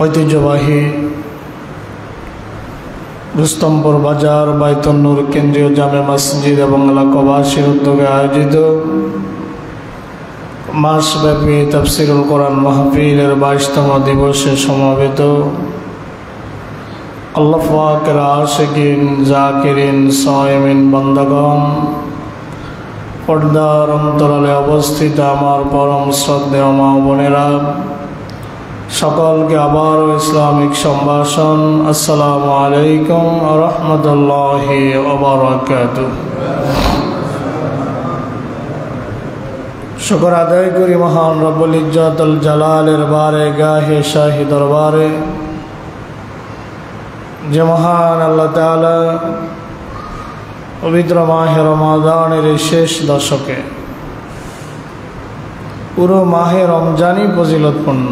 ঐতিহ্যবাহী রুস্তমপুর বাজার বাইতুন নূর কেন্দ্রীয় জামে মসজিদ এবং এলাকাবাসীর উদ্যোগে আয়োজিত মাসব্যাপী তাফসীরুল কোরআন মাহফিলের 22তম দিবসে সমবেত আল্লাহ পাকের আশিকিন জাকিরিন সায়েমিন বান্দাগণ, পর্দার অন্তরালে অবস্থিত আমার পরম শ্রদ্ধেয় মা বোনেরা, সকলকে আবারও ইসলামিক সম্ভাষণ আসসালামু আলাইকুম ওয়া রাহমাতুল্লাহি ওয়া বারাকাতুহু। শুকর আদায় করি মহান রব্বুল ইজ্জতুল জালালের বারে গাহে শাহী দরবারে, যে মহান আল্লাহ তাআলা পবিত্র মাহে রমাদানের শেষ দশকে, পুরো মাহে রমজানই ফজিলতপূর্ণ,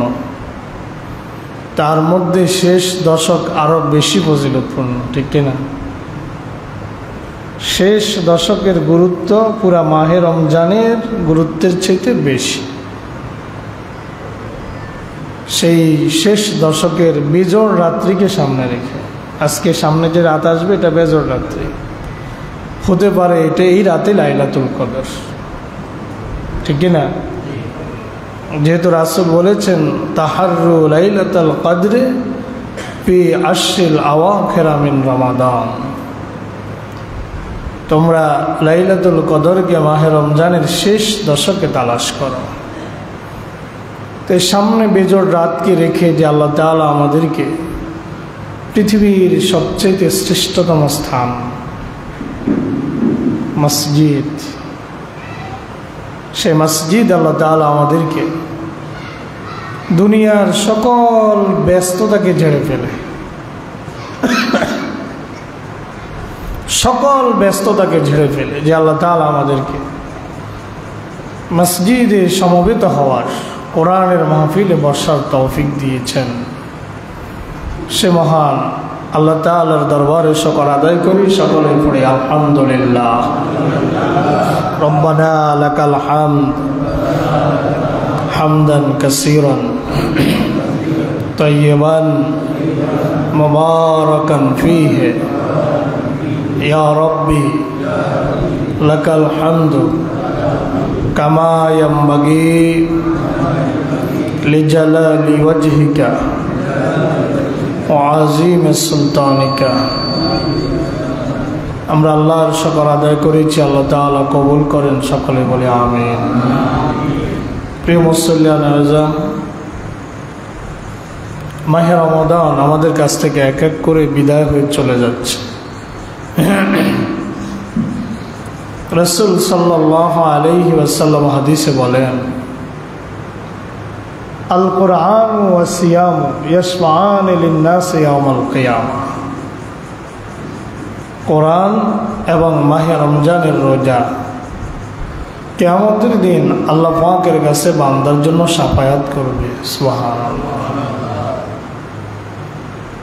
তার মধ্যে শেষ দশক আরো বেশি ফজিলতপূর্ণ, ঠিক কিনা? শেষ দশকের গুরুত্ব পুরা মাহে রমজানের গুরুত্বের চাইতে বেশি। সেই শেষ দশকের বেজোড় রাত্রিকে সামনে রেখে, আজকে সামনে যে রাত আসবে এটা বেজোড় রাত্রি, হতে পারে এটা এই রাতে লাইলাতুল কদর, ঠিক কিনা? যেহেতু রাসূল বলেছেন তাহাররু লাইলাতুল কদরে ফি আশরিল আওয়াখির মিন রমাদান, তোমরা লাইলাতুল কদরকে মাহে রমজানের শেষ দশকে তালাশ করো। তো সামনে বেজোড় রাতকে রেখে যে আল্লাহ তাআলা আমাদেরকে পৃথিবীর সবচেয়ে শ্রেষ্ঠতম স্থান মসজিদ, সে মসজিদ আল্লাহ তাআলা আমাদেরকে দুনিয়ার সকল ব্যস্ততাকে ঝেড়ে ফেলে, সকল ব্যস্ততাকে ঝেড়ে ফেলে যে আল্লাহ তাআলা আমাদেরকে মসজিদে সমবেত হওয়ার, কোরআনের মাহফিলে বসার তৌফিক দিয়েছেন। সে মহান আল্লাহ তাআলার দরবারে শুকর আদায় করি, সকলে পড়ি আলহামদুলিল্লাহ। রব্বানা লাকাল হামদ হামদান কাসীরান তাইয়িবান মুবারাকান ফীহি ইয়া রাব্বি লাকাল হামদু কামা ইয়ানবাগি লিজালালি ওয়াজহিকা ওয়া আযীমি সুলতানিকা। আমরা আল্লাহর শুকর আদায় করেছি, আল্লাহ তাআলা কবুল করেন, সকলে বলে আমিন। প্রিয় মুসল্লিয়ান আযম, মাহে রমাদান আমাদের কাছ থেকে এক এক করে বিদায় হয়ে চলে যাচ্ছে। রাসূল সাল্লাল্লাহু আলাইহি ওয়াসাল্লাম হাদিসে বলেন, আল কুরআন ওয়া সিয়াম ইয়াশফাআন লিন-নাস ইয়াওমাল কিয়ামা। কোরআন এবং মাহে রমজানের রোজা কিয়ামতের দিন আল্লাহ পাকের কাছে বান্দার জন্য শাফায়াত করবে। সুবহানাল্লাহ।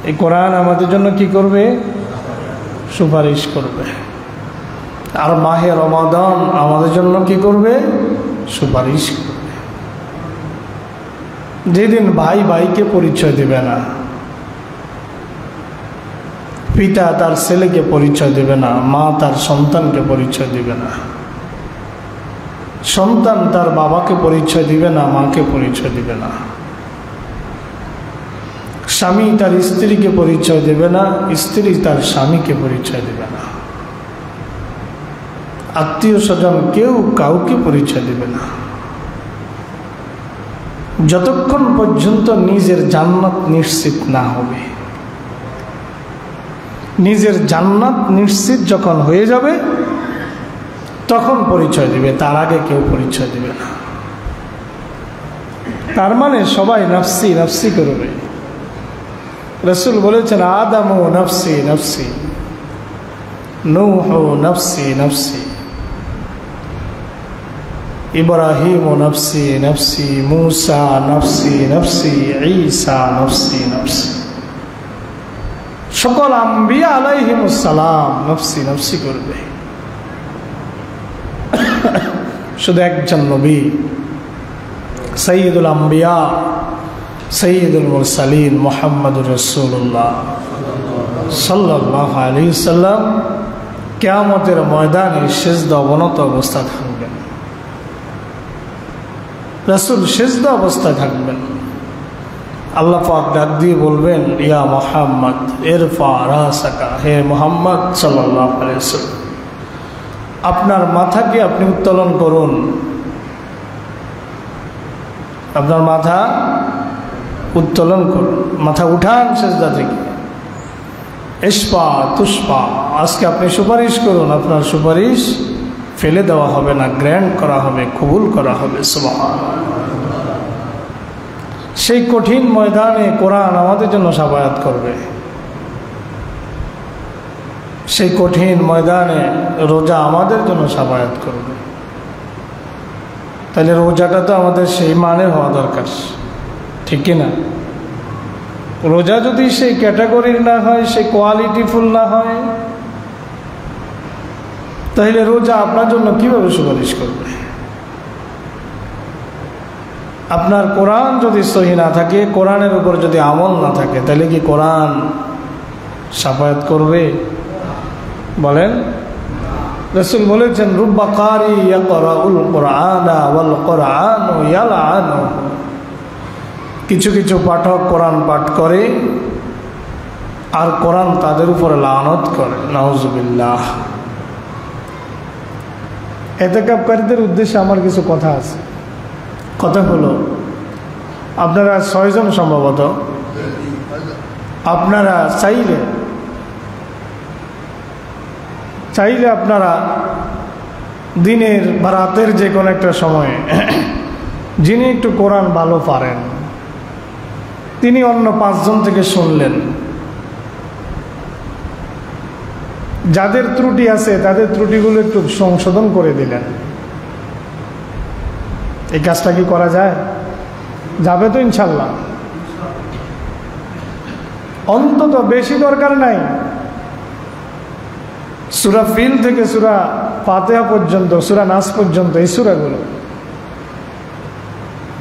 এই কোরআন আমাদের জন্য কি করবে? সুপারিশ করবে। আর মাহে রমাদান আমাদের জন্য কি করবে? সুপারিশ করবে। যেদিন ভাই ভাইকে পরিচয় দেবে না, পিতা তার ছেলেকে পরিচয় দেবে না, মা তার সন্তানকে পরিচয় দিবে না, সন্তান তার বাবাকে পরিচয় দিবে না, মাকে পরিচয় দিবে না, স্বামী তার স্ত্রীকে পরিচয় দেবে না, স্ত্রী তার স্বামীকে পরিচয় দেবে না, আত্মীয় স্বজন কেউ কাউকে পরিচয় দেবে না, যতক্ষণ পর্যন্ত নিজের জান্নাত নিশ্চিত না হবে। নিজের জান্নাত নিশ্চিত যখন হয়ে যাবে তখন পরিচয় দিবে, তার আগে কেউ পরিচয় দিবে না। তার মানে সবাই নফসি নফসি করবে। রাসূল বলেছেন, আদামু নফসি নফসি, নূহ নফসি নফসি, ইব্রাহিম নফসি নফসি, মূসা নফসি নফসি, ঈসা নফসি নফসি। সকল আম্বিয়া আলাইহিমুস সালাম নফসি নফসি করবে। শুধু একজন নবী সাইয়্যিদুল আম্বিয়া সৈয়দুল মুরসালিন মুহাম্মদুর রাসূলুল্লাহ সাল্লাল্লাহু আলাইহি ওয়াসাল্লাম কিয়ামতের ময়দানে সিজদা অবনত অবস্থায় থাকবেন। রাসূল সিজদা অবস্থায় থাকবেন। আল্লাহ পাক ডাক দিয়ে বলবেন, ইয়া মুহাম্মদ ইরফা রাসাকা, হে মুহাম্মদ সাল্লাল্লাহু আলাইহি ওয়াসাল্লাম, আপনার মাথাকে আপনি উত্তোলন করুন। আপনার মাথা উত্তোলন করুন, মাথা উঠান সিজদা থেকে। ইশফা তুশফা, আজকে আপনি সুপারিশ করুন, আপনার সুপারিশ ফেলে দেওয়া হবে না, গ্র্যান্ড করা হবে, কবুল করা হবে। সুবহানাল্লাহ। সেই কঠিন ময়দানে কোরআন আমাদের জন্য শাফায়াত করবে। সেই কঠিন ময়দানে রোজা আমাদের জন্য শাফায়াত করবে। তাহলে রোজাটা তো আমাদের সেই মানের হওয়া দরকার, ঠিক কিনা? রোজা যদি সেই ক্যাটাগরির না হয়, সেই কোয়ালিটিফুল না হয়, তাহলে রোজা আপনার জন্য কিভাবে সুপারিশ করবে? আপনার কোরআন যদি সহি না থাকে, কোরআনের উপর যদি আমল না থাকে, তাহলে কি কোরআন শাফায়াত করবে? বলেন। রাসূল বলেছেন, রুব্বা কারি ইয়াকরাউল কুরআনা ওয়াল কুরআনু ইয়ালআনু, কিছু কিছু পাঠক কোরআন পাঠ করে আর কোরআন তাদের উপরে লানত করে। নাউজুবিল্লাহ। ইতিকাফকারীদের উদ্দেশ্যে আমার কিছু কথা আছে। কথা হলো, আপনারা 6 জন সম্ভবত, আপনারা চাইলে আপনারা দিনের বা রাতের যে কোনো একটা সময়ে যিনি একটু কোরআন ভালো পারেন, তিনি অন্য 5 জন থেকে শুনলেন। যাদের ত্রুটি আছে তাদের ত্রুটিগুলো একটু সংশোধন করে দিলেন। এই কাজটা কি করা যায়? যাবে তো ইনশাল্লাহ? অন্তত বেশি দরকার নাই, সূরা ফিল থেকে সূরা ফাতিহা পর্যন্ত, সূরা নাস পর্যন্ত, এই সূরাগুলো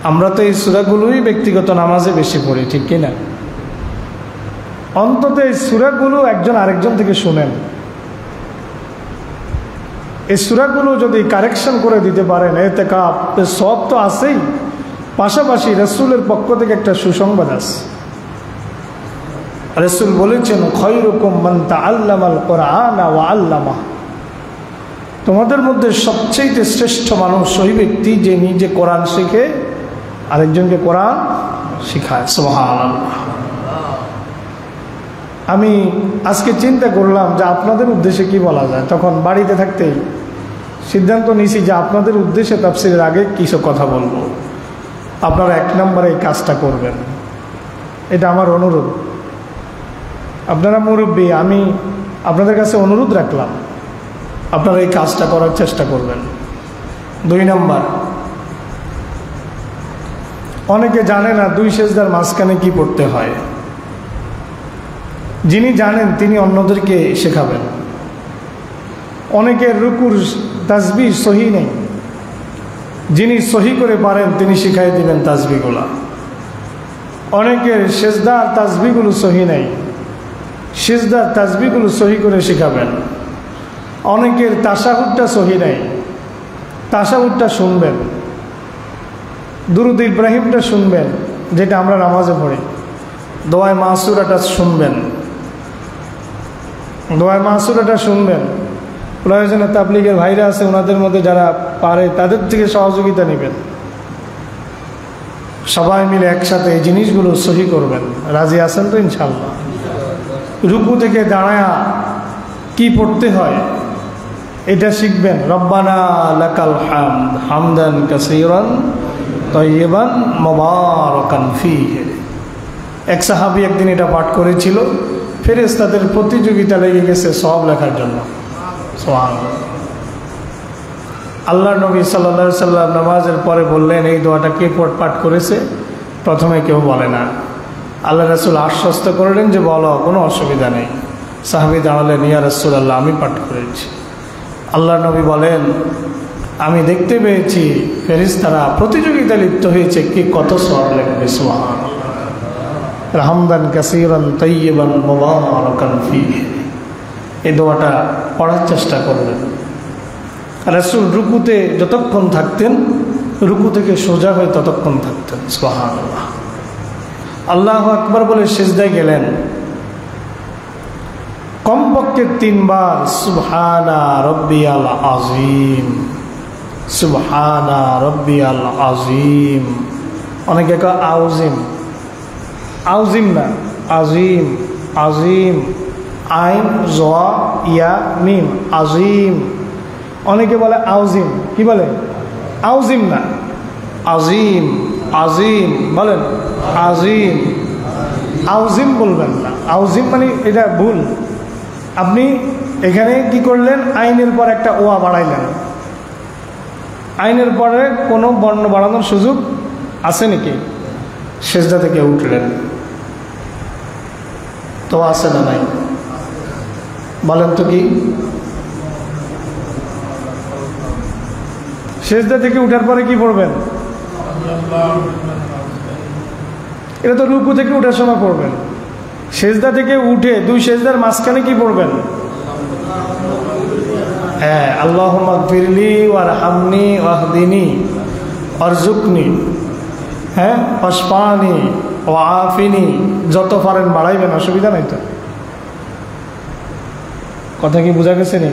আমরা তো এই সূরাগুলোই ব্যক্তিগত নামাজে বেশি পড়ি, ঠিক কিনা? অন্তত এই সূরাগুলো একজন আরেকজন থেকে শুনেন। এই সূরাগুলো যদি কারেকশন করে দিতে পারেন, ইতিকাফ সব তো আছেই, পাশাপাশি রাসূলের পক্ষ থেকে একটা সুসংবাদ আছে। রাসূল বলেছেন, খায়রুকুম মান তাআল্লামাল কুরআনা ওয়া আল্লামা, তোমাদের মধ্যে সবচেয়ে শ্রেষ্ঠ মানুষ ওই ব্যক্তি যে নিজে কোরআন শিখে আরেকজনকে কোরআন শিখায়। সুবহানাল্লাহ। আমি আজকে চিন্তা করলাম যে আপনাদের উদ্দেশ্যে কি বলা যায়। তখন বাড়িতে থাকতেই সিদ্ধান্ত নিয়েছি যে আপনাদের উদ্দেশ্যে তাফসীরের আগে কিছু কথা বলবো। আপনারা 1 নম্বরে এই কাজটা করবেন, এটা আমার অনুরোধ। আপনারা মুরব্বী, আমি আপনাদের কাছে অনুরোধ রাখলাম, আপনারা এই কাজটা করার চেষ্টা করবেন। 2 নম্বর, অনেকে জানে না 2 সেজদার মাঝখানে কি পড়তে হয়। যিনি জানেন তিনি অন্যদেরকে শেখাবেন। অনেকের রুকুর তাসবিহ সহি নেই, যিনি সহি করে পারেন তিনি শিখাই দিবেন তাসবিহগুলা। অনেকের সেজদার তাসবিহগুলো সহি নেই, সিজদার তাসবিহগুলো সহি করে শেখাবেন। অনেকের তাশাহুদটা সহি নেই, তাশাহুদটা শুনবেন। দুরুদ ইব্রাহিমটা শুনবেন, যেটা আমরা নামাজে পড়ি। দোয়ায়ে মাসুরাটা শুনবেন, দোয়ায়ে মাসুরাটা শুনবেন। প্রয়োজনে তাবলীগের ভাইরা আছে, ওনাদের মধ্যে যারা পারে তাদের থেকে সহযোগিতা নেবেন। সবাই মিলে একসাথে এই জিনিসগুলো সহি করবেন। রাজি আছেন তো ইনশাআল্লাহ? রুকু থেকে দাঁড়ায়া কি পড়তে হয় এটা শিখবেন। রব্বানা লাকাল হামদ হামদান কাসীরান তাইয়িবান মুবারাকান ফীহি। এক সাহাবী একদিন এটা পাঠ করেছিল, ফেরেশতাদের প্রতিযোগিতা লেগে গেছে সওয়াব লেখার জন্য। সুবহানাল্লাহ। আল্লাহর নবী সাল্লাল্লাহু আলাইহি সাল্লাম নামাজের পরে বললেন, এই দোয়াটা কে পাঠ করেছে? প্রথমে কেউ বলে না। আল্লাহ রাসূল আশ্বস্ত করলেন যে বলো, কোনো অসুবিধা নেই। সাহাবী দাঁড়ালেন, ইয়া রাসূলুল্লাহ আমি পাঠ করেছি। আল্লাহর নবী বলেন, আমি দেখতে পেয়েছি ফেরেশতারা প্রতিযোগিতা লিপ্ত হয়েছে, কে কত সওয়াব লিখবে। সুবহানাল্লাহ। হামদান কাসীরান তাইয়িবান মুবারাকান ফীহি। এই দোয়াটা পড়ার চেষ্টা করবেন। রাসূল রুকুতে যতক্ষণ থাকতেন, রুকু থেকে সোজা হয়ে ততক্ষণ থাকতেন। সুবহানাল্লাহ। আল্লাহু আকবার বলে সিজদায় গেলেন, কমপক্ষে 3 বার সুবহানা রব্বিয়াল আযীম, সুবহানা রব্বিয়াল আযীম। অনেকে কয় আউজিম, আউজিম না, আজিম, আজিম, আইন জ ইয়া মিম, আজিম। অনেকে বলে আউজিম, কি বলে? আউজিম না, আজিম, আজিম বলেন, আজিম। আউজিম বলবেন না, আউজিম মানে এটা ভুল। আপনি এখানে কি করলেন? আইনের পর একটা ওয়া বাড়াইলেন। আইনের পরে কোনো বর্ণ বাড়ানোর সুযোগ আছে নাকি? সেজদা থেকে উঠলেন তো আছে না নাই? বলেন তো কি? সেজদা থেকে উঠার পরে কি পড়বেন? এটা তো রুকু থেকে উঠার সময় পড়বেন। সেজদা থেকে উঠে 2 সেজদার মাঝখানে কি পড়বেন? হ্যাঁ, আল্লাহুম্মা গফিরলি ওয়ারহামনি ওয়াহদিনি ওয়ারযুকনি, হ্যাঁ, ওয়াশফানি ওয়াআফিনি। যত পারেন বাড়াইবেন, অসুবিধা নাই তো। কথা কি বোঝা গেছে নি?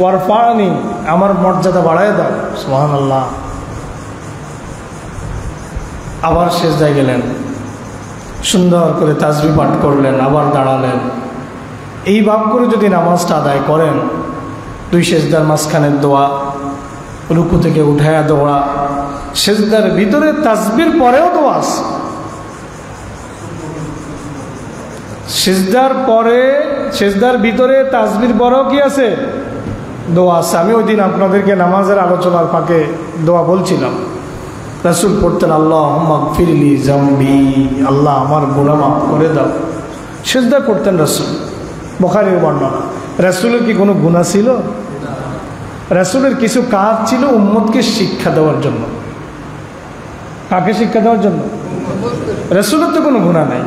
ওয়ারফানি, আমার মর্যাদা বাড়ায় দাও। সুবহানাল্লাহ। আবার সেজদায় গেলেন, সুন্দর করে তাসবিহ পাঠ করলেন, আবার দাঁড়ালেন। এই ভাব করে যদি নামাজটা আদায় করেন, 2 সেজদার মাঝখানের দোয়া, রুকু থেকে উঠায়া দোয়া, সেজদার ভিতরে তাসবিহর পরেও দোয়া আছে। সেজদার পরে, সেজদার ভিতরে তাসবিহর পরেও কি আছে? দোয়া আছে। আমি ওই দিন আপনাদেরকে নামাজের আলোচনার ফাঁকে দোয়া বলছিলাম। রাসূল পড়তেন আল্লাহুম্মা গফিরলি যামবি, আল্লাহ আমার গুনাহ মাফ করে দাও। সেজদা করতেন রাসূল। বুখারীর বর্ণনা। রাসূলের কি কোনো গুনাহ ছিল? রাসূলের কিছু কাজ ছিল উম্মতকে শিক্ষা দেওয়ার জন্য। কাকে শিক্ষা দেওয়ার জন্য? রাসূলের তো কোনো গুনাহ নাই।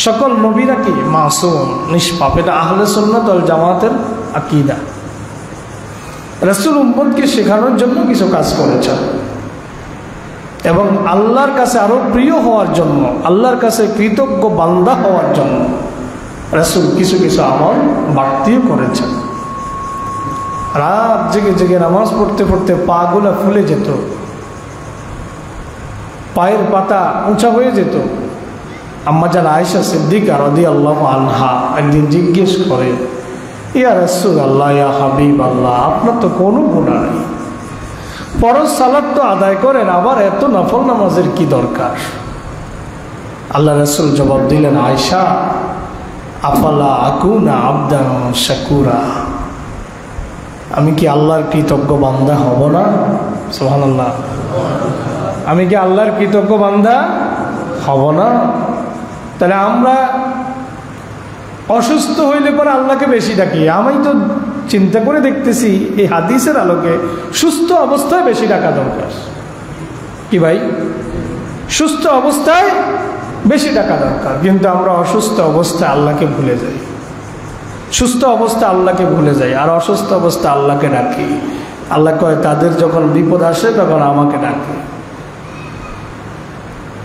সকল নবীরা কি মাসুম, নিষ্পাপ। এটা আহলে সুন্নাত ওয়াল জামাতের আকীদা। রাসূল উম্মতকে শেখানোর জন্য কিছু কাজ করেছেন এবং আল্লাহর কাছে আরো প্রিয় হওয়ার জন্য, আল্লাহর কাছে কৃতজ্ঞ বান্দা হওয়ার জন্য রাসূল কিছু কিছু আমল বাড়তিও করেছেন। রাত জেগে জেগে নামাজ পড়তে পড়তে পা গুলা ফুলে যেত, পায়ের পাতা উঁচা হয়ে যেত। আম্মাজান আয়েশা সিদ্দিকা রাদিয়াল্লাহু আনহা একদিন জিজ্ঞেস করে, ইয়া রাসূলুল্লাহ, ইয়া হাবিবাল্লাহ, আপনার তো কোনো গুনাহ নেই, ফরজ সালাত তো আদায় করেন, আবার এত নফল নামাজের কি দরকার? আল্লাহ রাসূল জবাব দিলেন, আয়েশা, আফালা আকুনা আবদান শাকুরা, আমি কি আল্লাহর কৃতজ্ঞ বান্দা হব না? সুবহানাল্লাহ। আমি কি আল্লাহর কৃতজ্ঞ বান্দা হব না? তাহলে আমরা অসুস্থ হইলে পরে আল্লাহকে বেশি ডাকি। আমি তো চিন্তা করে দেখতেছি এই হাদিসের আলোকে সুস্থ অবস্থায় বেশি ডাকা দরকার। কি ভাই? সুস্থ অবস্থায় বেশি ডাকা দরকার, কিন্তু আমরা অসুস্থ অবস্থায় আল্লাহকে ভুলে যাই। সুস্থ অবস্থায় আল্লাহকে ভুলে যাই আর অসুস্থ অবস্থায় আল্লাহকে ডাকি। আল্লাহ কয়, তাদের যখন বিপদ আসে তখন আমাকে ডাকে,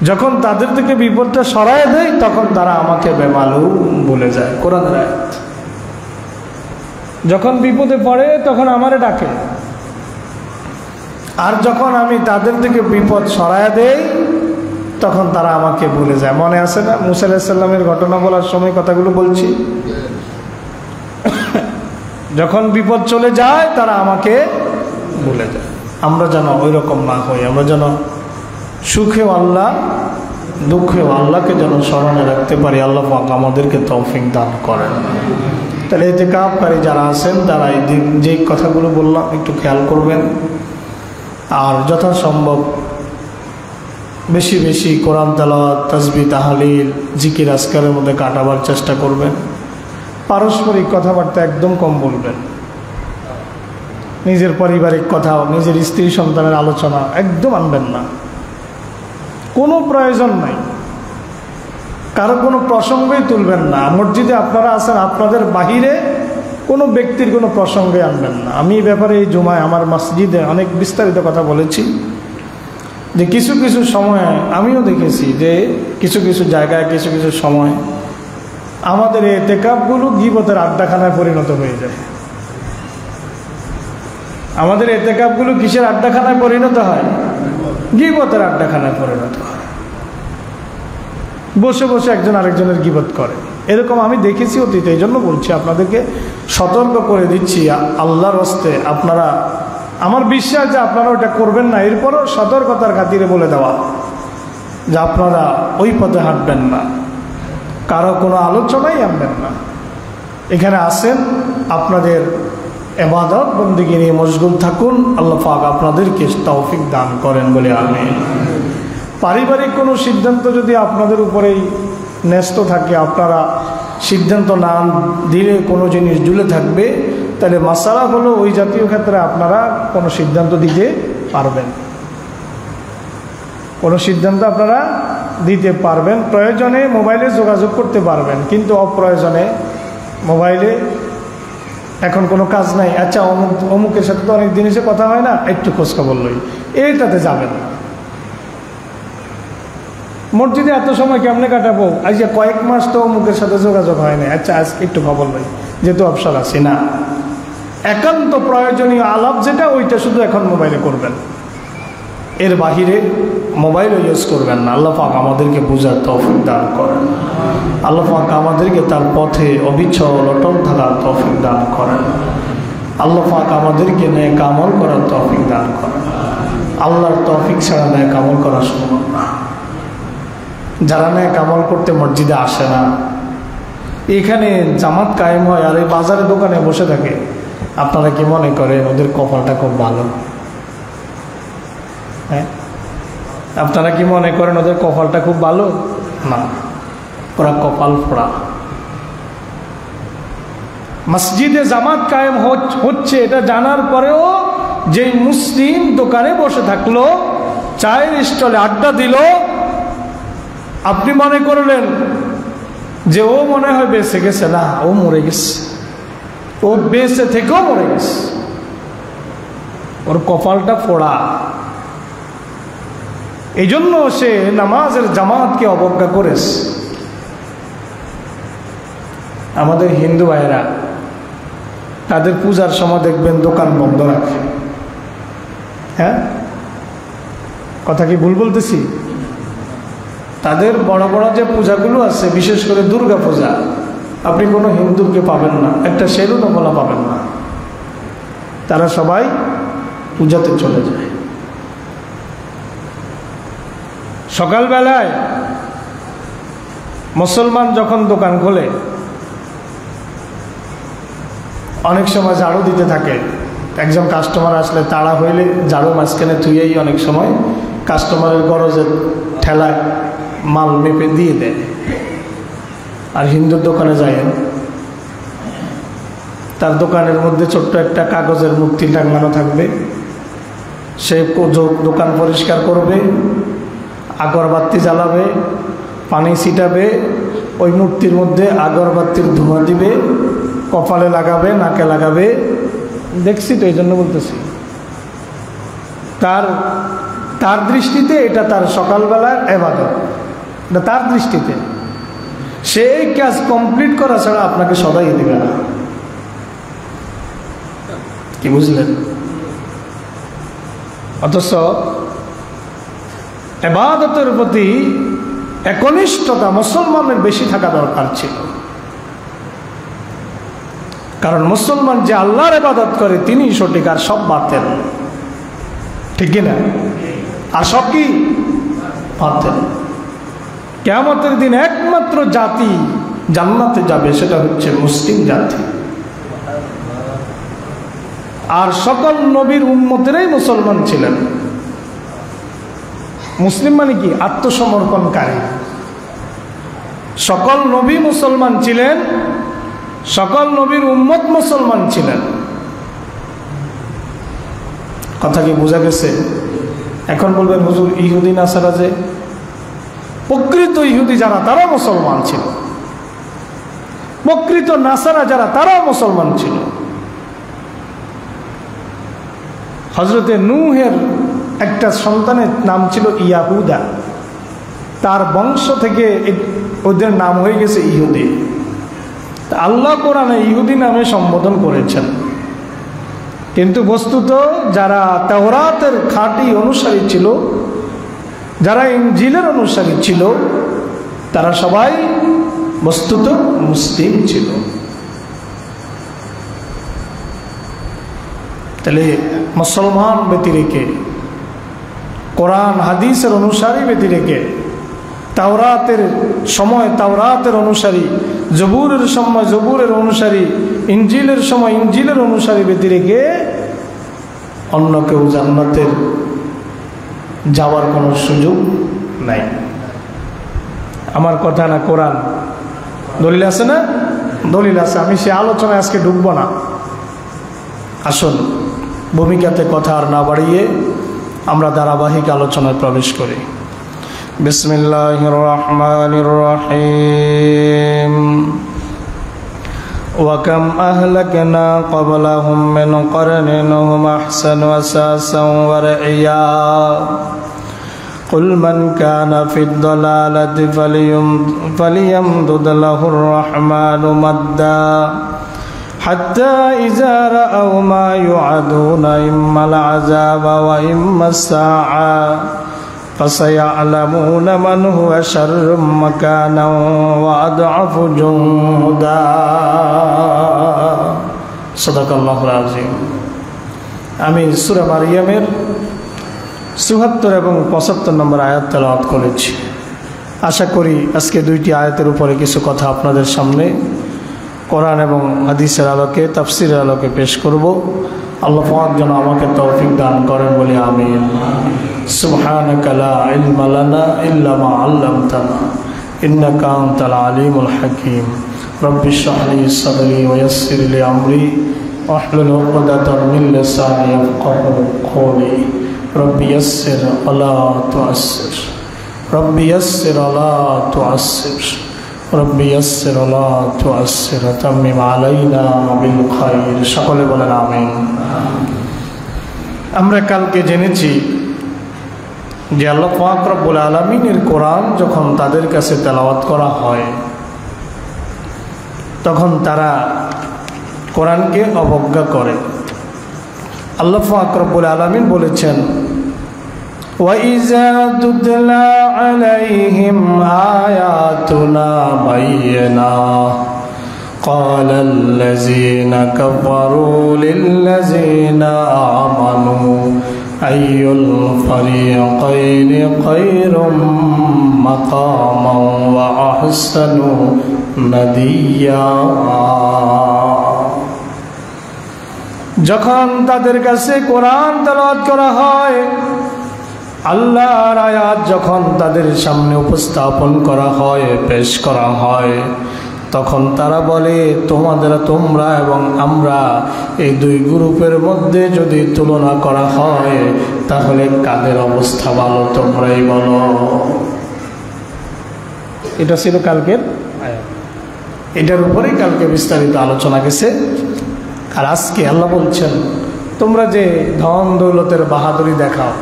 যখন তাদের থেকে বিপদটা সরায় দেয় তখন তারা আমাকে বেমালুম ভুলে যায়। কোরআনের আয়াত। যখন বিপদে পড়ে তখন আমারে ডাকে, আর যখন আমি তাদের থেকে বিপদ সরায় দেই তখন তারা আমাকে ভুলে যায়। মনে আছে না মুসা আলাইহিস সালামের ঘটনা বলার সময় কথাগুলো বলছি? যখন বিপদ চলে যায় তারা আমাকে ভুলে যায়। আমরা যেন ওই রকম না হই। আমরা যেন সুখেও আল্লাহ, দুঃখেও আল্লাহকে যেন স্মরণে রাখতে পারি। আল্লাহ পাক আমাদেরকে তৌফিক দান করেন। তাহলে ইতিকাফকারী যারা আছেন তারা এই যে কথাগুলো বললাম একটু খেয়াল করবেন, আর যথাসম্ভব বেশি বেশি কোরআন তেলাওয়াত, তাসবিহ, তাহলিল, জিকির, আজকারের মধ্যে কাটাবার চেষ্টা করবেন। পারস্পরিক কথাবার্তা একদম কম বলবেন। নিজের পারিবারিক কথা, নিজের স্ত্রী সন্তানের আলোচনা একদম আনবেন না, কোনো প্রয়োজন নাই। কারো কোনো প্রসঙ্গই তুলবেন না। মসজিদে আপনারা আছেন, আপনাদের বাহিরে কোনো ব্যক্তির কোনো প্রসঙ্গে আনবেন না। আমি এই ব্যাপারে এই জুমায় আমার মসজিদে অনেক বিস্তারিত কথা বলেছি যে কিছু কিছু সময়ে আমিও দেখেছি যে কিছু কিছু জায়গায় কিছু কিছু সময় আমাদের এতেকাফগুলো গীবতের আড্ডাখানায় পরিণত হয়ে যায়। আমাদের এতেকাফগুলো কিসের আড্ডাখানায় পরিণত হয়? গীবতের আড্ডাখানায় পরিণত হয়। বসে বসে একজন আরেকজনের গীবত করে, এরকম আমি দেখেছি অতীতে। এই জন্য বলছি, আপনাদেরকে সতর্ক করে দিচ্ছি আল্লাহর হস্তে। আপনারা, আমার বিশ্বাস যে আপনারা ওটা করবেন না, এরপরও সতর্কতার খাতিরে বলে দেওয়া যে আপনারা ওই পথে হাঁটবেন না, কারো কোনো আলোচনাই আনবেন না। এখানে আসেন, আপনাদের ইবাদত বন্দেগী নিয়ে মশগুল থাকুন। আল্লাহ পাক আপনাদেরকে তৌফিক দান করেন বলে আমিন। পারিবারিক কোনো সিদ্ধান্ত যদি আপনাদের উপরেই ন্যস্ত থাকে, আপনারা সিদ্ধান্ত না দিলে কোনো জিনিস ঝুলে থাকবে, তাহলে মাসালা হলো ওই জাতীয় ক্ষেত্রে আপনারা কোনো সিদ্ধান্ত দিতে পারবেন, কোনো সিদ্ধান্ত আপনারা দিতে পারবেন। প্রয়োজনে মোবাইলে যোগাযোগ করতে পারবেন, কিন্তু অপ্রয়োজনে মোবাইলে এখন কোনো কাজ নাই, আচ্ছা অমুকের সাথে তো অনেক দিন এসে কথা হয় না, একটু খোঁজখবর লই, এইটাতে যাবেন না। মসজিদে এত সময় কেমনে কাটাবো, আজ কয়েক মাস তো অমুকের সাথে যোগাযোগ হয় না, আচ্ছা আজকে একটু খবর লই, যেহেতু অবসর আছে না। একান্ত প্রয়োজনীয় আলাপ যেটা, ওইটা শুধু এখন মোবাইলে করবেন, এর বাহিরে মোবাইলও ইউজ করবেন না। আল্লাহ পাক আমাদেরকে বুঝার তৌফিক দান করেন। আল্লাহ পাক আমাদেরকে তার পথে অবিচল অটল থাকার তৌফিক দান করেন। আল্লাহ পাক আমাদেরকে নেক আমল করার তৌফিক দান করেন। আল্লাহর তৌফিক ছাড়া নেক আমল করা সম্ভব না। যারা নেক আমল করতে মসজিদে আসে না, এখানে জামাত কায়েম হয় আর এই বাজারে দোকানে বসে থাকে, আপনারা কি মনে করেন ওদের কপালটা খুব ভালো? হ্যাঁ, আপনারা কি মনে করেন ওদের কপালটা খুব ভালো? না, ওরা কপাল পোড়া। মসজিদে জামাত কায়েম হচ্ছে এটা জানার পরেও যে মুসলিম দোকানে বসে থাকলো, চায়ের স্টলে আড্ডা দিল, আপনি মনে করলেন যে ও মনে হয় বেঁচে গেছে, না, ও মরে গেছে, ও বেঁচে থেকেও মরে গেছে, ওর কপালটা পোড়া। এই জন্য সে নামাজের জামাতকে অবজ্ঞা করেছে। আমাদের হিন্দু ভাইয়েরা তাদের পূজার সময় দেখবেন দোকান বন্ধ রাখে। হ্যাঁ, কথা কি ভুল বলতেছি? তাদের বড় বড় যে পূজাগুলো আছে, বিশেষ করে দুর্গা পূজা, আপনি কোনো হিন্দুকে পাবেন না, একটা সেলুনও বলা পাবেন না, তারা সবাই পূজাতে চলে যায়। সকালবেলায় মুসলমান যখন দোকান খোলে, অনেক সময় ঝাড়ু দিতে থাকে। একজন কাস্টমার আসলে তাড়া হইলে ঝাড়ু মাঝখানে থুয়েই অনেক সময় কাস্টমারের গরজের ঠেলায় মাল মেপে দিয়ে দেয়। আর হিন্দুর দোকানে যায়, তার দোকানের মধ্যে ছোট্ট একটা কাগজের মূর্তি টাঙানো থাকবে, সে দোকান পরিষ্কার করবে, আগরবাতি জ্বালাবে, পানি ছিটাবে, ওই মূর্তির মধ্যে আগরবাতির ধোঁয়া দিবে, কপালে লাগাবে, নাকে লাগাবে। দেখছি তো, এই জন্য বলতেছি। তার দৃষ্টিতে এটা তার সকালবেলার ইবাদত, এটা তার দৃষ্টিতে। সেই কাজ কমপ্লিট করা ছাড়া আপনাকে সদাই দিবে না। কি বুঝলেন? অথচ ইবাদতের প্রতি একনিষ্ঠতা মুসলমানের বেশি থাকা দরকার ছিল। কারণ মুসলমান যে আল্লাহর ইবাদত করে তিনি সঠিক, আর সব বাতিল। ঠিক কিনা? আর সব কি বাতিল। কিয়ামতের দিন একমাত্র জাতি জান্নাতে যাবে, সেটা হচ্ছে মুসলিম জাতি। আর সকল নবীর উম্মতেরাই মুসলমান ছিলেন। মুসলিম মানে কি? আত্মসমর্পণকারী। সকল নবী মুসলমান ছিলেন, সকল নবীর উম্মত মুসলমান ছিলেন। কথা কি বোঝা গেছে? এখন বলবেন হুজুর ইহুদি নাসারা যে প্রকৃত ইহুদি যারা তারা মুসলমান ছিল, প্রকৃত নাসারা যারা তারা মুসলমান ছিল। হযরতে নূহের একটা সন্তানের নাম ছিল ইয়াহুদা, তার বংশ থেকে ওদের নাম হয়ে গেছে ইহুদি। আল্লাহ কোরআনে ইহুদি নামে সম্বোধন করেছেন, কিন্তু বস্তুত যারা তাওরাতের খাঁটি অনুসারী ছিল, যারা ইনজিলের অনুসারী ছিল, তারা সবাই বস্তুত মুসলিম ছিল। তাহলে মুসলমান ব্যতি রেখে, কোরআন হাদিসের অনুসারী ব্যতি রেখে, তাওরাতের সময় তাওরাতের অনুসারী, জবুরের সময় জবুরের অনুসারী, ইনজিলের সময় ইনজিলের অনুসারী ব্যতি রেখে অন্য কেউ জান্নাতের যাওয়ার কোনো সুযোগ নাই। আমার কথা না কোরআন, দলিল আছে না? দলিল আছে। আমি সে আলোচনায় আজকে ঢুকবো না। আসুন ভূমিকাতে কথা আর না বাড়িয়ে আমরা ধারাবাহিক আলোচনায় প্রবেশ করি। বিসমিল্লাহির রহমানির রহিম। وكم أهلكنا قبلهم من قرن هم أحسن أثاثا ورئيا قل من كان في الضلالة فليمدد له الرحمن مدا حتى إذا رأوا ما يوعدون إما العذاب وإما الساعة فسيعلمون من هو شر مكانا وأضعف جندا صدق الله العظيم। আমি সূরা মারিয়ামের ৭৪ এবং ৭৫ নম্বর আয়াত তেলাওয়াত করেছি। আশা করি আজকে দুইটি আয়াতের উপরে কিছু কথা আপনাদের সামনে কোরআন এবং হাদিসের আলোকে, তাফসিরের আলোকে পেশ করব। আল্লাহ পাক যেন আমাকে তৌফিক দান করেন বলে আমিন। সুবহানাকা লা ইলমা লানা ইল্লা মা আল্লামতানা ইন্নাকা আনতাল আলিমুল হাকীম। রব্বি ইশরাহ লি সাদরি ওয়া ইয়াসসির লি আমরি ওয়াহলুল উকদাতাম মিন লিসানি ইয়াফকাহু কওলি। রব্বি ইয়াসসির ওয়া লা তুআসসির, রব্বি ইয়াসসির ওয়া লা তুআসসির, রব্বি ইয়াসসির ওয়া লা তুআসসির তাম্মিম আলাইনা বিল খায়র। সকলে বলেন আমিন। আমরা কালকে জেনেছি যে আল্লাহ পাক রব্বুল আলামিনের কোরআন যখন তাদের কাছে তেলাওয়াত করা হয় তখন তারা কোরআনকে অবজ্ঞা করে। আল্লাহ পাক রব্বুল আলামিন বলেছেন, وَإِذَا تُتْلَى عَلَيْهِمْ آيَاتُنَا بَيِّنَاتٍ قَالَ الَّذِينَ كَفَرُوا لِلَّذِينَ آمَنُوا أَيُّ الْفَرِيقَيْنِ خَيْرٌ مَقَامًا وَأَحْسَنُ نَدِيًّا। যখন তাদের কাছে কোরআন তেলাওয়াত করা হয়, আল্লাহর আয়াত যখন তাদের সামনে উপস্থাপন করা হয়, পেশ করা হয়, তখন তারা বলে তোমরা এবং আমরা এই দুই গ্রুপের মধ্যে যদি তুলনা করা হয় তাহলে কাদের অবস্থা ভালো তোমরাই বলো। এটা ছিল কালকের আয়াত। এটার উপরেই কালকে বিস্তারিত আলোচনা গেছে। আর আজকে আল্লাহ বলছেন, তোমরা যে ধন দৌলতের বাহাদুরি দেখাও,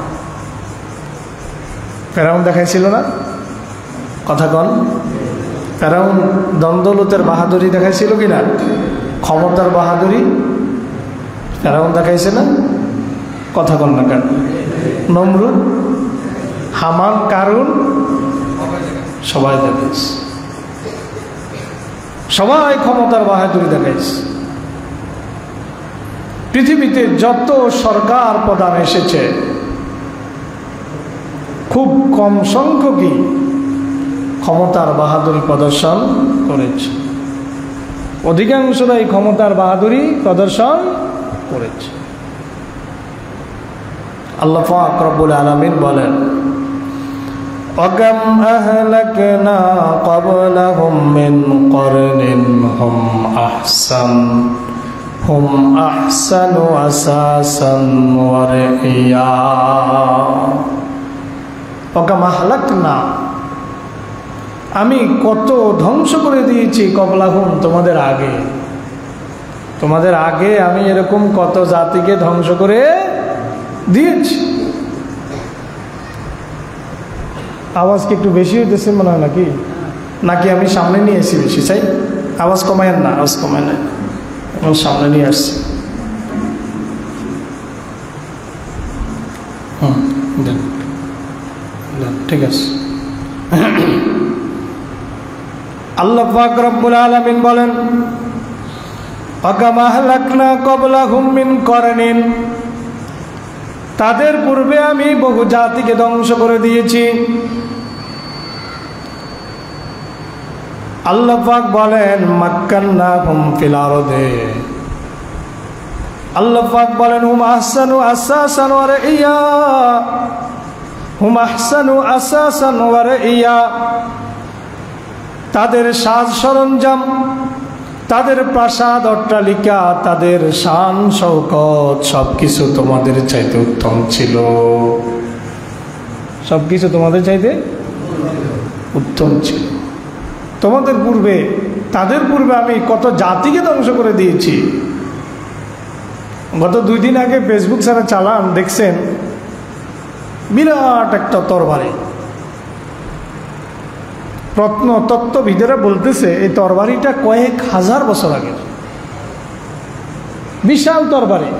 ফেরাউন দেখাইছিল না? কথা কন। ফেরাউন ধন দৌলতের বাহাদুরি দেখাইছিল কিনা? ক্ষমতার বাহাদুরি ফেরাউন দেখাইছে না? কথা কন না কেন? নমরুদ, হামান, কারুন সবাই দেখাইছে, সবাই ক্ষমতার বাহাদুরি দেখাইছে। পৃথিবীতে যত সরকার প্রধান এসেছে খুব কম সংখ্যকই ক্ষমতার বাহাদুরি প্রদর্শন করেছে, অধিকাংশরাই ক্ষমতার বাহাদুরি প্রদর্শন করেছে। আল্লাহ পাক রব্বুল আলামিন বলেন, وَكَمْ أَهْلَكْنَا قَبْلَهُمْ مِنْ قَرْنٍ هُمْ أَحْسَنُ أَثَاثًا وَرِئْيًا। وَكَمْ أَهْلَكْنَا, আমি কত ধ্বংস করে দিয়েছি কবলাহুম, তোমাদের আগে। তোমাদের আগে আমি এরকম কত জাতিকে ধ্বংস করে দিয়েছি। আওয়াজ কি একটু বেশি হইতেছে মনে হয় নাকি? নাকি আমি সামনে নিয়ে এসেছি বেশি? চাই আওয়াজ কমায়েন না, আওয়াজ কমায় না, আমি সামনে নিয়ে আসছি। ঠিক আছে। আল্লাহ পাক রব্বুল আলামিন বলেন, ওয়াকামা আহলাকনা ক্বাবলাহুম মিন করনিন, তাদের পূর্বে আমি বহু জাতিকে ধ্বংস করে দিয়েছি। আল্লাহ পাক বলেন মাক্কান্নাহুম ফিল আরদে, আল্লাহ পাক বলেন হুম আহসানু আসাসান ওয়া রাইয়া, হুম আহসানু আসাসান ওয়া রাইয়া, তাদের সাজ সরঞ্জাম, তাদের প্রাসাদ অট্টালিকা, তাদের শান শৌকত সবকিছু তোমাদের চাইতে উত্তম ছিল। সবকিছু তোমাদের চাইতে উত্তম ছিল। তোমাদের পূর্বে, তাদের পূর্বে আমি কত জাতিকে ধ্বংস করে দিয়েছি। গত 2 দিন আগে ফেসবুক ছাড়া চালান, দেখছেন বিরাট একটা তরবারি। প্রত্নতত্ত্ববিদেরা বলতেছে এই তরবারিটা কয়েক হাজার বছর আগের, বিশাল তরবারি।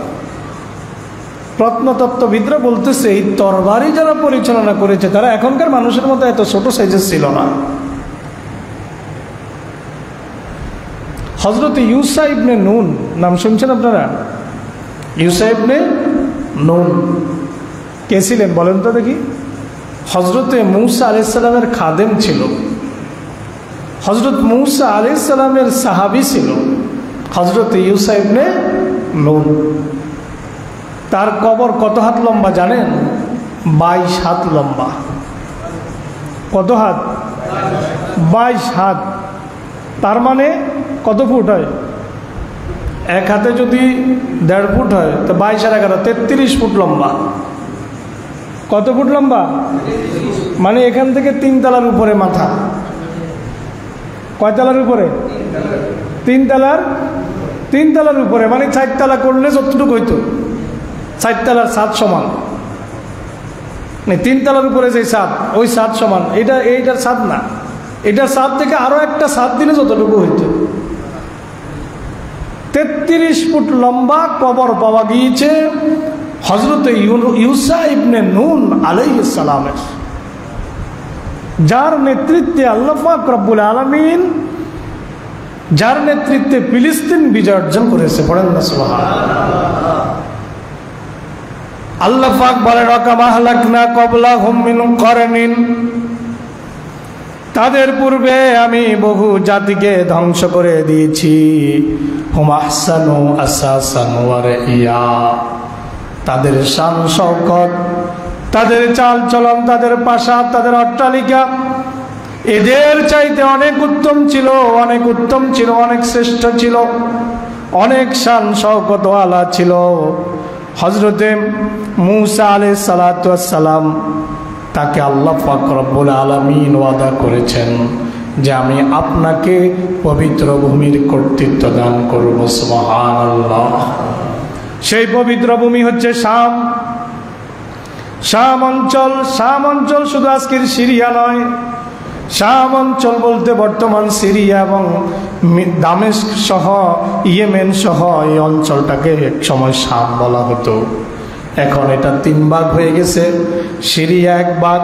প্রত্নতত্ত্ববিদরা বলতেছে এই তরবারি যারা পরিচালনা করেছে তারা এখনকার মানুষের মতো এত ছোট সাইজের ছিল না। হযরত ইউসা ইবনে নুন নাম শুনছেন আপনারা? ইউসা ইবনে নুন কে ছিলেন বলেন তো দেখি? হযরতে মূসা আলাইহিস সালামের খাদেম ছিল। হযরত মূসা আলাইহিস সালামের সাহাবী ছিল হযরত ইউসা ইবনে নুন। তার কবর কত হাত লম্বা জানেন? 22 হাত লম্বা। কত হাত? 22 হাত। তার মানে কত ফুট হয়? এক হাতে যদি 1.5 ফুট হয় তো 22 আর 11 33 ফুট লম্বা। কত ফুট লম্বা? মানে এখান থেকে 3 তলার উপরে মাথা। কয় তলার উপরে? 3 তলার উপরে, মানে 4 তলা করলে যতটুকু হইতো 4 তলার ছাদ সমান। 3 তলার উপরে যে ছাদ, ওই ছাদ সমান। এইটার ছাদ না, এটার ছাদ থেকে আরো একটা ছাদ দিলে যতটুকু হইতো। 33 ফুট লম্বা কবর পাওয়া গিয়েছে হযরত ইউসা ইবনে নুন আলাইহিস সালামের, যার নেতৃত্বে আল্লাহ পাক রব্বুল আলামিন, যার নেতৃত্বে ফিলিস্তিন বিজয় অর্জন করেছে। পড়েন না সুবহানাল্লাহ। আল্লাহ পাক বলেন ওয়াকামা আহলাকনা ক্বাবলাহুম মিন করনিন, তাদের পূর্বে আমি বহু জাতিকে ধ্বংস করে দিয়েছি। হুম আহসানু আসাসান ওয়া রাইয়া, তাদের শান শওকত, তাদের চাল চলন, তাদের প্রাসাদ, তাদের অট্টালিকা এদের চাইতে অনেক উত্তম ছিল, অনেক উত্তম ছিল, অনেক শ্রেষ্ঠ ছিল, অনেক শান শওকত ওয়ালা ছিল। হযরতে মূসা আলাইহিস সালাতু ওয়াস সালাম, তাকে আল্লাহ পাক রব্বুল আলামিন ওয়াদা করেছেন যে আমি আপনাকে পবিত্র ভূমির কর্তৃত্ব দান করব। সুবহানাল্লাহ। সেই পবিত্র ভূমি হচ্ছে শাম। শাম অঞ্চল শুধু আজকের সিরিয়া নয়, শাম অঞ্চল বলতে বর্তমান সিরিয়া এবং দামেস্ক সহ ইয়েমেন সহ এই অঞ্চলটাকে এক সময় শাম বলা হতো। এখন এটা 3 ভাগ হয়ে গেছে। সিরিয়া 1 ভাগ,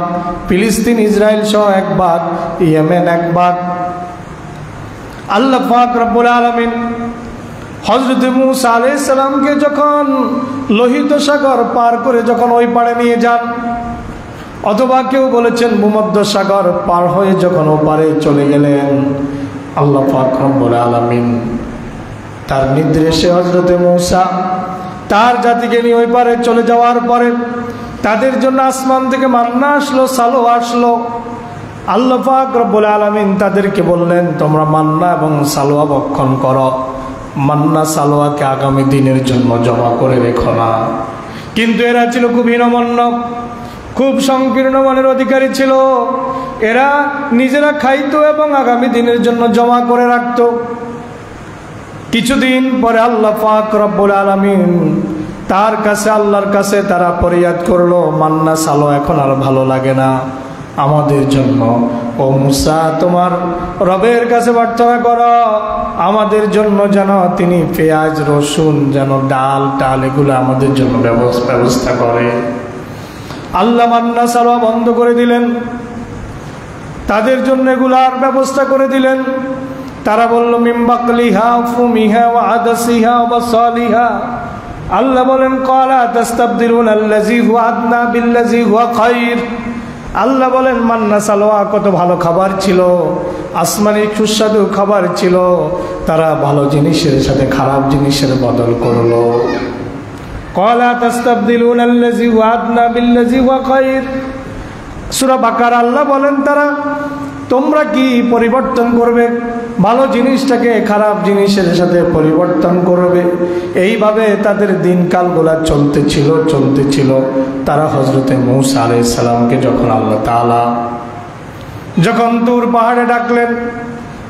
ফিলিস্তিন ইসরায়েল সহ 1 ভাগ, ইয়েমেন 1 ভাগ। আল্লাহ পাক রব্বুল আলামিন হযরত মূসা আলাইহিস সালামকে যখন লোহিত সাগর পার করে যখন ওই পাড়ে নিয়ে যান, অথবা কেউ বলেছেন ভূমধ্য সাগর পার হয়ে যখন ওপারে চলে গেলেন, আল্লাহ পাক রব্বুল আলামিন তার নির্দেশে হযরত মূসা তার জাতিকে নিয়ে ওই পারে চলে যাওয়ার পরে তাদের জন্য আসমান থেকে মান্না আসলো, সালোয়া আসলো। আল্লাহ পাক রব্বুল আলামিন তাদেরকে বললেন তোমরা মান্না এবং সালোয়া ভক্ষণ করো, মান্না সালোয়াকে আগামী দিনের জন্য জমা করে রেখো না। কিন্তু এরা ছিল খুব হীনমন্য, খুব সংকীর্ণ মনের অধিকারী ছিল। এরা নিজেরা খাইতো এবং আগামী দিনের জন্য জমা করে রাখত। কিছুদিন পরে আল্লাহ পাক রব্বুল আলামিন তার কাছে, আল্লাহর কাছে তারা ফরিয়াদ করলো, মান্না সালো এখন আর ভালো লাগে না আমাদের জন্য। ও মুসা, তোমার রবের কাছে প্রার্থনা করো আমাদের জন্য যেন তিনি পেঁয়াজ রসুন, যেন ডাল টাল এগুলো আমাদের জন্য ব্যবস্থা করে। আল্লাহ মান্না সালো বন্ধ করে দিলেন, তাদের জন্য এগুলার ব্যবস্থা করে দিলেন। তারা বলল মিম্বাকলিহা ফুমিহা ওয়া আদাসিহা ওয়া সালিহা। আল্লাহ বলেন ক্বালা তাস্তাবদিলুনা আল্লাযী হুয়া আদনা বিল্লাযী হুয়া খায়র। আল্লাহ বলেন মান্না সালোয়া কত ভালো খাবার ছিল, আসমানি সুস্বাদু খাবার ছিল, তারা ভালো জিনিসের সাথে খারাপ জিনিসের বদল করলো। ক্বালা তাস্তাবদিলুনা আল্লাযী হুয়া আদনা বিল্লাযী হুয়া খায়র। সূরা বাকারা আল্লাহ বলেন তোমরা কি পরিবর্তন করবে, ভালো জিনিসটাকে খারাপ জিনিসের সাথে পরিবর্তন করবে। এইভাবে তাদের দিনকালগুলা চলতেছিল। তারা হযরতে মূসা আলাইহিস সালামকে যখন আল্লাহ তাআলা যখন তুর পাহাড়ে ডাকলেন,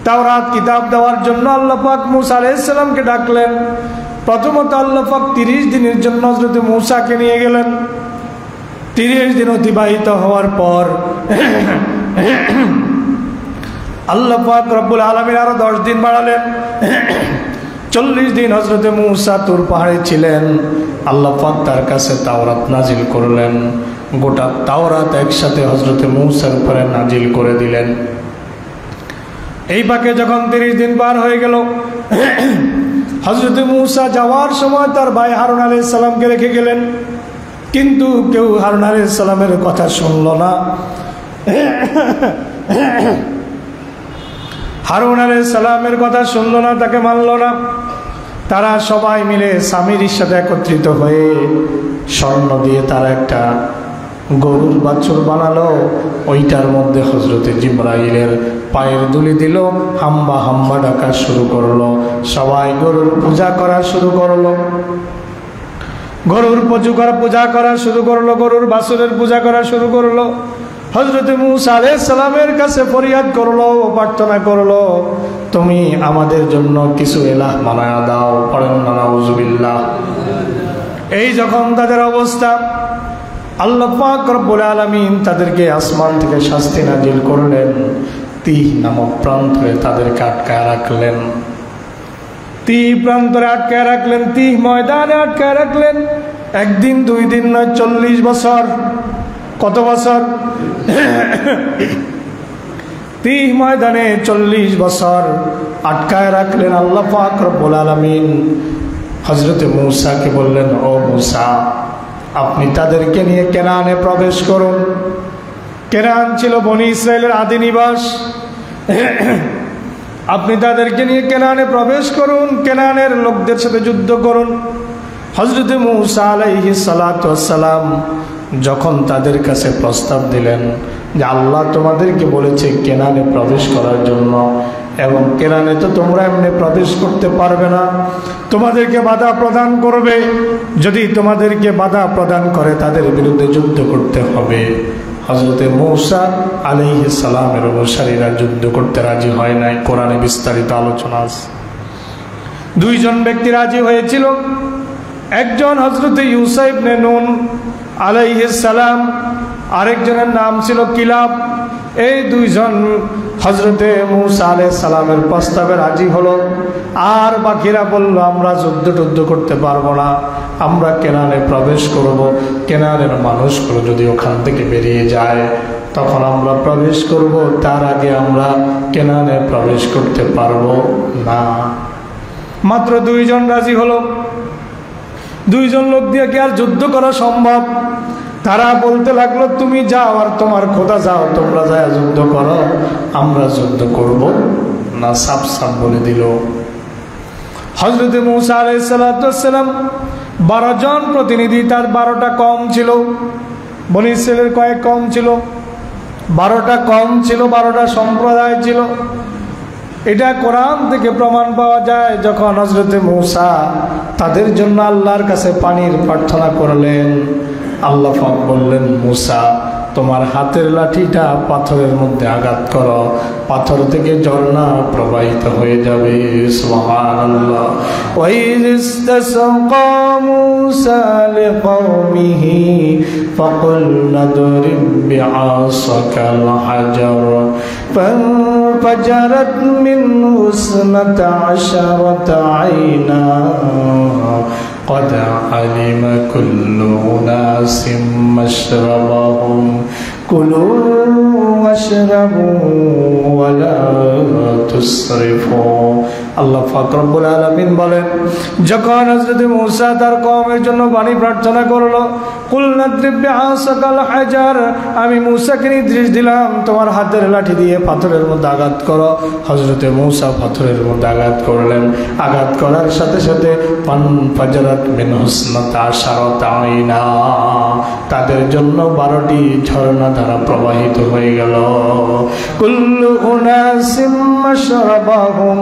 তাওরাত কিতাব দেওয়ার জন্য আল্লাহ পাক মূসা আলাইহিস সালামকে ডাকলেন। প্রথমত আল্লাহ পাক 30 দিনের জন্য হযরতে মূসাকে নিয়ে গেলেন। 30 দিন অতিবাহিত হওয়ার পর আল্লাহ পাক রব্বুল আলামিন আরো 10 দিন বাড়ালেন। 40 দিন হযরতে মূসা তুর পাহাড়ে ছিলেন। আল্লাহ পাক তার কাছে তাওরাত নাজিল করলেন। গোটা তাওরাত একসাথে হযরতে মূসার উপরে নাজিল করে দিলেন। এই পাকে যখন 30 দিন পার হয়ে গেল, হযরতে মূসা যাওয়ার সময় তার ভাই হারুন আলাইহিস সালামকে রেখে গেলেন, কিন্তু কেউ হারুন আলাইহিস সালামের কথা শুনল না। হারুন আলাইহিস সালামের কথা শুনল না, তাকে মানল না। তারা সবাই মিলে সামিরীর সাথে একত্রিত হয়ে স্বর্ণ দিয়ে তারা একটা গরুর বাছুর বানালো। ওইটার মধ্যে হযরতে জিবরাইলের পায়ের দুলি দিল, হাম্বা হাম্বা ডাকা শুরু করলো। সবাই গরুর পূজা করা শুরু করলো, গরুর পূজা করা শুরু করলো, গরুর বাছুরের পূজা করা শুরু করলো। হযরতে মূসা আলাইহিস সালামের কাছে ফরিয়াদ করলো, প্রার্থনা করলো, তুমি আমাদের জন্য কিছু ইলাহ বানায়া দাও। পড়েন না নাউযুবিল্লাহ। এই যখন তাদের অবস্থা, আল্লাহ পাক রব্বুল আলামিন তাদেরকে আসমান থেকে শাস্তি নাজিল করলেন। তিহ নামক প্রান্তরে তাদেরকে আটকায় রাখলেন। তিহ প্রান্তরে আটকায় রাখলেন, তিহ ময়দানে আটকায় রাখলেন। 1 দিন 2 দিন নয়, 40 বছর। কত বছর? তিহ ময়দানে 40 বছর আটকায় রাখলেন। আল্লাহ পাক রব্বুল আলামিন হযরতে মূসাকে বললেন, ও মূসা, আপনি তাদেরকে নিয়ে কেনানে প্রবেশ করুন। কেনান ছিল বনি ইসরায়েলের আদি নিবাস। আপনি তাদেরকে নিয়ে কেনানে প্রবেশ করুন, কেনানের লোকদের সাথে যুদ্ধ করুন। হযরতে মূসা আলাইহিস সালাতু ওয়াস সালাম যখন তাদের কাছে প্রস্তাব দিলেন যে আল্লাহ তোমাদেরকে বলেছে কেনানে প্রবেশ করার জন্য, এবং কেনানে তো তোমরা এমনি প্রবেশ করতে পারবে না, তোমাদেরকে বাধা প্রদান করবে। যদি তোমাদেরকে বাধা প্রদান করে তাদের বিরুদ্ধে যুদ্ধ করতে হবে। হযরতে মূসা আলাইহিস সালামের অনুসারীরা যুদ্ধ করতে রাজি হয় নাই। কোরআনে বিস্তারিত আলোচনা আছে। 2 জন ব্যক্তি রাজি হয়েছিল। একজন হযরতে ইউসা ইবনে নুন আলাইহিস সালাম, আরেকজনের নাম ছিল কিলাব। এই 2 জন হযরতে মূসা আলাইহিস সালামের প্রস্তাবে রাজি হলো। আর বাকিরা বলল, আমরা যুদ্ধ করতে পারবো না, আমরা কেনানে প্রবেশ করব। কেনানের মানুষগুলো যদি ওখান থেকে বেরিয়ে যায় তখন আমরা প্রবেশ করব, তার আগে আমরা কেনানে প্রবেশ করতে পারবো না। মাত্র 2 জন রাজি হলো। 2 জন লোক দিয়ে কি আর যুদ্ধ করা সম্ভব? তারা বলতে লাগলো, তুমি যাও আর তোমার খোদা যাও, তোমরা যায় যুদ্ধ করো, আমরা যুদ্ধ করব না। সাফ সাফ বলে দিল। হযরতে মূসা আলাইহিস সালাম 12 জন প্রতিনিধি, তার 12টা কম ছিল। বনি ইসরাইলের কয়েক কম ছিল? 12টা কম ছিল, 12টা সম্প্রদায় ছিল। এটা কোরআন থেকে প্রমাণ পাওয়া যায়। যখন হযরতে মূসা তাদের জন্য আল্লাহর কাছে পানির প্রার্থনা করলেন, আল্লাহ পাক বললেন, মুসা তোমার হাতের লাঠিটা পাথরের মধ্যে আঘাত করো, পাথর থেকে ঝর্ণা প্রবাহিত হয়ে যাবে। সুবহানাল্লাহ। ওয়াইয ইসতাসকা মূসা লিকওমিহি ফাকুলনা দরিব বিআসাকাল হাজার ফানফাজারাত মিনহু ইসনাতা আশারাতা আইনা قد علم كل أناس مشربهم كلوا واشربوا ولا تسرفوا। আল্লাহ পাক রব্বুল আলামিন বলেন, যখন হযরত মূসা তার কওমের জন্য পানি প্রার্থনা করলো, কুলনা দ্রিব বিআসাকাল হাজার, আমি মূসাকে নির্দেশ দিলাম তোমার হাতের লাঠি দিয়ে পাথরের মধ্যে আঘাত করো। হযরত মূসা পাথরের মধ্যে আঘাত করলেন। আঘাত করার সাথে সাথে ফানফাজারাত মিনহু ইসনাতা আশারাতা আইনা, তাদের জন্য 12টি ঝর্ণা ধারা প্রবাহিত হয়ে গেল। কুল্লু উনাসিম মাশরাবাহুম,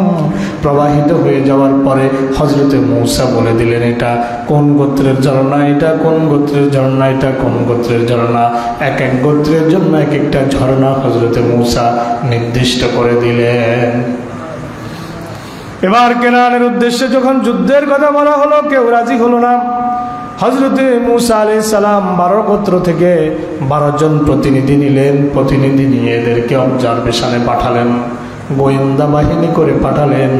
প্রবাহিত হয়ে যাওয়ার পরে হযরত মূসা বলে দিলেন, এটা কোন গোত্রের ঝর্ণা, এটা কোন গোত্রের ঝর্ণা, এটা কোন গোত্রের ঝর্ণা। এক এক গোত্রের জন্য এক একটা ঝর্ণা হযরত মূসা নির্দিষ্ট করে দিলেন। এবার কেনানের উদ্দেশ্যে যখন যুদ্ধের কথা বলা হলো, কেউ রাজি হলো না। হযরত মূসা আলাইহিস সালাম 12 গোত্র থেকে 12 জন প্রতিনিধি নিলেন। প্রতিনিধি নিয়ে এদেরকে অবজারভেশনে পাঠালেন, গোয়েন্দা বাহিনী করে পাঠালেন,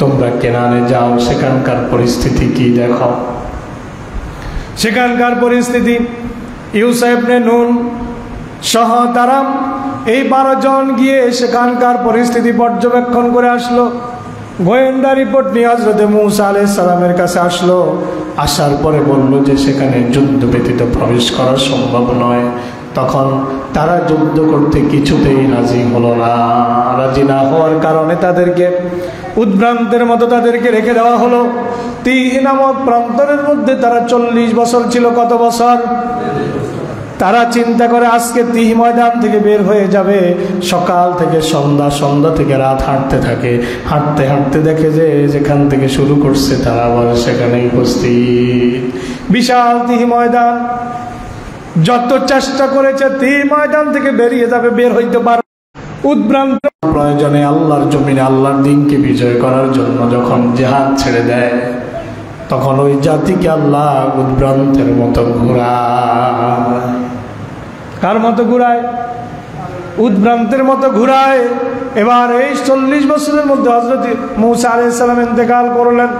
তোমরা কেনানে যাও, সেখানকার পরিস্থিতি কি দেখো। সেখানকার পরিস্থিতি, ইউসা ইবনে নুন সহ তারা এই 12 জন গিয়ে সেখানকার পরিস্থিতি পর্যবেক্ষণ করে আসলো। গোয়েন্দা রিপোর্ট নিয়ে হযরত মূসা আলাইহিস সালামের কাছে আসলো। আসার পরে বলল যে সেখানে যুদ্ধ ব্যতীত প্রবেশ করা সম্ভব নয়। তখন তারা যুদ্ধ করতে কিছুতেই রাজি হলো না। রাজি না হওয়ার কারণে তাদেরকে উদ্ভ্রান্তের মতো তাদেরকে রেখে দেওয়া হলো। তিহ নামক প্রান্তরের মধ্যে তারা 40 বছর ছিল। কত বছর? তারা চিন্তা করে আজকে তিহ ময়দান থেকে বের হয়ে যাবে। সকাল থেকে সন্ধ্যা, সন্ধ্যা থেকে রাত হাঁটতে থাকে। হাঁটতে হাঁটতে দেখে যে যেখান থেকে শুরু করছে তারা আবার সেখানেই উপস্থিত। বিশাল তিহ ময়দান। যত চেষ্টা করেছে তিহ ময়দান থেকে বেরিয়ে যাবে, বের হইতে পারে। উদ্ভ্রান্ত প্রয়োজনে আল্লাহর জমিনে আল্লাহর দিনকে বিজয় করার জন্য যখন জিহাদ ছেড়ে দেয়, তখন ওই জাতিকে আল্লাহ উদ্ভ্রান্তের মতো ঘুরায়। কার মতো ঘুরায়? উদ্ভ্রান্তের মতো ঘুরায়। এবার এই 40 বছরের মধ্যে হযরত মূসা আলাইহিস সালাম ইন্তেকাল করলেন।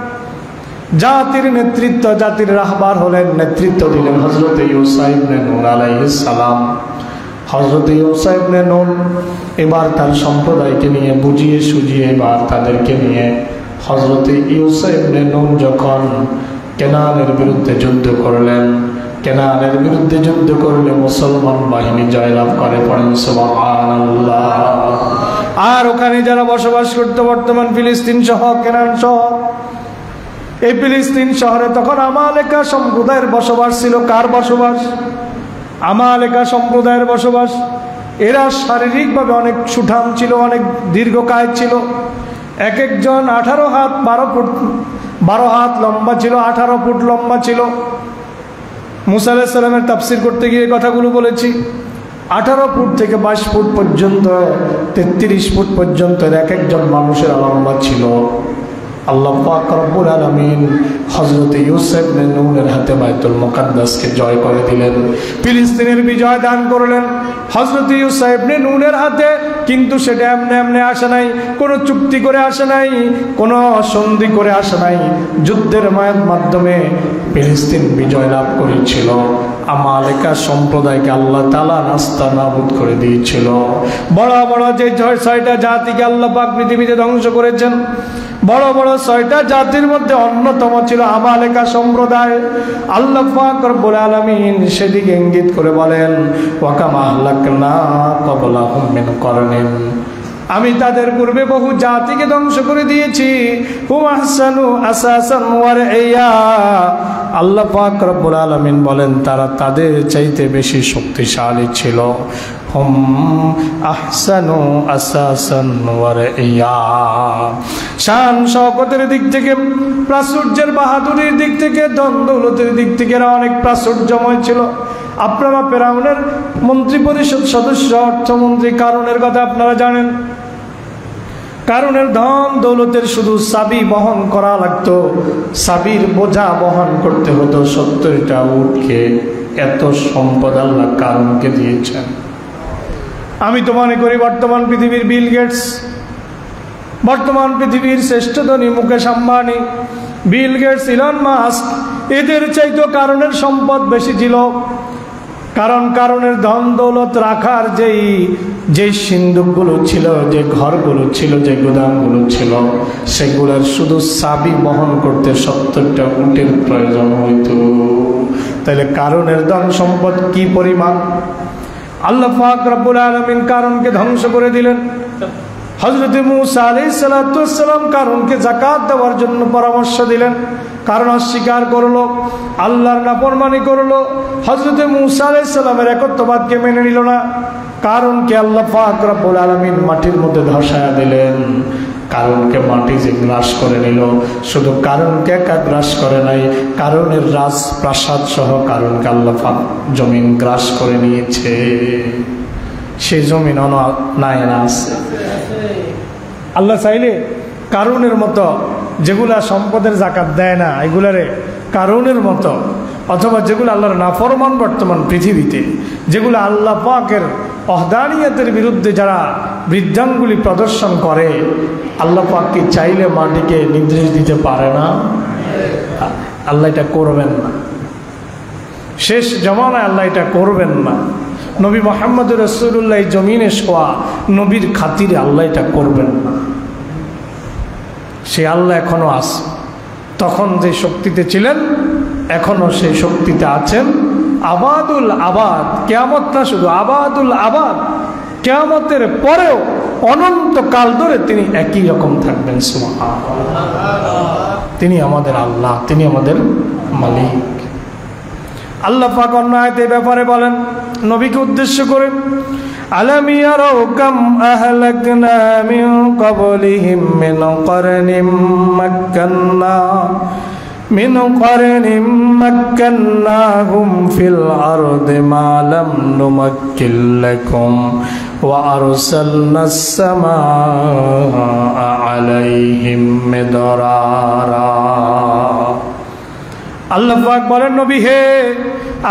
জাতির নেতৃত্ব, জাতির রাহবার হলেন, নেতৃত্ব দিলেন হযরত ইউসা ইবনে নূন আলাইহিস সালাম। হযরত ইউসা ইবনে নূন এবার তার সম্প্রদায়কে নিয়ে বুঝিয়ে সুঝিয়ে এবার তাদেরকে নিয়ে হযরত ইউসা ইবনে নূন যখন কেনানের বিরুদ্ধে যুদ্ধ করলেন, কেনানের বিরুদ্ধে যুদ্ধ করলে মুসলমান বাহিনী জয়লাভ করে। পড়েন সুবহানাল্লাহ। আর ওখানে যারা বসবাস করতে, বর্তমান ফিলিস্তিন সহ কেনান সহ এই ফিলিস্তিন শহরে তখন আমালেকা সম্প্রদায়ের বসবাস ছিল। কার বসবাস? আমালেকা সম্প্রদায়ের বসবাস। এরা শারীরিকভাবে অনেক সুঠাম ছিল, অনেক দীর্ঘকায় ছিল। এক একজন 18 হাত 12 হাত লম্বা ছিল, 18 ফুট লম্বা ছিল। মুসা আলাইহিস সালামের তাফসীর করতে গিয়ে কথাগুলো বলেছি। 18 ফুট থেকে 22 ফুট পর্যন্ত, 33 ফুট পর্যন্ত এক একজন মানুষের লম্বা ছিল। আল্লাহ পাক রব্বুল আলামিন হযরত ইউসুফ ইবনে নূনের হাতে বাইতুল মুকাদ্দাসকে জয় করে দিলেন, ফিলিস্তিনের বিজয় দান করলেন হযরত ইউসুফ ইবনে নূনের হাতে। কিন্তু সেটা এমনি এমনি আসে নাই, কোনো চুক্তি করে আসে নাই, কোনো সন্ধি করে আসে নাই। যুদ্ধের মাধ্যমে ফিলিস্তিন বিজয় লাভ করেছিল। আমালেকা সম্প্রদায়কে আল্লাহ তাআলা নাস্তানাবুদ করে দিয়েছিল। বড় বড় যে 6টা জাতিকে আল্লাহ পাক পৃথিবীতে ধ্বংস করেছেন, বড় বড় 6টা জাতির মধ্যে অন্যতম ছিল আমালেকা সম্প্রদায়। আল্লাহ পাক রব্বুল আলামিন সেদিকে ইঙ্গিত করে বলেন, ওয়া কামা আহলাকনা ক্বাবলাহুম মিন করনিন, আমি তাদের পূর্বে বহু জাতিকে ধ্বংস করে দিয়েছি। হুম আহসানু আসাসান ওয়া রাইয়া, আল্লাহ পাক রব্বুল আলামিন বলেন তারা তাদের চাইতে বেশি শক্তিশালী ছিল। হুম আহসানু আসাসান ওয়া রাইয়া, শান শওকতের দিক থেকে, প্রাচুর্যের বাহাদুরির দিক থেকে, ধন দৌলতের দিক থেকে এরা অনেক প্রাচুর্যময় ছিল। আপনারা ফেরাউনের মন্ত্রী পরিষদ সদস্য অর্থমন্ত্রী কারুনের কথা আপনারা জানেন। কারুনের ধন দৌলতের শুধু চাবি বহন করা লাগতো, চাবির বোঝা বহন করতে হতো 70টা উটকে। এত সম্পদ আল্লাহ কারুনকে দিয়েছেন। আমি তো মনে করি বর্তমান পৃথিবীর বিল গেটস, বর্তমান পৃথিবীর শ্রেষ্ঠ ধনী Mukesh Ambani, Bill Gates, Elon Musk, এদের চাইতো কারণের সম্পদ বেশি ছিল। কারণ কারণের ধন দৌলত রাখার যেই সিন্ধুকগুলো ছিল, যে ঘরগুলো ছিল, যে গোদামগুলো ছিল, সেগুলোর শুধু চাবি বহন করতে 70টা উটের প্রয়োজন হইত। তাহলে কারণের ধন সম্পদ কি পরিমাণ! আল্লাহ পাক রব্বুল আলামিন কারণকে ধ্বংস করে দিলেন। হযরত মূসা আলাইহিস সালাতু ওয়াস সালাম কারণকে যাকাত দেওয়ার জন্য পরামর্শ দিলেন। কারণ অস্বীকার করলো, আল্লাহর নাফরমানি করলো, হযরত মূসা আলাইহিস সালামের একত্ববাদকে মেনে নিল না। কারণকে আল্লাহ পাক রব্বুল আলামিন মাটির মধ্যে ধসায়া দিলেন। কারণকে মাটি যে গ্রাস করে নিল, শুধু কারণকে একা গ্রাস করে নাই, কারণের রাজপ্রাসাদ সহ কারণকে আল্লাহ পাক জমিন গ্রাস করে নিয়েছে। সেই জমিন নাই না আছে। আল্লাহ চাইলে কারণের মতো যেগুলা সম্পদের জাকাত দেয় না, এগুলারে কারণের মতো, অথবা যেগুলো আল্লাহর নাফরমান বর্তমান পৃথিবীতে, যেগুলো আল্লাহ পাকের ওহদানিয়তের বিরুদ্ধে যারা বৃদ্ধাঙ্গুলি প্রদর্শন করে, আল্লাহ পাক কি চাইলে মাটিকে নির্দেশ দিতে পারে না? আল্লাহ এটা করবেন না। শেষ জমানায় আল্লাহ এটা করবেন না। নবী মুহাম্মদ রাসূলুল্লাহ জমিনে শোয়া নবীর খাতিরে আল্লাহ এটা করবেন না। সে আল্লাহ এখনো আছে, তখন যে শক্তিতে ছিলেন এখনো সেই শক্তিতে আছেন। আবাদুল আবাদ, কিয়ামত না শুধু আবাদুল আবাদ, কিয়ামতের পরেও অনন্তকাল ধরে তিনি একই রকম থাকবেন। সুবহানাল্লাহ। তিনি আমাদের আল্লাহ, তিনি আমাদের মালিক। আল্লাহ পাক অন্য আয়াতে ব্যাপারে বলেন নবীকে উদ্দেশ্য করে, আলাম ইয়ারাউ কাম আহলাকনা মিন ক্বাবলিহিম মিন করনিম মাক্কান্নাহুম ফিল আরদি মা লাম নুমাক্কিন লাকুম ওয়া আরসালনাস সামাআ আলাইহিম মিদরারা। আল্লাহ পাক বলেন নবী হে,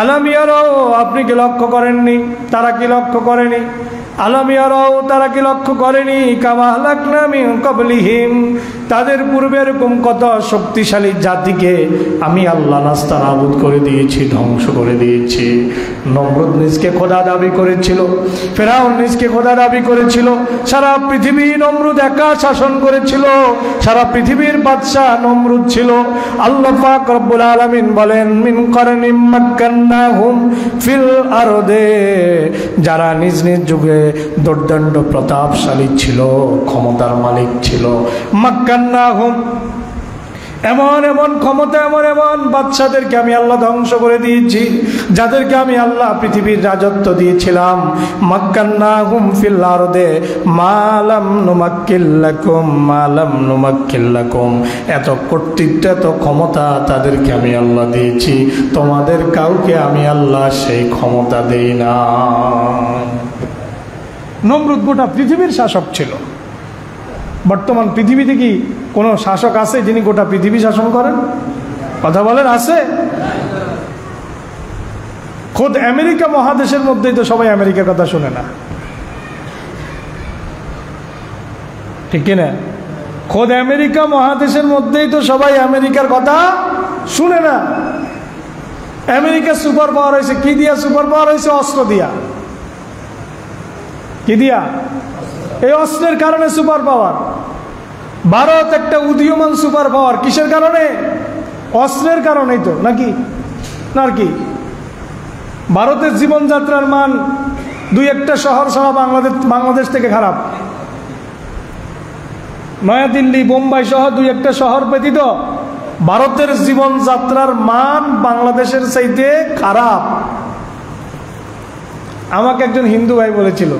আলাম ইয়ারাও, আপনি কি লক্ষ্য করেননি? তারা কি লক্ষ্য করেনি? আলাম ইয়ারাও, তারা কি লক্ষ্য করেনি? কামা আহলাকনা মিন ক্বাবলিহিম, তাদের পূর্বে এরকম কত শক্তিশালী জাতিকে আমি আল্লাহ নাস্তানাবুদ করে দিয়েছি, ধ্বংস করে দিয়েছি। নমরুদ নিজকে খোদা দাবি করেছিল, ফেরাউন নিজকে খোদা দাবি করেছিল, সারা পৃথিবী নমরুদ একা শাসন করেছিল, সারা পৃথিবীর বাদশাহ নমরুদ ছিল। আল্লাহ পাক রব্বুল আলামিন বলেন মিন করনিম মাক্কান্নাহুম ফিল আরদে, যারা নিজ নিজ যুগে দুর্দণ্ড প্রতাপশালী ছিল, ক্ষমতার মালিক ছিল। মাক্কান্নাহুম, এমন এমন ক্ষমতা, এমন এমন বাদশাদেরকে আমি আল্লাহ ধ্বংস করে দিয়েছি, যাদেরকে আমি আল্লাহ পৃথিবীর রাজত্ব দিয়েছিলাম। মাক্কান্নাহুম ফিল আরদে মা লাম নুমাক্কিন লাকুম, মা লাম নুমাক্কিন লাকুম, এত কর্তৃত্ব, এত ক্ষমতা তাদেরকে আমি আল্লাহ দিয়েছি, তোমাদের কাউকে আমি আল্লাহ সেই ক্ষমতা দেই না। নমরুদ গোটা পৃথিবীর শাসক ছিল। বর্তমান পৃথিবীতে কি কোনো শাসক আছে যিনি গোটা পৃথিবী শাসন করেন? কথা বলেন, আছে? খোদ আমেরিকা মহাদেশের মধ্যেই তো সবাই আমেরিকার কথা শুনে না, ঠিক কিনা? খোদ আমেরিকা মহাদেশের মধ্যেই তো সবাই আমেরিকার কথা শুনে না। আমেরিকা সুপার পাওয়ার হয়েছে কি দিয়া? সুপার পাওয়ার হয়েছে অস্ত্র দিয়া। কি দিয়া? এই অস্ত্রের কারণে সুপার পাওয়ার। ভারত একটা উদীয়মান সুপার পাওয়ার, কিসের কারণে? অস্ত্রের কারণেই তো, নাকি? না আর কি? ভারতের জীবনযাত্রার মান দুই একটা শহর ছাড়া বাংলাদেশ থেকে খারাপ। নয়াদিল্লি, বোম্বাই সহ দুই একটা শহর ব্যতীত ভারতের জীবনযাত্রার মান বাংলাদেশের চাইতে খারাপ। আমাকে একজন হিন্দু ভাই বলেছিল,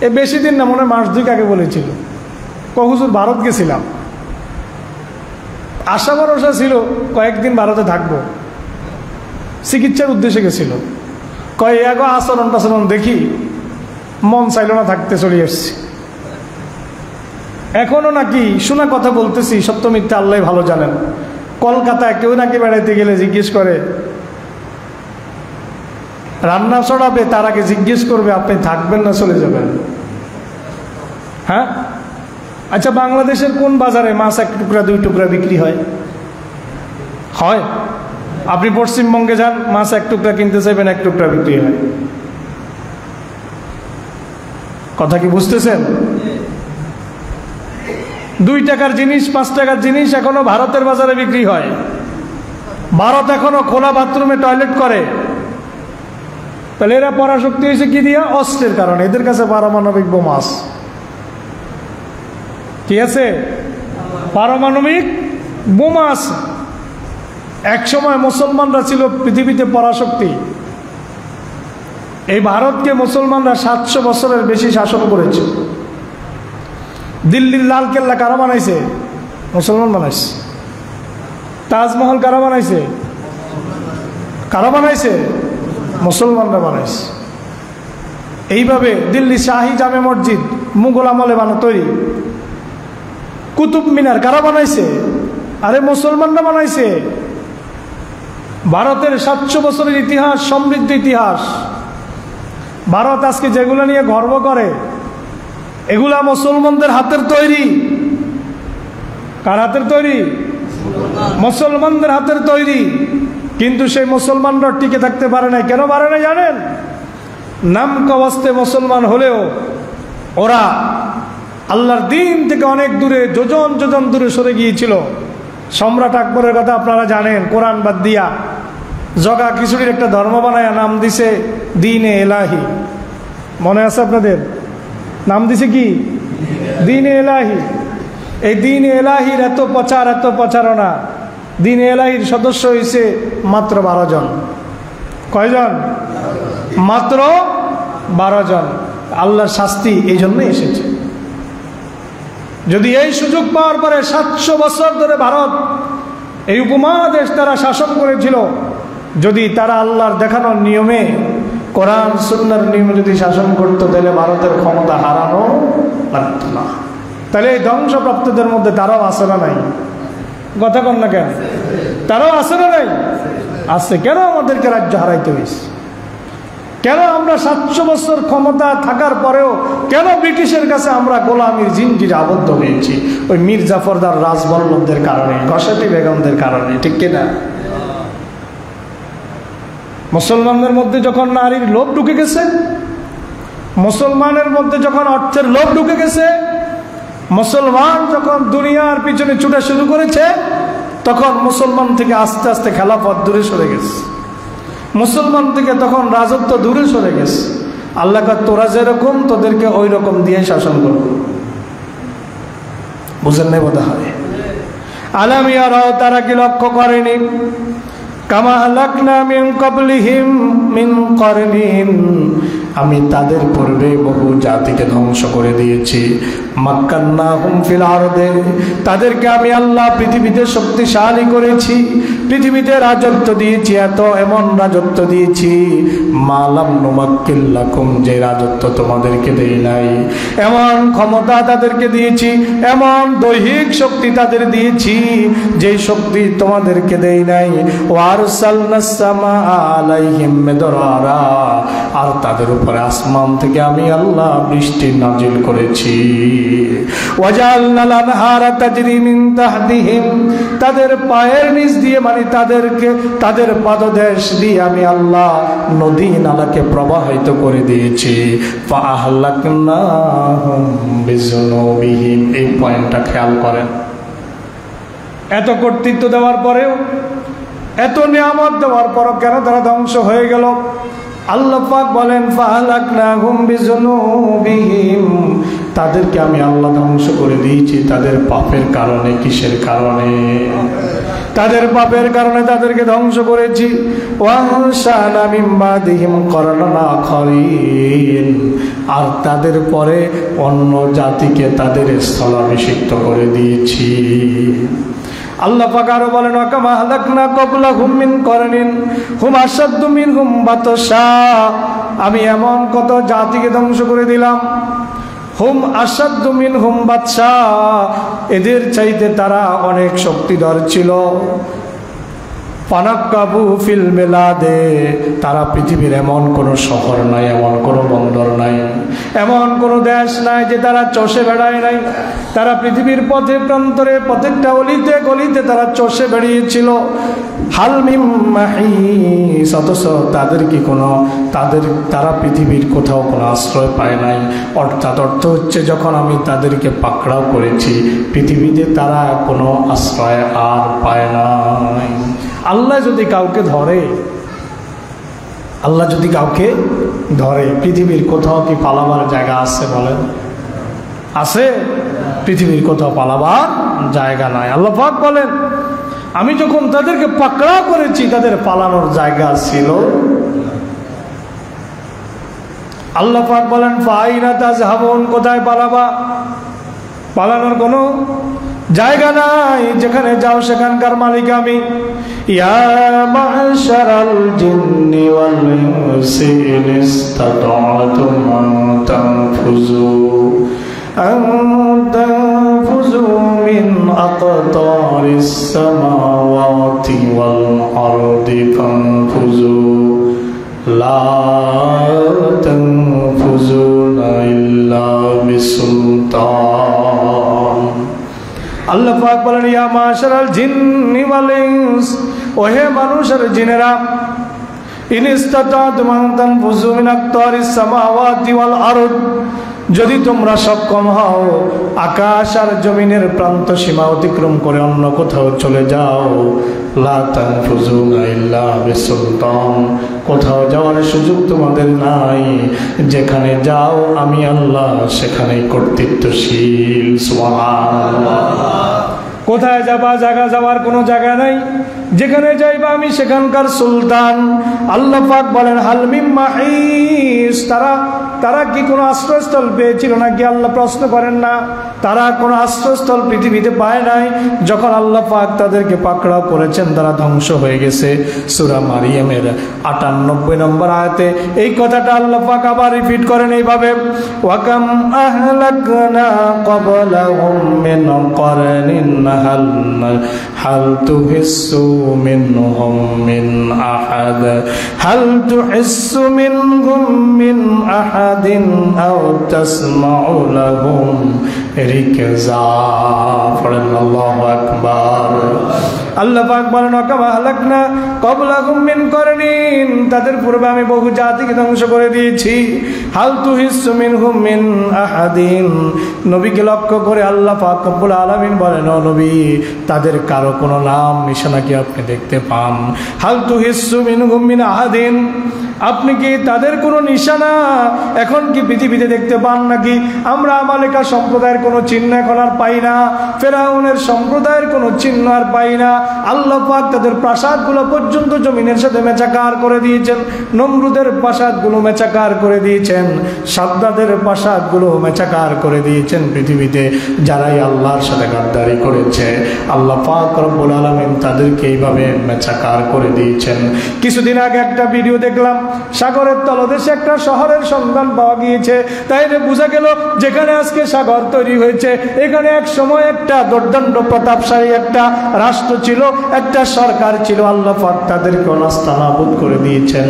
এ বেশি দিন না, মনে হয় মাস 2 আগে বলেছিল, হুজুর ভারত গেছিলাম, আশা ভরসা ছিল কয়েকদিন ভারতে থাকবো, চিকিৎসার উদ্দেশ্যে গেছিল। কয় এগো আচরণ টাচরণ দেখি মন চাইল না থাকতে চলে এসছি। এখনো নাকি শোনা কথা বলতেছি, সত্য মিথ্যা আল্লাহ ভালো জানেন, কলকাতায় কেউ নাকি বেড়াইতে গেলে জিজ্ঞেস করে, রান্না চড়াবে তার আগে জিজ্ঞেস করবে আপনি থাকবেন না চলে যাবেন। হ্যাঁ, আচ্ছা বাংলাদেশের কোন বাজারে মাছ 1 টুকরা 2 টুকরা বিক্রি হয়? হয়? আপনি পশ্চিমবঙ্গে যান, মাছ 1 টুকরা কিনতে চাইবেন 1 টুকরা বিক্রি হয়। কথা কি বুঝতেছেন? 2 টাকার জিনিস 5 টাকার জিনিস এখনো ভারতের বাজারে বিক্রি হয়। ভারত এখনো খোলা বাথরুমে টয়লেট করে। তাহলে এরা পরাশক্তি হয়েছে কি দিয়া? অস্ত্রের কারণে। এদের কাছে পারমাণবিক বোমা আছে। কি আছে? পারমাণবিক বোমা আছে। এক সময় মুসলমানরা ছিল পৃথিবীতে পরাশক্তি। এই ভারতকে মুসলমানরা 700 বছরের বেশি শাসন করেছে। দিল্লির লালকেল্লা কারা বানাইছে? মুসলমান বানাইছে। তাজমহল কারা বানাইছে? কারা বানাইছে? মুসলমানরা বানাইছে। এইভাবে দিল্লি শাহী জামে মসজিদ মুঘল আমলে তৈরি। কুতুব মিনার কারা বানাইছে? আরে মুসলমানরা বানাইছে। ভারতের 700 বছরের ইতিহাস, সমৃদ্ধ ইতিহাস। ভারত আজকে যেগুলো নিয়ে গর্ব করে এগুলা মুসলমানদের হাতের তৈরি। কার হাতের তৈরি? মুসলমানদের হাতের তৈরি। কিন্তু সেই মুসলমানরা টিকে থাকতে পারে নাই। কেন পারে নাই জানেন? নামকাওয়াস্তে মুসলমান হলেও ওরা আল্লাহর দিন থেকে অনেক দূরে, যোজন যোজন দূরে সরে গিয়েছিল। সম্রাট আকবরের কথা আপনারা জানেন। কোরআন বাদ দিয়া জগা খিচুড়ির একটা ধর্ম বানায় নাম দিছে দ্বীনে এলাহি। মনে আছে আপনাদের? নাম দিছে কি? দ্বীনে এলাহি। এই দ্বীনে এলাহির এত প্রচার, এত প্রচারণা। দ্বীনে এলাহির সদস্য হয়েছে মাত্র 12 জন। কয়জন? মাত্র 12 জন। আল্লাহর শাস্তি এই জন্যই এসেছে। যদি এই সুযোগ পাওয়ার পরে 700 বছর ধরে ভারত এই উপমহাদেশ তারা শাসন করেছিল, যদি তারা আল্লাহর দেখানোর নিয়মে, কোরআন সুন্নাহর নিয়মে যদি শাসন করত, তাহলে ভারতের ক্ষমতা হারানো লাগত না। তাহলে এই ধ্বংসপ্রাপ্তদের মধ্যে তারাও আছে না নাই? কথা কন না কেন? তারাও আছে না নাই? আছে। কেন আমাদেরকে রাজ্য হারাইতে হয়েছে? কেন আমরা 700 বছর ক্ষমতা থাকার পরেও কেন ব্রিটিশের কাছে আমরা গোলামির জিনজিরে আবদ্ধ হয়েছি? ওই মীর জাফরদার রাজবল্লভদের কারণে, ঘসেটি বেগমদের কারণে, ঠিক কিনা? মুসলমানদের মধ্যে যখন নারীর লোভ ঢুকে গেছে, মুসলমানের মধ্যে যখন অর্থের লোভ ঢুকে গেছে, মুসলমান যখন দুনিয়ার পিছনে ছুটা শুরু করেছে, তখন মুসলমান থেকে আস্তে আস্তে খেলাফত দূরে সরে গেছে। মুসলমান থেকে তখন রাজত্ব দূরে সরে গেছে। আল্লাহ কা তোরা যেরকম তোদেরকে ওই রকম দিয়ে শাসন করব। বুঝেন নাই বোধ হয়? আলামিয়ারাও তারা কি লক্ষ্য করেনি? কামা হালাকনা মিন ক্বাবলিহিম মিন করনিন, আমি তাদের পূর্বে বহু জাতিকে ধ্বংস করে দিয়েছি। মাক্কান্নাহুম ফিল আরদে, তাদেরকে আমি আল্লাহ পৃথিবীতে শক্তিশালী করেছি, পৃথিবীতে রাজত্ব দিয়েছি, এমন রাজত্ব দিয়েছি, মালাম নুমাক্কিল লাকুম, যে রাজত্ব তোমাদেরকে দেই নাই। এমন ক্ষমতা তাদেরকে দিয়েছি, এমন দৈহিক শক্তি তাদের দিয়েছি, যে শক্তি তোমাদেরকে দেই নাই। ওয়ারসালনাস সামা আলাইহিম মিদরারা, আর তাদের উপরে আসমান থেকে আমি আল্লাহ বৃষ্টি নাজিল করেছি। ওয়াজালনাল আনহারা তাজরি মিন তাহতিহিম, তাদের পায়ের নিচ দিয়ে, মানে তাদেরকে তাদের পাদদেশ দিয়ে আমি আল্লাহ নদী নালাকে প্রবাহিত করে দিয়েছি। ফাআহলাকনাহুম বিযুনুবিহিম, এই পয়েন্টটা খেয়াল করেন। এত কর্তৃত্ব দেওয়ার পরেও, এত নিয়ামত দেওয়ার পরও কেন তারা ধ্বংস হয়ে গেল? আল্লাহ পাক বলেন ফাহালাকনাহুম বিযুনুবিহিম, তাদেরকে আমি আল্লাহ ধ্বংস করে দিয়েছি তাদের পাপের কারণে। কিসের কারণে? তাদের পাপের কারণে তাদেরকে ধ্বংস করেছি। ওয়ানশানা মিন বাদিহিম করনান আখারিন, আর তাদের পরে অন্য জাতিকে তাদের স্থলাভিষিক্ত করে দিয়েছি। আল্লাহ পাক আরো বলেন ওয়াকামা হালাকনা ক্বাবলাহুম মিন করনিন হুম আশাদ্দু মিনহুম বাতশা, আমি এমন কত জাতিকে ধ্বংস করে দিলাম, হুম আশাদ্দু মিনহুম বাতশা, এদের চাইতে তারা অনেক শক্তিধর ছিল। ফানাক্কাবু ফিল মিলাদে, তারা পৃথিবীর এমন কোনো শহর নাই, এমন কোনো বন্দর নাই, এমন কোনো দেশ নাই যে তারা চষে বেড়ায় নাই। তারা পৃথিবীর পথে প্রান্তরে প্রত্যেকটা অলিতে গলিতে তারা চষে বেরিয়েছিল। হালমিম মাহিস, অথচ তাদের কি কোনো তারা পৃথিবীর কোথাও কোনো আশ্রয় পায় নাই। অর্থাৎ অর্থ হচ্ছে যখন আমি তাদেরকে পাকড়াও করেছি পৃথিবীতে তারা কোনো আশ্রয় আর পায় নাই। আল্লাহ যদি কাউকে ধরে, আল্লাহ যদি কাউকে ধরে, পৃথিবীর কোথাও কি পালাবার জায়গা আছে বলেন? আছে? পৃথিবীর কোথাও পালাবার জায়গা নাই। আল্লাহ পাক বলেন আমি যখন তাদেরকে পাকড়াও করেছি তাদের পালানোর জায়গা ছিল। আল্লাহ পাক বলেন ফাইনা তাযহাবুন, কোথায় পালাবা? পালানোর কোনো জায়গা নাই, যেখানে যাও সেখানকার মালিক আমি। ইয়া মা'শারাল জিন্নি ওয়াল ইনসি ইন ইসতাতা'তুম আন তানফুযু মিন আকতারিস সামাওয়াতি ওয়াল আরদি ফানফুযু লা তানফুযুনা ইল্লা বিসুলতান। আল্লাহ পাক বলেন ইয়া মাশারাল জিন্নি ওয়াল ইনস, ওহে মানুষ আর জিনেরা, ইন ইসতাতা'তুম আন তানফুযু মিন আকতারিস সামাওয়াতি ওয়াল আরদ, যদি তোমরা সক্ষম হও আকাশ আর জমিনের প্রান্ত সীমা অতিক্রম করে অন্য কোথাও চলে যাও, লা তানফুযুনা ইল্লা বিসুলতান, কোথাও যাওয়ার সুযোগ তোমাদের নাই, যেখানে যাও আমি আল্লাহ সেখানেই কর্তৃত্বশীল। সুবহানাল্লাহ। কোথায় যাবা? জায়গা যাওয়ার কোনো জায়গা নাই, যেখানে যাইবা আমি সেখানকার সুলতান। আল্লাহ পাক বলেন হালমিম মাহিস, তারা কি কোনো আশ্রয়স্থল পেয়েছিল নাকি? আল্লাহ প্রশ্ন করেন না, তারা কোনো আশ্রয়স্থল পৃথিবীতে পায় নাই। যখন আল্লাহ পাক তাদেরকে পাকড়াও করেছেন তারা ধ্বংস হয়ে গেছে। সূরা মারিয়ামের ৯৮ নম্বর আয়াতে এই কথাটা আল্লাহ পাক আবার রিপিট করেন এইভাবে ওয়াকাম আহলাকনা ক্বাবলাহুম মিন করনিন হাল তুহিসু মিনহুম মিন আহাদ হাল তুহিসু মিনহুম মিন আহাদিন আও তাসমাউ লাহুম রিকজা। পড়েন আল্লাহু আকবার। আল্লাহ পাক বলেন ওয়াকামা হালাকনা ক্বাবলাহুম মিন করনিন, তাদের পূর্বে আমি বহু জাতিকে ধ্বংস করে দিয়েছি। হাল তুহিসু মিনহুম মিন আহাদিন, নবীকে লক্ষ্য করে আল্লাহ পাক রব্বুল আলামিন বলেন ও নবী তাদের কারো কোনো নাম নিশানা কি আপনি দেখতে পান? হাল তুহিসু মিনহুম মিন আহাদিন, আপনি কি তাদের কোনো নিশানা এখন কি পৃথিবীতে দেখতে পান নাকি? আমরা আমালেকা সম্প্রদায়ের কোনো চিহ্ন এখন আর পাই না, ফেরাউনের সম্প্রদায়ের কোনো চিহ্ন আর পাই না। আল্লাহ পাক তাদের প্রাসাদগুলো পর্যন্ত জমিনের সাথে মেচাকার করে দিয়েছেন, নমরুদের প্রাসাদগুলো মেচাকার করে দিয়েছেন, সাদ্দাদের প্রাসাদগুলো মেচাকার করে দিয়েছেন। পৃথিবীতে যারাই আল্লাহর সাথে গাদ্দারি করেছে আল্লাহ পাক রব্বুল আলামিন তাদেরকে এইভাবে মেচাকার করে দিয়েছেন। কিছুদিন আগে একটা ভিডিও দেখলাম, সাগরের তলদেশে একটা শহরের সন্ধান পাওয়া গিয়েছে। তাই বোঝা গেল যেখানে আজকে সাগর তৈরি হয়েছে এখানে এক সময় একটা দুর্দণ্ড প্রতাপশালী একটা রাষ্ট্র ছিল, একটা সরকার ছিল। আল্লাহ পাক তাদেরকে নাস্তানাবুদ করে দিয়েছেন।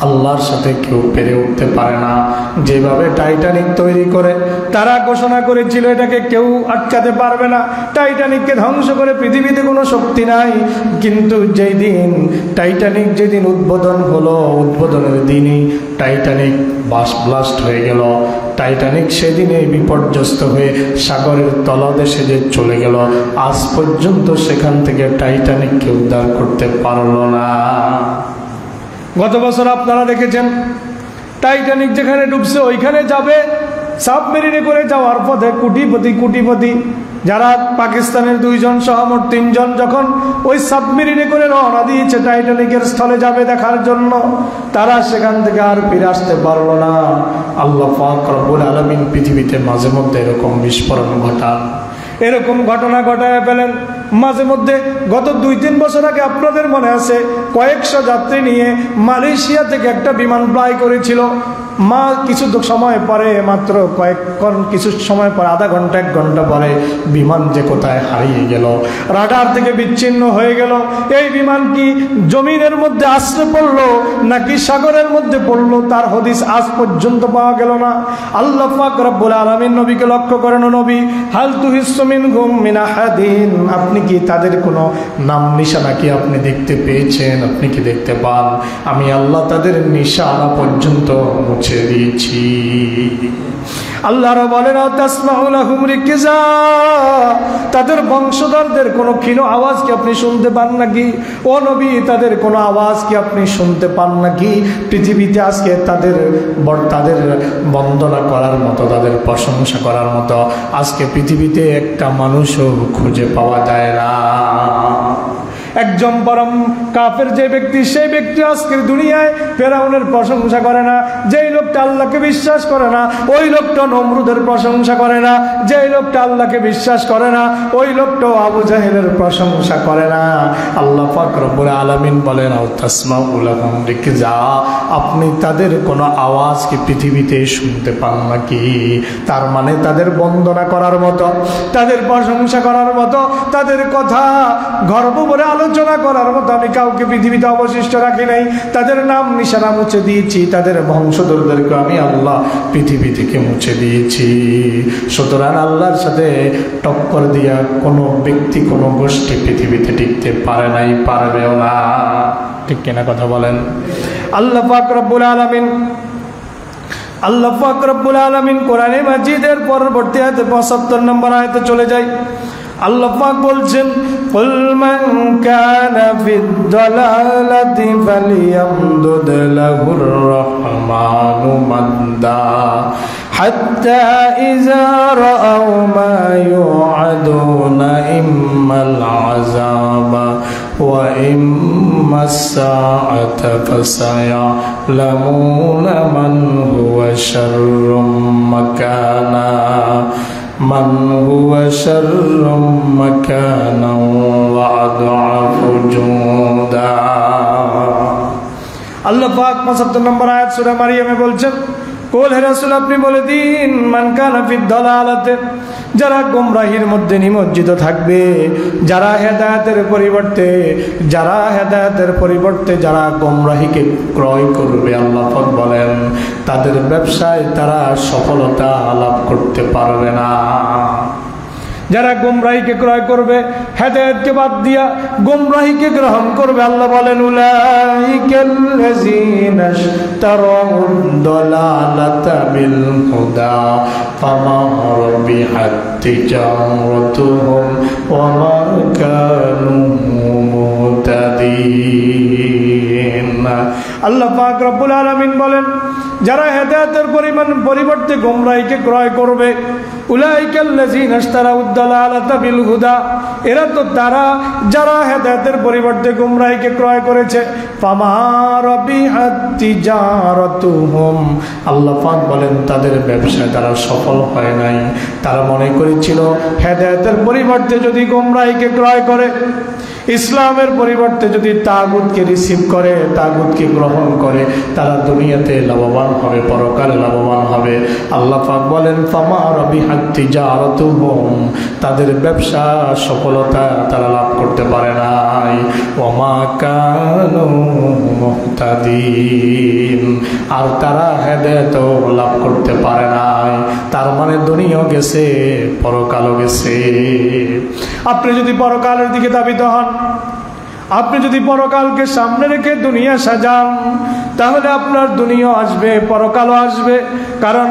আল্লাহর সাথে কেউ পেরে উঠতে পারে না। যেভাবে টাইটানিক তৈরি করে তারা ঘোষণা করেছিল এটাকে কেউ আটকাতে পারবে না, টাইটানিককে ধ্বংস করে পৃথিবীতে কোনো শক্তি নাই। কিন্তু যেই দিন টাইটানিক যেদিন উদ্বোধন হলো, উদ্বোধনের দিনই টাইটানিক ব্লাস্ট হয়ে গেল। টাইটানিক সেদিনে বিপর্যস্ত হয়ে সাগরের তলদেশে যে চলে গেল, আজ পর্যন্ত সেখান থেকে টাইটানিককে উদ্ধার করতে পারলো না। গত বছর আপনারা দেখেছেন টাইটানিক যেখানে ডুবছে ওইখানে যাবে সাবমেরিনে করে যাওয়ার পথে কোটিপতি যারা পাকিস্তানের 2 জন সহ মোট 3 জন যখন ওই সাবমেরিনে করে রওনা দিয়েছে টাইটানিকের স্থলে যাবে দেখার জন্য, তারা সেখান থেকে আর ফিরে আসতে পারলো না। আল্লাহ পাক রব্বুল আলামিন পৃথিবীতে মাঝে মধ্যে এরকম বিস্ফোরণ ঘটান, এরকম ঘটনা ঘটায় ফেলেন। মাঝে মধ্যে গত 2-3 বছর আগে আপনাদের মনে আছে কয়েকশো যাত্রী নিয়ে মালয়েশিয়া থেকে একটা বিমান ফ্লাই করেছিল। কিছু সময় পরে, মাত্র কিছু সময় পরে, আধা ঘন্টা 1 ঘন্টা পরে বিমান যে কোথায় হারিয়ে গেল, রাডার থেকে বিচ্ছিন্ন হয়ে গেল। এই বিমান কি জমিনের মধ্যে আশ্রে পড়লো নাকি সাগরের মধ্যে পড়লো, তার হদিস আজ পর্যন্ত পাওয়া গেল না। আল্লাহ পাক রব্বুল আলামিন নবীকে লক্ষ্য করেন, নবী হাল তুহিসসু মিনহুম মিন আহাদিন, আপনি কি তাদের কোনো নাম নিশানা কি আপনি দেখতে পেয়েছেন? আপনি কি দেখতে পান? আমি আল্লাহ তাদের নিশানা পর্যন্ত মুছে দিয়েছি। আল্লাহর বলেন তাসমাউ লাহুম রিকজা, তাদের বংশধরদের কোনো ক্ষীণ আওয়াজ কি আপনি শুনতে পান নাকি? ও নবী, তাদের কোনো আওয়াজ কি আপনি শুনতে পান নাকি? পৃথিবীতে আজকে তাদের বন্দনা করার মতো, তাদের প্রশংসা করার মতো আজকে পৃথিবীতে একটা মানুষও খুঁজে পাওয়া যায় না। একজন পরম কাফের যে ব্যক্তি, সেই ব্যক্তি আজকের দুনিয়ায় ফেরাউনের প্রশংসা করে না। যেই লোকটা আল্লাহকে বিশ্বাস করে না, ওই লোকটা নমরুদের প্রশংসা করে না। যেই লোকটা আল্লাহকে বিশ্বাস করে না, ওই লোকটাও আবু জাহেলের প্রশংসা করে না। আল্লাহ পাক রব্বুল আলামিন বলেন তাসমাউ লাহুম রিকজা, আপনি তাদের কোনো আওয়াজ কি পৃথিবীতে শুনতে পান নাকি? তার মানে তাদের বন্দনা করার মতো, তাদের প্রশংসা করার মতো, তাদের কথা গর্ব করে আলোচনা করার মতো আমি কাউকে পৃথিবীতে অবশিষ্ট রাখি নাই। তাদের নাম নিশানা মুছে দিয়েছি, তাদের বংশধরদেরকে আমি আল্লাহ পৃথিবী থেকে মুছে দিয়েছি। সুতরাং আল্লাহর সাথে টক্কর দিয়া কোনো ব্যক্তি, কোনো গোষ্ঠী পৃথিবীতে টিকতে পারে নাই, পারবেও না। ঠিক কিনা কথা বলেন? আল্লাহ পাক রব্বুল আলামিন কোরআনে মাজিদের পরবর্তী আয়াতে 75 নম্বর আয়াতে চলে যায়। আল্লাহ পাক বলছেন কুল মান কানা ফিদ দালালাতি ফালিয়ামদুদ লাহুর রহমানু মাদ্দা হাত্তা ইযা রাআউ মা ইউআদুনা ইম্মাল আযাবা ওয়া ইম্মাস সাআতা ফাসায়ালামুনা মান হুয়া শাররুম মাকানা মান হুয়া শাররুম মাকানা ওয়া আদআফু জুদা। আল্লাহ পাক 75 নম্বর আয়াত সূরা মারিয়ামে বলছেন কুল হে রাসূল, আপনি বলে দিন মান কানা ফিদ দালালাতে, যারা গোমরাহির মধ্যে নিমজ্জিত থাকবে, যারা হেদায়েতের পরিবর্তে যারা গোমরাহিকে ক্রয় করবে, আল্লাহ পাক বলেন তাদের ব্যবসায় তারা সফলতা লাভ করতে পারবে না। যারা গোমরাহিকে ক্রয় করবে, হেদায়েতকে বাদ দিয়া গোমরাহিকে গ্রহণ করবে, আল্লাহ বলেন উলাইকাল্লাযীনা ইশতারাউদ দালালাতা বিল হুদা ফামা রাবিহাত তিজারাতুহুম ওয়া মা কানু মুহতাদিন। আল্লাহ পাক রব্বুল আলামিন বলেন যারা হেদায়েতের পরিবর্তে গোমরাহিকে ক্রয় করবে, উলাইকাল্লাযীনা ইশতারাউদ দালালাতা বিল হুদা, এরা তো তারা যারা হেদায়েতের পরিবর্তে গোমরাহিকে ক্রয় করেছে। ফামা রাবিহাত তিজারাতুহুম, আল্লাহ পাক বলেন তাদের ব্যবসায় তারা সফল হয় নাই। তারা মনে করেছিল হেদায়েতের পরিবর্তে যদি গোমরাহিকে ক্রয় করে, ইসলামের পরিবর্তে যদি তাগুতকে রিসিভ করে, তাগুতকে গ্রহণ করে, তারা দুনিয়াতে লাভবান হবে, পরকালে লাভবান হবে। আল্লাহ পাক বলেন ফামা রাবিহাত তিজারাতুহুম, তাদের ব্যবসা সফলতা তারা লাভ করতে পারে নাই। ওয়া মা কানু মুহতাদিন, আর তারা হেদায়েতও লাভ করতে পারে নাই। তার মানে দুনিয়াও গেছে, পরকালও গেছে। আপনি যদি পরকালের দিকে ধাবিত হন, আপনি যদি পরকালকে সামনে রেখে দুনিয়া সাজান, তাহলে আপনার দুনিয়া আসবে, পরকালও আসবে। কারণ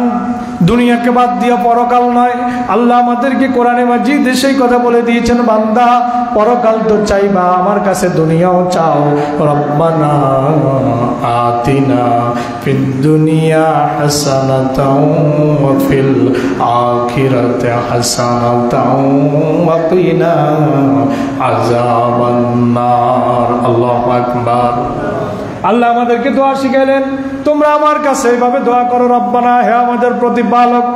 দুনিয়াকে বাদ দিয়া পরকাল নয়। আল্লাহ আমাদেরকে কোরআনে মাজিদে সেই কথা বলে দিয়েছেন, বান্দা পরকাল তো চাইবা, আমার কাছে দুনিয়াও চাও। রব্বানা আতিনা ফিদ দুনিয়া হাসানাতাও ওয়া ফিল আখিরাতি হাসানাতাও ওয়া কিনা আযাবান নার। আল্লাহু আকবার। আল্লাহ আমাদেরকে দোয়া শিখাইলেন, তোমরা আমার কাছে এইভাবে দোয়া করো, রব্বানা, হে আমাদের প্রতিপালক,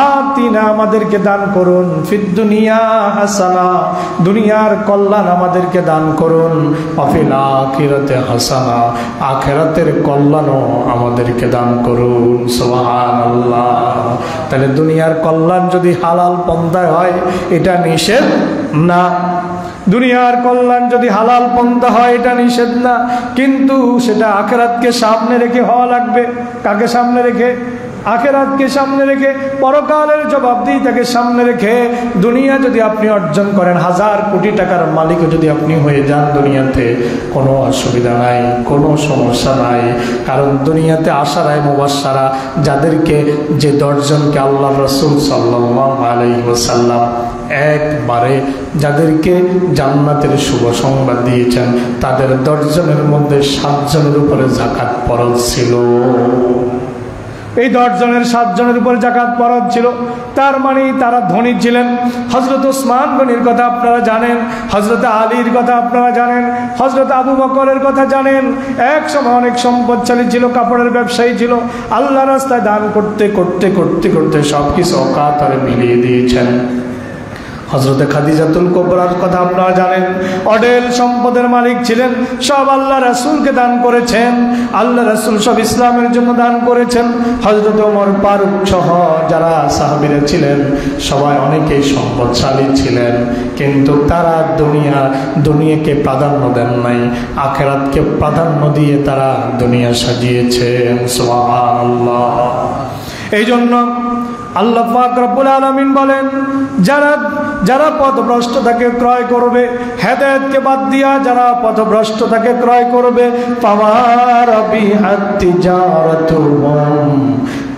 আতিনা, আমাদেরকে দান করুন, ফিদ দুনিয়া হাসানা, দুনিয়ার কল্যাণ আমাদেরকে দান করুন, ওয়াফিল আখিরাতে হাসানা, আখিরাতের কল্যাণও আমাদেরকে দান করুন। সুবহানাল্লাহ। তাহলে দুনিয়ার কল্যাণ যদি হালাল পন্থায় হয় এটা নিষেধ না, দুনিয়ার কল্যাণ যদি হালাল পন্থা হয় এটা নিষেধ না, কিন্তু সেটা আখিরাতকে সামনে রেখে হওয়া লাগবে। কাকে সামনে রেখে? আখিরাতকে সামনে রেখে, পরকালের জবাবদিহিতাকে সামনে রেখে। দুনিয়া যদি আপনি অর্জন করেন, 1000 কোটি টাকার মালিকও যদি আপনি হয়ে যান দুনিয়াতে, কোনো অসুবিধা নাই, কোনো সমস্যা নাই। কারণ দুনিয়াতে আশারায়ে মুবাশশারা, যাদেরকে, যে 10 জনকে আল্লাহ রাসূল সাল্লাল্লাহু আলাইহি ওয়াসাল্লাম একবারে যাদেরকে জান্নাতের শুভ সংবাদ দিয়েছেন, তাদের 10 জনের মধ্যে 7 জনের উপরে যাকাত ফরজ ছিল। এই 10 জনের 7 জনের উপর যাকাত ফরজ ছিল, তার মানে তারা ধনী ছিলেন। হযরত ওসমান গনির কথা আপনারা জানেন, হযরত আলীর কথা আপনারা জানেন, হযরত আবু বকরের কথা জানেন। এক সময় অনেক সম্পদশালী ছিল, কাপড়ের ব্যবসায়ী ছিল, আল্লাহ রাস্তায় দান করতে করতে করতে করতে সবকিছু অকাতরে মিলিয়ে দিয়েছেন। হযরতে খাদিজাতুল কুবরার কথা আপনারা জানেন, অঢেল সম্পদের মালিক ছিলেন, সব আল্লাহ রাসূলকে দান করেছেন, আল্লাহ রাসূল সব ইসলামের জন্য দান করেছেন। হযরত ওমর ফারুক সহ যারা সাহাবীরা ছিলেন সবাই অনেকেই সম্পদশালী ছিলেন, কিন্তু তারা দুনিয়াকে প্রাধান্য দেন নাই, আখিরাতকে প্রাধান্য দিয়ে তারা দুনিয়া সাজিয়েছেন। সুবহানাল্লাহ। এই জন্য আল্লাহ পাক রব্বুল আলামিন বলেন, যারা পথভ্রষ্টতাকে ক্রয় করবে, হেদায়েতকে বাদ দিয়া যারা পথভ্রষ্টতাকে ক্রয় করবে,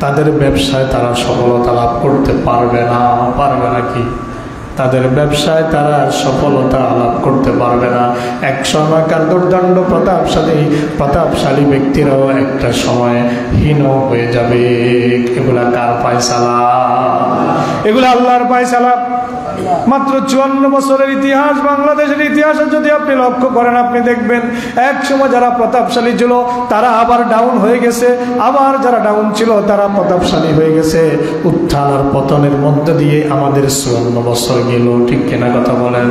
তাদের ব্যবসায় তারা সফলতা লাভ করতে পারবে না। পারবে নাকি? তাদের ব্যবসায় তারা সফলতা লাভ করতে পারবে না। এক সময়কার দুর্দণ্ড প্রতাপশালী ব্যক্তিরাও একটা সময় হীন হয়ে যাবে। এগুলা কার ফায়সালা? এগুলা আল্লাহর ফায়সালা। মাত্র 54 বছরের ইতিহাস, বাংলাদেশের ইতিহাসে যদি আপনি লক্ষ্য করেন, আপনি দেখবেন এক সময় যারা প্রতাপশালী ছিল তারা আবার ডাউন হয়ে গেছে, আবার যারা ডাউন ছিল তারা প্রতাপশালী হয়ে গেছে। উত্থান আর পতনের মধ্যে দিয়ে আমাদের 54 বছর গেল। ঠিক কিনা কথা বলেন?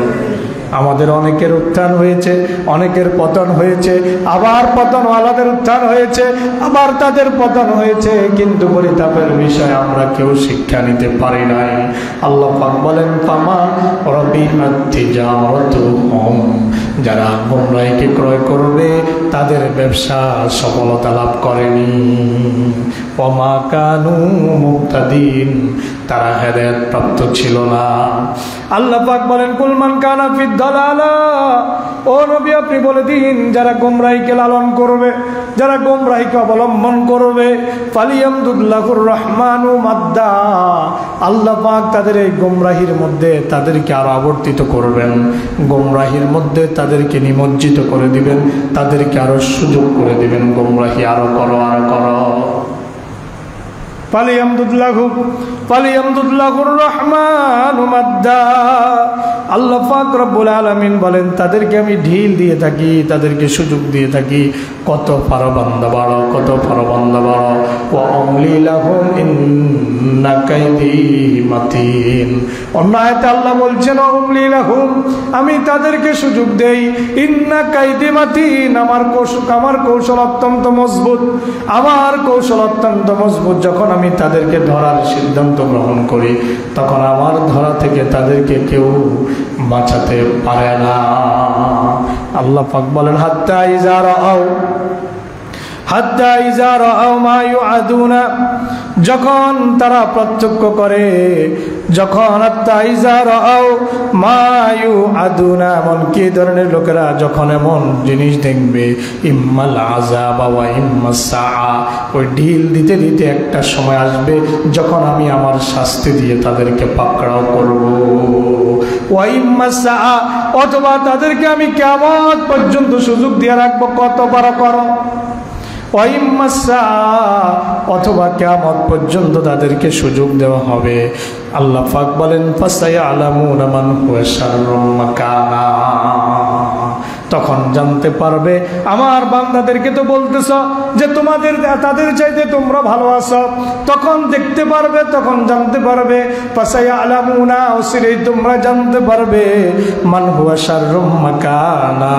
আমাদের অনেকের উত্থান হয়েছে, অনেকের পতন হয়েছে, আবার পতনওয়ালাদের উত্থান হয়েছে, আবার তাদের পতন হয়েছে, কিন্তু পরিতাপের বিষয় আমরা কেউ শিক্ষা নিতে পারি নাই। আল্লাহ পাক বলেন, ফামা রবিহাত তিজারাতুহুম, যারা গোমরাহিকে ক্রয় করবে তাদের ব্যবসা সফলতা লাভ করেনি। ওমা কানু মুহতাদিন, তারা হেদায়েত প্রাপ্ত ছিল না। আল্লাহ পাক বলেন, কুল মান কানা ফিদ দালালা, ও নবী আপনি বলে দিন, যারা গোমরাহিকে লালন করবে, যারা গোমরাহিকে অবলম্বন করবে, ফালিয়ামদুল্লাহুর রহমানু মাদ্দা, আল্লাহ পাক তাদের এই গোমরাহির মধ্যে তাদেরকে আরো আবর্তিত করবেন, গোমরাহির মধ্যে তাদেরকে নিমজ্জিত করে দিবেন, তাদেরকে আরো সুযোগ করে দিবেন, গোমরাহি আরো করো, আরো করো। ফালিয়ামদুল্লাহুর রহমানু মাদ্দা, আল্লাহ পাক রব্বুল আলামিন বলেন, তাদেরকে আমি ঢিল দিয়ে থাকি, তাদেরকে সুযোগ দিয়ে থাকি। কত পারো বান্দা বাড়ো, কত পারো বান্দা বাড়ো। ওয়া আমলি লাহুম ইন্না কাইদি মাতিন, অন্য আয়াতে আল্লাহ বলছেন, ওয়া আমলি লাহুম, আমি তাদেরকে সুযোগ দেই, ইন্না কাইদি মাতিন, আমার কৌশল অত্যন্ত মজবুত, আমার কৌশল অত্যন্ত মজবুত। যখন আমি তাদেরকে ধরার সিদ্ধান্ত গ্রহণ করি, তখন আমার ধরা থেকে তাদেরকে কেউ বাঁচাতে পারে না। আল্লাহ পাক বলেন, হাত্তা ইযা রাআউ মা ইউআদুনা, যখন তারা প্রত্যক্ষ করে, যখন হাত্তা ইযা রাআউ মা ইউআদুনা, এমন কি ধরনের লোকেরা যখন এমন জিনিস দেখবে, ইম্মাল আযাব ওয়া ইম্মাস সাআ, ওই ঢিল দিতে দিতে একটা সময় আসবে যখন আমি আমার শাস্তি দিয়ে তাদেরকে পাকড়াও করব। ওয়া ইম্মাস সাআ, অথবা তাদেরকে আমি কিয়ামত পর্যন্ত সুযোগ দিয়ে রাখবো, কত বড় করো। অথবা কিয়ামত পর্যন্ত তাদেরকে সুযোগ দেওয়া হবে। আল্লাহ পাক বলেন, ফাসায়ালামুনা মান হুয়া শাররুম মাকানা, তখন জানতে পারবে। আমার বান্দাদেরকে তো বলতেছ যে তোমাদের তাদের চাইতে তোমরা ভালো আছো, তখন দেখতে পারবে, তখন জানতে পারবে। ফাসায়ালামুনা, অচিরেই তোমরা জানতে পারবে মান হুয়া শাররুম মাকানা,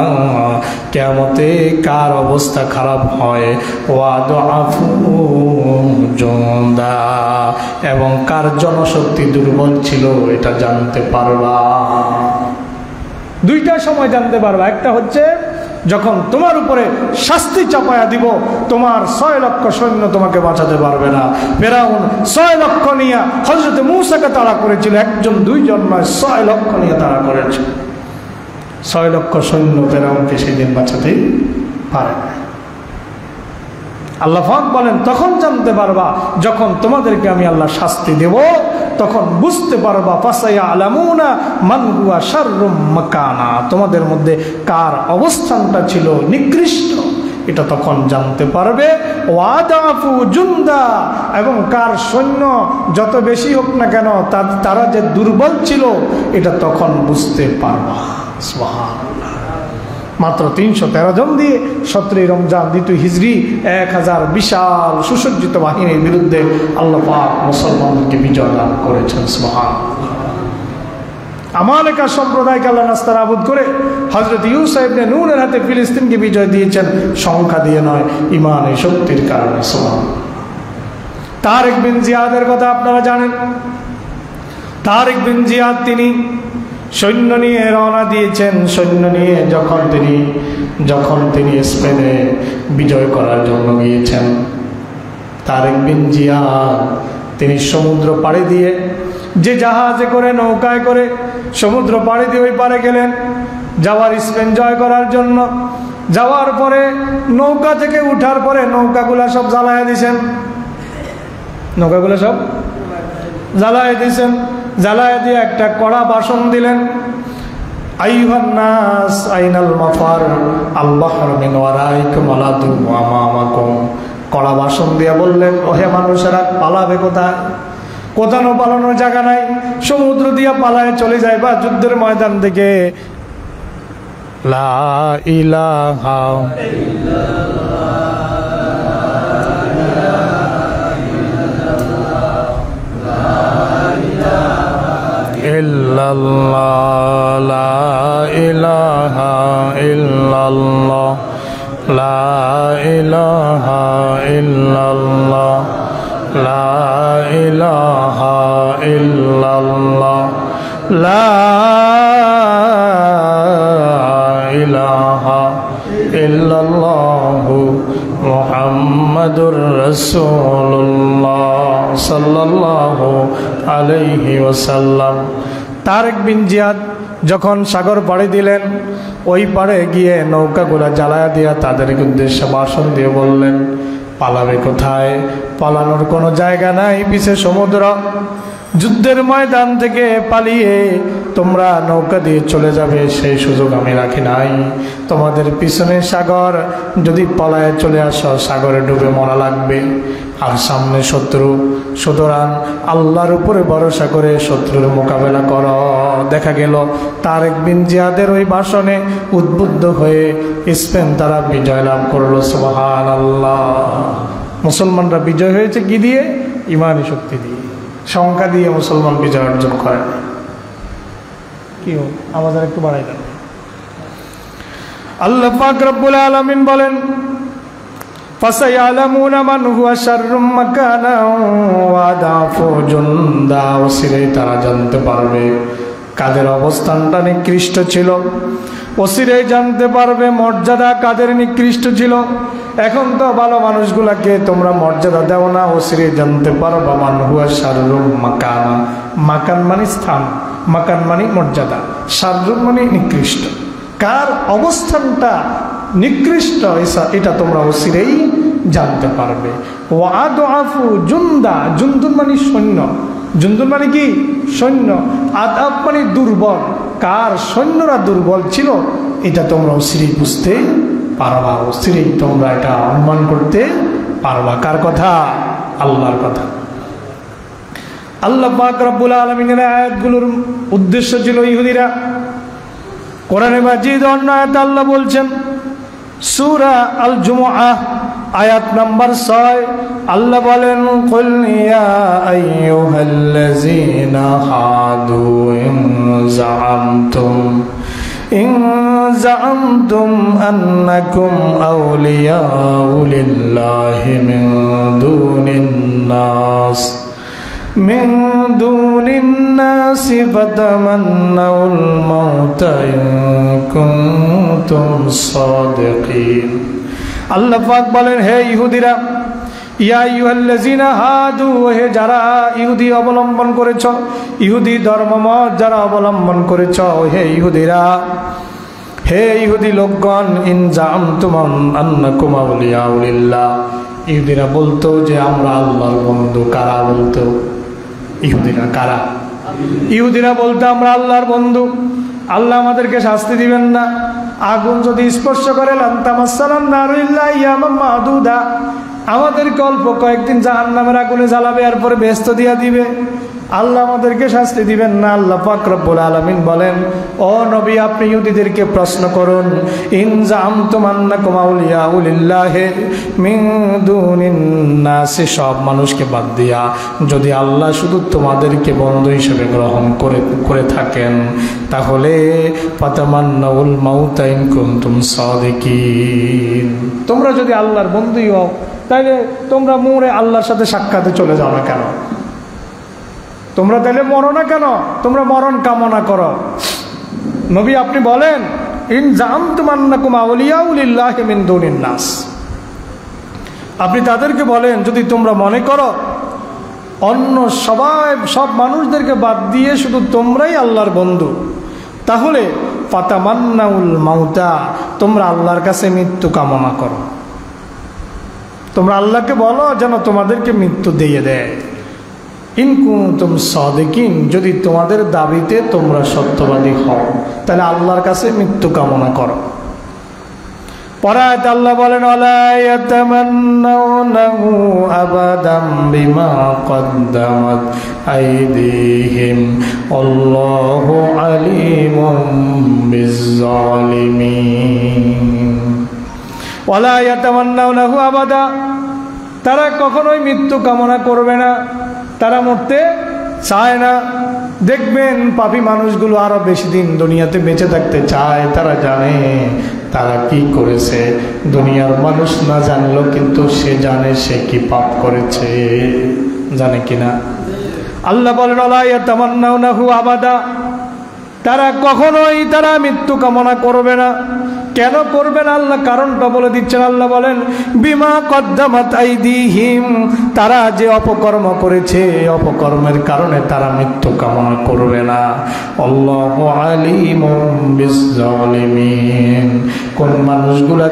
কিয়ামতে কার অবস্থা খারাপ হয়, ওয়া দুআফু জুনদা, এবং কার জনশক্তি দুর্বল ছিল এটা জানতে পারবা। দুইটা সময় জানতে পারবা। একটা হচ্ছে যখন তোমার উপরে শাস্তি চাপায়া দিব, তোমার 6 লক্ষ সৈন্য তোমাকে বাঁচাতে পারবে না। ফিরআউন 6 লক্ষ নিয়ে হযরত মূসাকে তাড়া করেছিল, একজন দুইজন নয়, 6 লক্ষ নিয়ে তাড়া করেছিল। 6 লক্ষ সৈন্য ফিরআউনকে সেদিন বাঁচাতে পারে না। আল্লাহ পাক বলেন তখন জানতে পারবা যখন তোমাদেরকে আমি আল্লাহ শাস্তি দেব, তখন বুঝতে পারবা। ফাসায়ালামুনা মান হুয়া শাররুম মাকানা, তোমাদের মধ্যে কার অবস্থানটা ছিল নিকৃষ্ট এটা তখন জানতে পারবে। ওয়াদাফু জুনদা, এবং কার সৈন্য যত বেশি হোক না কেন তারা যে দুর্বল ছিল এটা তখন বুঝতে পারবা। সুবহানাল্লাহ। মাত্র 313 জন দিয়ে 17 রমজান 2 হিজরি 1000 বিশাল সুসজ্জিত বাহিনীর বিরুদ্ধে আল্লাহ পাক মুসলমানদেরকে বিজয় দান করেছেন। সুবহানাল্লাহ। আমালেকা সম্প্রদায়কে আল্লাহ নাস্তানাবুদ করে হযরত ইউসা ইবনে নূনের হাতে ফিলিস্তিনকে বিজয় দিয়েছেন, সংখ্যা দিয়ে নয়, ঈমানের শক্তির কারণে। সুবহানাল্লাহ। তারিক বিন জিয়াদের কথা আপনারা জানেন। তারিক বিন জিয়াদ তিনি সৈন্য নিয়ে রওনা দিয়েছেন। সৈন্য নিয়ে যখন তিনি স্পেনে বিজয় করার জন্য গিয়েছেন, তারিক বিন জিয়াদ তিনি সমুদ্র পাড়ি দিয়ে, যে জাহাজে করে নৌকায় করে সমুদ্র পাড়ি দিয়ে ওই পারে গেলেন যাওয়ার স্পেন জয় করার জন্য। যাওয়ার পরে নৌকা থেকে উঠার পরে নৌকাগুলা সব জ্বালায় দিয়েছেন, নৌকাগুলো সব জ্বালায় দিয়েছেন। জ্বালায় দিয়ে একটা কড়া বাসন দিলেন। আইয়ুহান নাস আইনাল মাফার আল বাহরু মিন ওয়ারাইকুম ওয়ালাদু আমামাকুম, কড়া বাসন দিয়ে বললেন, ওহে মানুষেরা, পালাবে কোথায়? কোথাও পালানোর জায়গা নাই, সমুদ্র দিয়ে পালায় চলে যায় বা যুদ্ধের ময়দান থেকে। লা ইলাহা ইল্লাল্লাহ, লা ইলাহা ইল্লাল্লাহ, লা ইলাহা ইল্লাল্লাহ, লা ইলাহা ইল্লাল্লাহ, লা ইলাহা ইল্লাল্লাহু মুহাম্মাদুর রাসূলুল্লাহ সাল্লাল্লাহু আলাইহি ওয়াসাল্লাম। তারিক বিন জিয়াদ যখন সাগর পাড়ি দিলেন, ওই পাড়ে গিয়ে নৌকাগুলা জ্বালায়া দিয়া তাদের উদ্দেশ্যে ভাষণ দিয়ে বললেন, পালাবে কোথায়? পালানোর কোনো জায়গা নাই, পিছে সমুদ্র। যুদ্ধের ময়দান থেকে পালিয়ে তোমরা নৌকা দিয়ে চলে যাবে সেই সুযোগ আমি রাখি নাই। তোমাদের পিছনে সাগর, যদি পালায় চলে আসো সাগরে ডুবে মরা লাগবে, আর সামনে শত্রু। সুতরাং আল্লাহর উপরে ভরসা করে শত্রুর মোকাবেলা করো। দেখা গেল তারিক বিন জিয়াদের ওই ভাষণে উদ্বুদ্ধ হয়ে স্পেন তারা বিজয় লাভ করলো। সুবহানাল্লাহ। মুসলমানরা বিজয় হয়েছে কি দিয়ে? ইমানি শক্তি দিয়ে, সংখ্যা দিয়ে মুসলমান বিজয় অর্জন করে। কি হোক, আমাদের একটু বাড়াই দেন। আল্লাহ পাক রব্বুল আলামিন বলেন, ফাসায়ালামুনা মান হুয়া শাররুম মাকানা ওয়া আদাফু জুনদা, অচিরেই তারা জানতে পারবে কাদের অবস্থানটা নিকৃষ্ট ছিল। অচিরেই জানতে পারবে মর্যাদা কাদের নিকৃষ্ট ছিল। এখন তো ভালো মানুষগুলাকে তোমরা মর্যাদা দাও না, অচিরেই জানতে পারবা মান হুয়া শাররুম মাকানা। মাকান মানে স্থান, মাকান মানে মর্যাদা, শাররুম মানে নিকৃষ্ট। কার অবস্থানটা নিকৃষ্ট এটা তোমরা অচিরেই জানতে পারবে। ওয়াদআফু জুনদা, জুনদুন মানে সৈন্য, জুনদুন মানে কি? সৈন্য। আদাব মানে দুর্বল। কার সৈন্যরা দুর্বল ছিল এটা তোমরা অচিরেই বুঝতে পারবা, অচিরেই তোমরা এটা অনুমান করতে পারবা। কার কথা? আল্লাহর কথা। আল্লাহ পাক রব্বুল আলামিনের আয়াতগুলোর উদ্দেশ্য ছিল ইহুদিরা কোরআনে মাজিদ অন্য আয়াতে আল্লাহ বলছেন, সূরা আল জুমআহ আয়াত নাম্বার 6, আল্লাহ বলেন, কুল ইয়া আইয়ুহাল্লাযীনা হাদু ইন জাআমতুম আন্নাকুম আউলিয়াউ লিল্লাহি মিন দুনিন নাস ফাতামান্নাউল মাউতা ইন কুনতুম সাদিকিন। আল্লাহ পাক বলেন, হে ইহুদিরা, ইয়া আইয়ুহাল্লাযীনা হাদু, হে যারা ইহুদি অবলম্বন করেছ, ইহুদি ধর্মমত যারা অবলম্বন করেছ, হে ইহুদিরা, হে ইহুদি লোকগণ, ইন জাআমতুম আন্নাকুম আউলিয়াউ লিল্লাহ, ইহুদিরা বলতো যে আমরা আল্লাহর বন্ধু। কারা বলতো? ইহুদিরা। কারা? ইহুদিরা বলতো আমরা আল্লাহর বন্ধু, আল্লাহ আমাদেরকে শাস্তি দিবেন না, আগুন যদি স্পর্শ করে লান্তামাসসালান নারু ইল্লা ইয়ামান মাদুদা, আমাদেরকে অল্প কয়েকদিন জাহান্নামের আগুনে জ্বালাবে, এরপরে বেহেশত দিয়া দিবে, আল্লাহ আমাদেরকে শাস্তি দিবেন না। আল্লাহ পাক রব্বুল আলামিন বলেন, ও নবী, আপনি ইহুদিদেরকে প্রশ্ন করুন, ইন জাআমতুম আন্নাকুম আউলিয়াউ লিল্লাহি মিন দুনিন নাস, সব মানুষকে বাদ দিয়া যদি আল্লাহ শুধু তোমাদেরকে বন্ধু হিসেবে গ্রহণ করে থাকেন, তাহলে ফাতামান্নাউল মাউতা ইন কুনতুম সাদিকিন, তোমরা যদি আল্লাহর বন্ধুই হও, তাহলে তোমরা মরে আল্লাহর সাথে সাক্ষাতে চলে যাও না কেন? তোমরা তাহলে মরো না কেন? তোমরা মরণ কামনা করো। নবী আপনি বলেন, ইন জাআমতুম আন্নাকুম আউলিয়াউ লিল্লাহি মিন দুনিন নাস, আপনি তাদেরকে বলেন, যদি তোমরা মনে করো অন্য সব মানুষদেরকে বাদ দিয়ে শুধু তোমরাই আল্লাহর বন্ধু, তাহলে ফাতামান্নাউল মাউতা, তোমরা আল্লাহর কাছে মৃত্যু কামনা করো। তোমরা আল্লাহকে বলো যেন তোমাদেরকে মৃত্যু দিয়ে দেয়। ইন কুনতুম সাদিকিন, যদি তোমাদের দাবিতে তোমরা সত্যবাদী হও, তাহলে আল্লাহর কাছে মৃত্যু কামনা করো। পরায়াতে আল্লাহ বলেন, ওয়ালা ইয়াতামান্নাউনাহু আবাদাম বিমা কদ্দামাত আইদিহিম আল্লাহু আলিমুম বিজ্জালিমিন। ওয়ালা ইয়াতামান্নাউনাহু আবাদা, তারা কখনোই মৃত্যু কামনা করবে না, তারা মরতে চায় না। দেখবেন পাপী মানুষগুলো আরো বেশি দিন দুনিয়াতে বেঁচে থাকতে চায়, তারা জানে তারা কি করেছে। দুনিয়ার মানুষ না জানলো, কিন্তু সে জানে সে কি পাপ করেছে, জানে কিনা? আল্লাহ বলেন, ওয়ালা ইয়াতামান্নাউনাহু আবাদা, তারা কখনোই তারা মৃত্যু কামনা করবে না। কেন করবে না? আল্লাহ কারণটা বলে দিচ্ছেন। আল্লাহ বলেন, বিমা কদ্দামাত আইদিহিম, তারা যে অপকর্ম করেছে, অপকর্মের কারণে তারা মৃত্যু কামনা করবে না। আল্লাহু আলিমুম বিজ্জালিমিন, কোন মানুষগুলা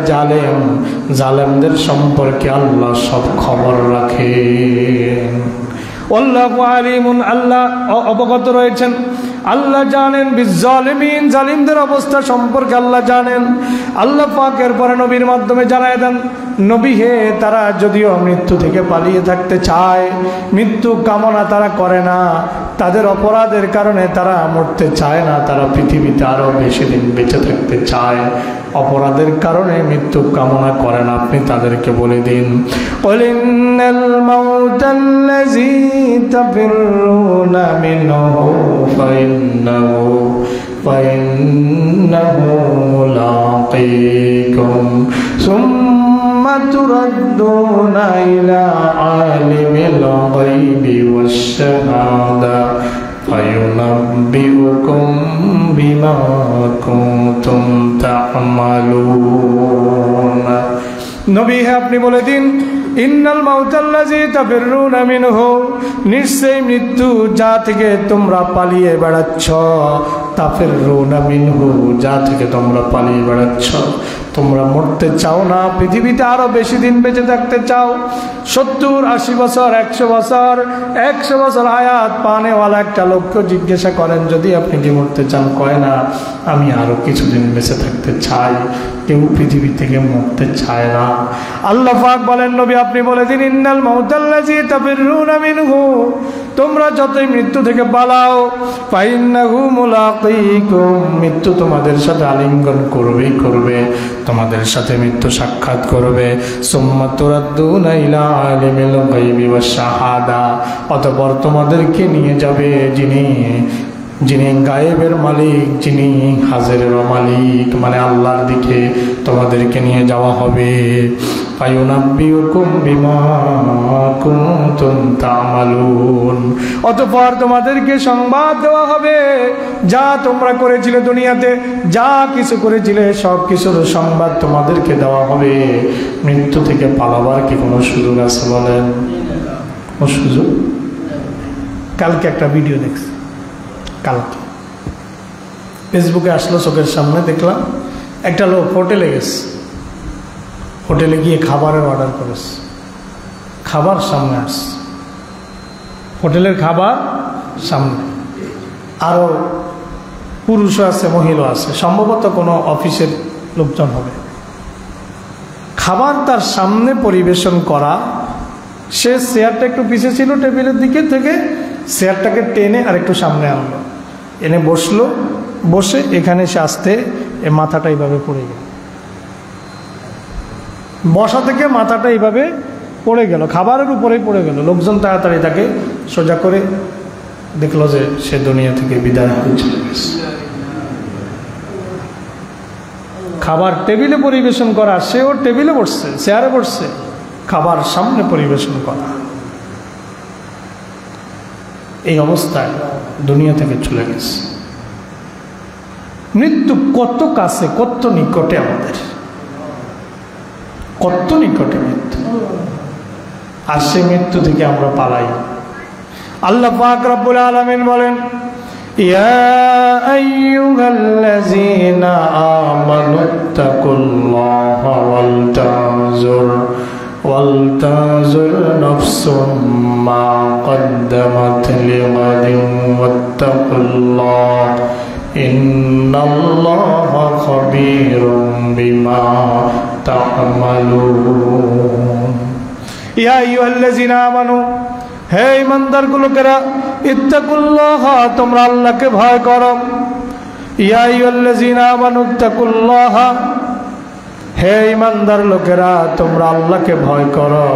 জালেমদের সম্পর্কে আল্লাহ সব খবর রাখেন। আল্লাহু আলিমুন, আল্লাহ অবগত রয়েছেন, আল্লাহ জানেন। বিজ্জালিমিন, জালিমদের অবস্থা সম্পর্কে আল্লাহ জানেন। আল্লাহ পাকের পরে নবীর মাধ্যমে জানায় দেন, নবী হে, তারা যদিও মৃত্যু থেকে পালিয়ে থাকতে চায়, মৃত্যু কামনা তারা করে না, তাদের অপরাধের কারণে তারা মরতে চায় না, তারা পৃথিবীতে আরো বেশি দিন বেঁচে থাকতে চায়, অপরাধের কারণে মৃত্যু কামনা করে না। আপনি তাদেরকে বলে দিন, কুল ইন্নাল মাউতাল্লাযী তাফিরুনা মিনহু ফাইন্নাহু মুলাকীকুম সুম্মা তুরাদ্দুনা ইলা আলিমিল গায়বি ওয়াশ শাহাদা ফায়ুনাব্বিউকুম বিমা কুনতুম তা'মালুন। নবী হে, আপনি বলে দিন, ইন্নাল মাউতাল্লাযী তাফিরুনা মিনহু, নিশ্চয়ই মৃত্যু যা থেকে তোমরা পালিয়ে বেড়াচ্ছ, তাফিরুনা মিনহু, যা থেকে তোমরা পালিয়ে বেড়াচ্ছ, তোমরা মরতে চাও না, পৃথিবীতে আরো বেশি দিন বেঁচে থাকতে চাও, 70, 80 বছর, 100 বছর, 100 বছর হায়াত পানেওয়ালা একটা লোককে জিজ্ঞাসা করেন, যদি আপনি কি মরতে চান, কয় না আমি আরো কিছুদিন বেঁচে থাকতে চাই। কেউ পৃথিবী থেকে মরতে চায় না। আল্লাহ পাক বলেন, নবী আপনি বলে দিন, ইন্নাল মাউতাল্লাযী তাফিরুনা মিনহু, তোমরা যতই মৃত্যু থেকে পালাও, ফাইন্নাহু মুলাকীকুম, মৃত্যু তোমাদের সাথে আলিঙ্গন করবেই করবে, তোমাদের সাথে মৃত্যু সাক্ষাৎ করবে। সুম্মা তুরাদ্দুনা ইলা আলিমিল গায়বি ওয়াশ শাহাদা, অতঃপর তোমাদেরকে নিয়ে যাবে যিনি গায়েবের মালিক, যিনি হাজিরের মালিক, মানে আল্লাহর দিকে তোমাদেরকে নিয়ে যাওয়া হবে। ফায়ুনাব্বিউকুম বিমা কুনতুম তা'মালুন, অতঃপর তোমাদেরকে সংবাদ দেওয়া হবে যা তোমরা করেছিলে দুনিয়াতে, যা কিছু করেছিলে সব কিছুর সংবাদ তোমাদেরকে দেওয়া হবে। মৃত্যু থেকে পালাবার কি কোনো সুযোগ আছে বলেন? কোনো সুযোগ? কালকে একটা ভিডিও দেখছি, কালকে ফেসবুকে আসলো, চোখের সামনে দেখলাম একটা লোক হোটেলে গেছে, হোটেলে গিয়ে খাবারের অর্ডার করেছে, খাবার সামনে আসছে, হোটেলের খাবার সামনে, আরও পুরুষও আছে মহিলা আছে, সম্ভবত কোনো অফিসের লোকজন হবে। খাবার তার সামনে পরিবেশন করা, সে চেয়ারটা একটু পিছিয়ে ছিল টেবিলের দিকে থেকে, চেয়ারটাকে টেনে আর একটু সামনে আনলো, এনে বসলো, বসে এখানে সে আসতে মাথাটা এইভাবে পড়ে গেল, বসা থেকে মাথাটা এইভাবে পড়ে গেল, খাবারের উপরেই পড়ে গেল। লোকজন তাড়াতাড়ি তাকে সোজা করে দেখলো যে সে দুনিয়া থেকে বিদায় হয়ে চলে গেছে। খাবার টেবিলে পরিবেশন করা, সেও টেবিলে বসছে, চেয়ারে বসছে, খাবার সামনে পরিবেশন করা, এই অবস্থায় দুনিয়া থেকে চলে গেছে। মৃত্যু কত কাছে, কত নিকটে, আমাদের কত নিকটে মৃত্যু, আর সে মৃত্যু থেকে আমরা পালাই। আল্লাহ পাক রব্বুল আলামিন বলেন, ইয়া আইয়ুহাল্লাযীনা আমানুত্তাকুল্লাহা ওয়ালতানজুর নাফসুম মা কদ্দামাত লিগাদিন ওয়াত্তাকুল্লাহ ইন্নাল্লাহা খাবীরুম বিমা তা'মালুন। ইয়া আইয়ুহাল্লাযীনা আমানু, হে ঈমানদার লোকেরা, ইত্তাকুল্লাহ, তোমরা আল্লাহকে ভয় করো। ইয়া আইয়ুহাল্লাযীনা আমানু ইত্তাকুল্লাহ, হে ঈমানদার লোকেরা, তোমরা আল্লাহকে ভয় করো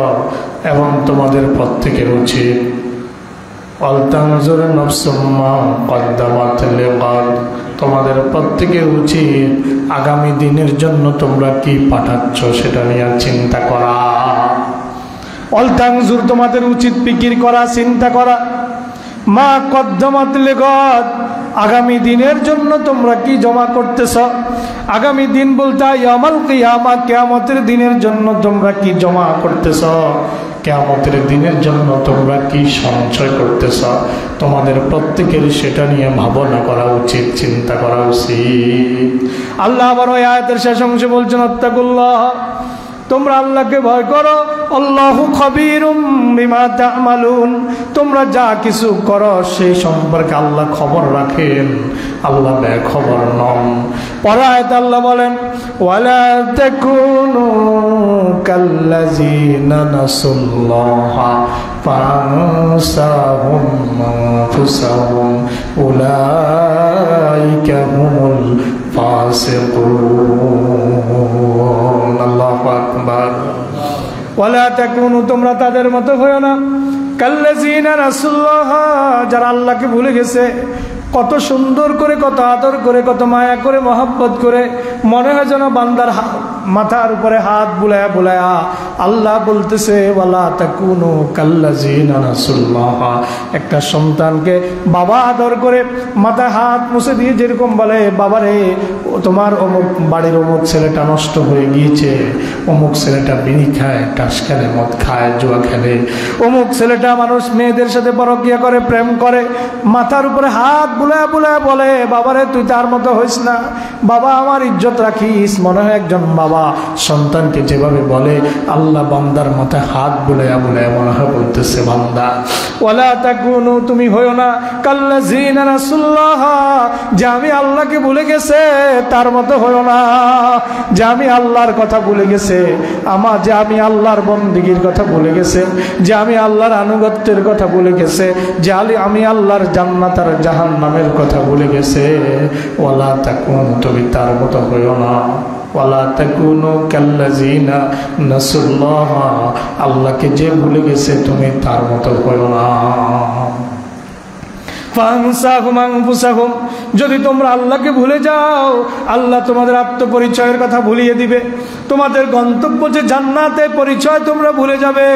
এবং তোমাদের প্রত্যেকের উচিত ওয়ালতানজুর নাফসুম মা কদ্দামাত লিগাদ, তোমাদের প্রত্যেকের উচিত আগামী দিনের জন্য তোমরা কি পাঠাচ্ছ সেটা নিয়ে চিন্তা করা। ওয়ালতানজুর, তোমাদের উচিত ফিকির করা, চিন্তা করা, মা কদ্দামাত লিগাদ, আগামী দিনের জন্য তোমরা কি জমা করতেছ। আগামী দিন বলতে ইয়াউমুল কিয়ামা, কিয়ামতের দিনের জন্য তোমরা কি জমা করতেছ, কিয়ামতের দিনের জন্য তোমরা কি সঞ্চয় করতেছ, তোমাদের প্রত্যেকের সেটা নিয়ে ভাবনা করা উচিত, চিন্তা করা উচিত। আল্লাহ আবার ওই আয়াতের শেষ অংশে বলছেন, আত্তাকুল্লাহ, তোমরা আল্লাহকে ভয় করো, আল্লাহু খাবীরুম বিমা তা'মালুন, তোমরা যা কিছু করো সেই সম্পর্কে আল্লাহ খবর রাখেন, আল্লাহ বেখবর নন। পরে আয়াতে আল্লাহ বলেন, ওয়ালা তাকুনু কাল্লাযীনা নাসুল্লাহা ফাআনসাহুম আনফুসাহুম উলাইকা হুমুল ফাসিকুন। আল্লাহু আকবার। ওয়ালা তাকুনু, তোমরা তাদের মতো হয়ো না, কাল্লাযীনা নাসুল্লাহ, যারা আল্লাহকে ভুলে গেছে। কত সুন্দর করে, কত আদর করে, কত মায়া করে, মহব্বত করে, মনে হয় যেন বান্দার মাথার উপরে হাত বুলায়া বুলায়া আল্লাহ বলতেছে, ওয়ালা তাকুনু কাল্লাযীনা নাসুল্লাহ। একটা সন্তানকে বাবা আদর করে মাথায় হাত মুছে দিয়ে যেরকম বলে, বাবারে তোমার অমুক বাড়ির অমুক ছেলেটা নষ্ট হয়ে গিয়েছে, অমুক ছেলেটা বিড়ি খায়, টাস খেলে, মদ খায়, জুয়া খেলে, অমুক ছেলেটা মানুষ মেয়েদের সাথে পরকীয়া করে, প্রেম করে, মাথার উপরে হাত বুলায়া বুলায়া বলে, বাবারে তুই তার মতো হইস না, বাবা আমার ইজ্জত রাখিস। মনে হয় একজন বাবা সন্তানকে যেভাবে বলে, আল্লাহ আল্লাহ বান্দার মাথায় হাত বুলাইয়া বুলাইয়া মনে হয় বলতেছে, বান্দা ওয়ালা তাকুনু, তুমি হইও না কাল্লাযিনা নাসুল্লাহ, যে আমি আল্লাহকে ভুলে গেছে তার মতো হইও না, যে আমি আল্লাহর কথা ভুলে গেছে, যে আমি আল্লাহর বন্দেগীর কথা ভুলে গেছে, যে আমি আল্লাহর আনুগত্যের কথা ভুলে গেছে, যে আমি আল্লাহর জান্নাত আর জাহান্নামের কথা ভুলে গেছে। ওয়ালা তাকুনু, তুমি তার মতো হইও না। ওয়ালা তাকুনু কাল্লাযিনা নাসুল্লাহ, আল্লাহকে যে ভুলে গেছে তুমি তার মতো হইও না। ফানসাহুম আনফুসাহুম, যদি তোমরা আল্লাহকে ভুলে যাও আল্লাহ তোমাদের আত্মপরিচয়ের কথা ভুলিয়ে দিবে। তোমাদের গন্তব্য যে জান্নাতের পরিচয় তোমরা ভুলে যাবে।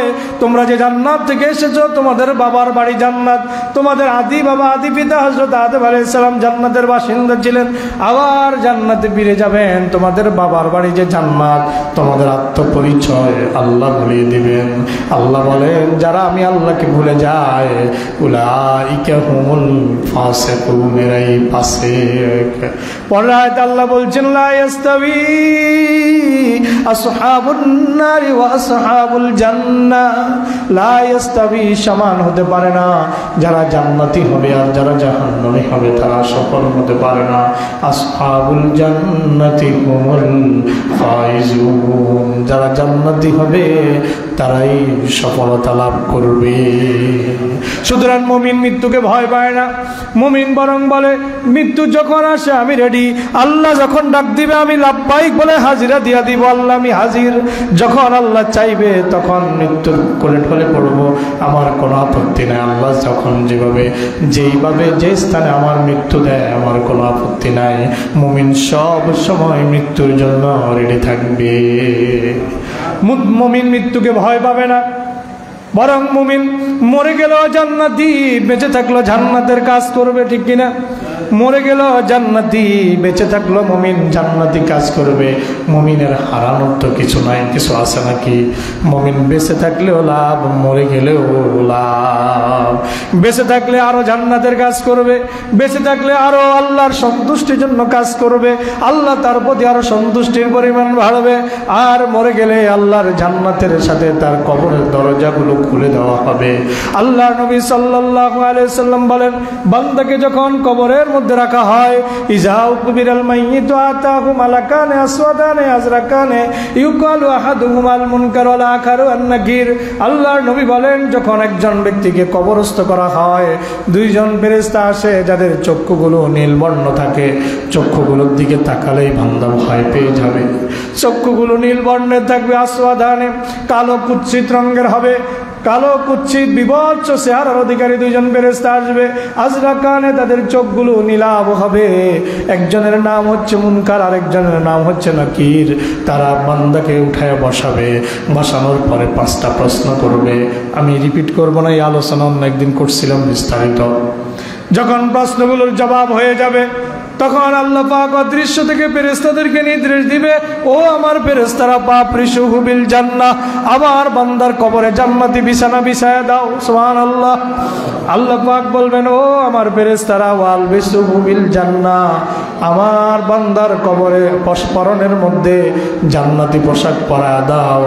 তোমরা যে জান্নাত থেকে এসেছো, তোমাদের বাবার বাড়ি জান্নাত, তোমাদের আদি বাবা আদি পিতা হযরত আদম আলাইহিস সালাম জান্নাতের বাসিন্দা ছিলেন, আবার জান্নাতে ফিরে যাবেন। তোমাদের বাবার বাড়ি যে জান্নাত, তোমাদের আত্মপরিচয় আল্লাহ ভুলিয়ে দিবেন। আল্লাহ বলেন, যারা আমি আল্লাহকে ভুলে যায় উলাইকা হুমুল ফাসিকুন, এরাই ফাসিক। পরের আয়াতে আল্লাহ বলছেন, লা ইস্তাবি আসহাবুন নারি ওয়া আসহাবুল জান্নাহ, লা ইস্তাবি, সমান হতে পারে না। যারা জান্নাতি হবে আর যারা জাহান্নামী হবে তারা সফল হতে পারে না। আসহাবুল জান্নাতি হুমুল ফাইজুন, যারা জান্নাতি হবে তারাই সফলতা লাভ করবে। সুতরাং মুমিন মৃত্যুকে ভয় পায় না। মুমিন বরং বলে, মৃত্যু যখন আসে আমি রেডি। আল্লাহ যখন ডাক দিবে আমি লাব্বাইক বলে হাজিরা দিয়া দিব। আল্লাহ আমি হাজির। যখন আল্লাহ চাইবে তখন মৃত্যুর কোলে ঢলে পড়বো, আমার কোনো আপত্তি নাই। আল্লাহ যখন যেইভাবে যে স্থানে আমার মৃত্যু দেয় আমার কোনো আপত্তি নাই। মুমিন সব সময় মৃত্যুর জন্য রেডি থাকবে। মুমিন মৃত্যুকে ভয় পাবে না, বরং মুমিন মরে গেল জান্নাতি, বেঁচে থাকলো জান্নাতের কাজ করবে, ঠিক কিনা? মরে গেল জান্নাতি, বেঁচে থাকলো মুমিন জান্নাতি কাজ করবে। মুমিনের হারানোর তো কিছু নাই, কিছু আছে নাকি? মুমিন বেঁচে থাকলেও লাভ, মরে গেলেও লাভ। বেঁচে থাকলে আরো জান্নাতের কাজ করবে, বেঁচে থাকলে আরো আল্লাহর সন্তুষ্টির জন্য কাজ করবে, আল্লাহ তার প্রতি আরো সন্তুষ্টির পরিমাণ বাড়বে। আর মরে গেলে আল্লাহর জান্নাতের সাথে তার কবরের দরজাগুলো খুলে দেওয়া হবে। আল্লাহ নবী সাল্লাল্লাহু আলাইহি সাল্লাম বলেন, বান্দাকে যখন কবরের মধ্যে রাখা হয়, ইজা উকবিরাল মাইয়িতু আতাহু মালাকানে আসওয়াদানে আজরাকানে ইউকালু আহাদুহুমাল মুনকার ওয়াল আখারু আন-নাকির। আল্লাহর নবী বলেন, যখন একজন ব্যক্তিকে কবরস্থ করা হয়, দুইজন ফেরেশতা আসে যাদের চক্ষুগুলো নীল বর্ণ থাকে। চক্ষুগুলোর দিকে তাকালেই বান্দা ভয় পেয়ে যাবে। চক্ষুগুলো নীল বর্ণের থাকবে, আসওয়াদানে, কালো কুৎসিত রঙের হবে। কালো কুৎসিত বিভৎস চেহারার অধিকারী দুইজন ফেরেশতা আসবে। আজরাকানে, তাদের চোখগুলো নীলাভ হবে। একজনের নাম হচ্ছে মুনকার, আরেকজনের নাম হচ্ছে নাকির। তারা বান্দাকে উঠায় বসাবে। বসানোর পরে 5টা প্রশ্ন করবে। আমি রিপিট করবো না, এই আলোচনা অন্য একদিন করছিলাম বিস্তারিত। যখন প্রশ্নগুলোর জবাব হয়ে যাবে তখন আল্লাহ পাক অদৃশ্য থেকে ফেরেশতাদেরকে নির্দেশ দিবে, ও আমার ফেরেশতারা পাপরিশুহু বিল জান্নাহ, আমার বান্দার কবরে জান্নাতি বিছানা বিছায়া দাও। সুবহানাল্লাহ। আল্লাহ পাক বলবেন, ও আমার ফেরেশতারা ওয়ালবিসুহু বিল জান্নাহ, আমার বান্দার কবরে পরনের মধ্যে জান্নাতি পোশাক পরায়া দাও।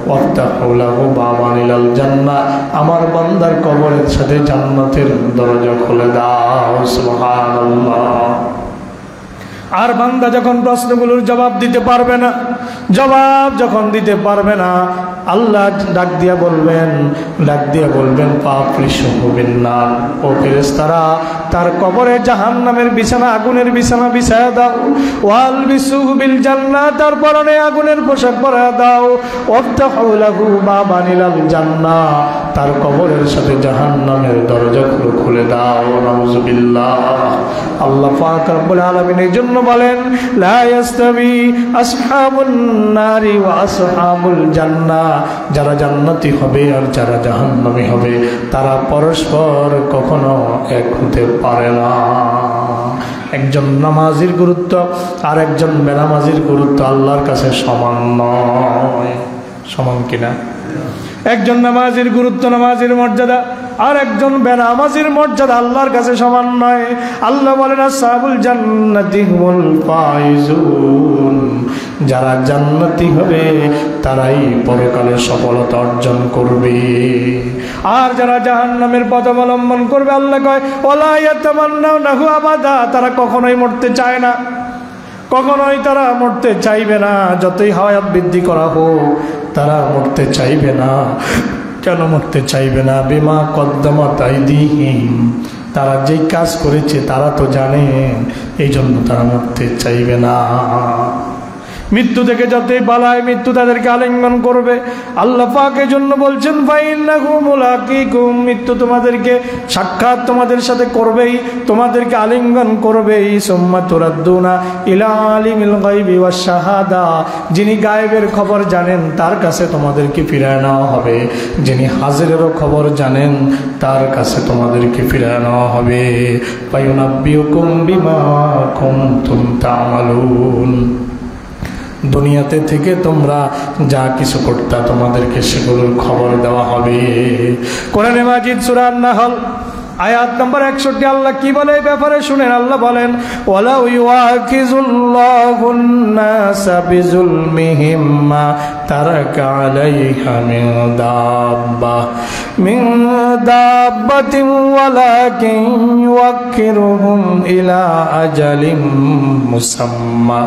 ওয়াফতাহু লাহু বাবান ইলাল জান্নাহ, আমার বান্দার কবরের সাথে জান্নাতের দরজা খুলে দাও। সুবহানাল্লাহ। আর বান্দা যখন প্রশ্নগুলোর জবাব দিতে পারবে না, জবাব যখন দিতে পারবে না, আল্লাহ ডাক দিয়া বলবেন পাপরিশুহু বিন্নার, ও ফেরেশতারা তার কবরে জাহান্নামের বিছানা, আগুনের বিছানা বিছায়া দাও। ওয়ালবিসুহু বিল জান্নাহ, তার পরনে আগুনের পোশাক পরায়া দাও। ওয়াফতাহু লাহু বাবান ইলাল জান্নাহ, তার কবরের সাথে জাহান্নামের দরজাগুলো খুলে দাও। নাউযুবিল্লাহ। আল্লাহ পাক রব্বুল আলামিন এই জন্য বলেন, লা ইয়াস্তাবি আসহাবুন নারি ওয়া আসহাবুল জান্নাহ, যারা জান্নাতি হবে আর যারা জাহান্নামী হবে তারা পরস্পর কখনো এক হতে পারে না। একজন নামাজির গুরুত্ব আর একজন বেনামাজির গুরুত্ব আল্লাহর কাছে সমান নয়। সমান কিনা? একজন নামাজির গুরুত্ব, নামাজির মর্যাদা, আর একজন বেনামাজির মর্যাদা আল্লাহর কাছে সমান নয়। আল্লাহ বলেন, আসহাবুল জান্নাতি হুমুল ফাইজুন, যারা জান্নাতি হবে তারাই পরকালে সফলতা অর্জন করবে। আর যারা জাহান্নামের পথ অবলম্বন করবে, আল্লাহ কয় ওয়ালা ইয়াতামান্নাউনাহু আবাদা, তারা কখনোই মরতে চায় না, কখনোই তারা মরতে চাইবে না। যতই হায়াত বৃদ্ধি করা হোক তারা মরতে চাইবে না। কেন মরতে চাইবে না? বিমা কদ্দামাত আইদিহিম, তারা যেই কাজ করেছে তারা তো জানে, এই জন্য তারা মরতে চাইবে না। মৃত্যু থেকে যতই পালায় মৃত্যু তাদেরকে আলিঙ্গন করবে। আল্লাহ পাক এই জন্য বলছেন ফাইন্নাহু মুলাকিকুম, মৃত্যু তোমাদেরকে সাক্ষাৎ তোমাদের সাথে করবেই, তোমাদেরকে আলিঙ্গন করবেই। সুম্মা তুরাদ্দুনা ইলা আলিমিল গায়বি ওয়াশ শাহাদা, যিনি গায়েবের খবর জানেন তার কাছে তোমাদেরকে ফিরিয়ে নেওয়া হবে, যিনি হাজিরেরও খবর জানেন তার কাছে তোমাদেরকে ফিরিয়ে নেওয়া হবে। ফায়ুনাব্বিউকুম বিমা কুনতুম তা'মালুন, দুনিয়াতে থেকে তোমরা যা কিছু করতা তোমাদেরকে সেগুলোর খবর দেওয়া হবে। কোরআনে মাজিদ সূরা আন-নাহল আয়াত নম্বর 61 আল্লাহ কি বলে এই ব্যাপারে শুনেন। আল্লাহ বলেন ওয়ালাউ ইউআকিজুল্লাহুন নাসা বিজুলমিহিম মা তারাকা আলাইহা মিন দাব্বাতিন ওয়ালাকিন ইউআক্কিরুহুম ইলা আজালিম মুসাম্মা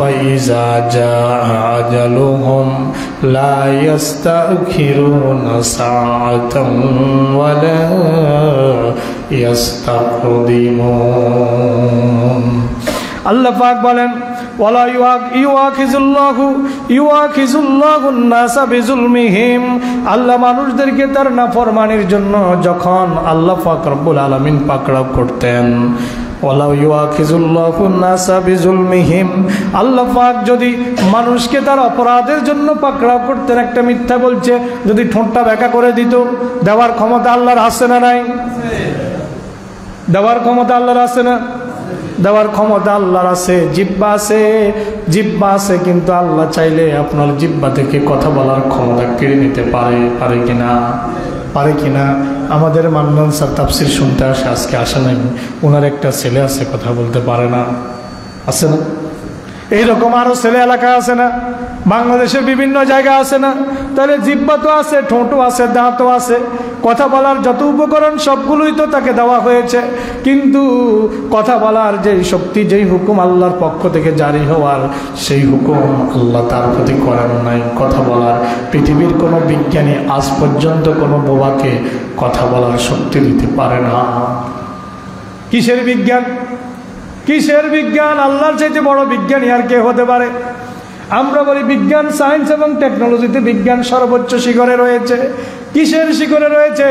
فإذا جاء أجلهم لا يستأخرون ساعة ولا يستقدمون। আল্লাহ পাক বলেন ওয়ালা ইউআখিজুল্লাহুন নাসা বিজুলমিহিম, আল্লাহ মানুষদেরকে তার নাফরমানির জন্য যখন আল্লাহ পাক রব্বুল আলামিন পাকড়াও করতেন, ওয়ালাউ ইউআখিজুল্লাহুন নাসা বিজুলমিহিম, আল্লাহ পাক যদি মানুষকে তার অপরাধের জন্য পাকড়াও করতেন, একটা মিথ্যা বলছে যদি ঠোঁটটা বেঁকা করে দিত, দেওয়ার ক্ষমতা আল্লাহর আছে না নাই? দেওয়ার ক্ষমতা আল্লাহর আছে না? দেওয়ার ক্ষমতা আল্লাহর আছে। জিহ্বা আছে, জিহ্বা আছে, কিন্তু আল্লাহ চাইলে আপনার জিহ্বা থেকে কথা বলার ক্ষমতা কেড়ে নিতে পারে কিনা? পারে কিনা? আমাদের মান্নান স্যার তাফসির শুনতে আসে, আজকে আসে নাই, ওনার একটা ছেলে আছে কথা বলতে পারে না, আছে না? এইরকম আরো ছেলে এলাকা আছে না? বাংলাদেশের বিভিন্ন জায়গা আছে না? তাহলে জিহ্বা তো আছে, ঠোঁটও আছে, দাঁতও আছে, কথা বলার যত উপকরণ সবগুলোই তো তাকে দেওয়া হয়েছে, কিন্তু কথা বলার যেই শক্তি, যেই হুকুম আল্লাহর পক্ষ থেকে জারি হওয়ার, সেই হুকুম আল্লাহ তার প্রতি করেন নাই। কথা বলার পৃথিবীর কোনো বিজ্ঞানী আজ পর্যন্ত কোনো বোবাকে কথা বলার শক্তি দিতে পারে না। কিসের বিজ্ঞান? কিসের বিজ্ঞান? আল্লাহর চাইতে বড় বিজ্ঞানী আর কে হতে পারে? আমরা বলি বিজ্ঞান, সায়েন্স এবং টেকনোলজিতে বিজ্ঞান সর্বোচ্চ শিখরে রয়েছে। কিসের শিখরে রয়েছে?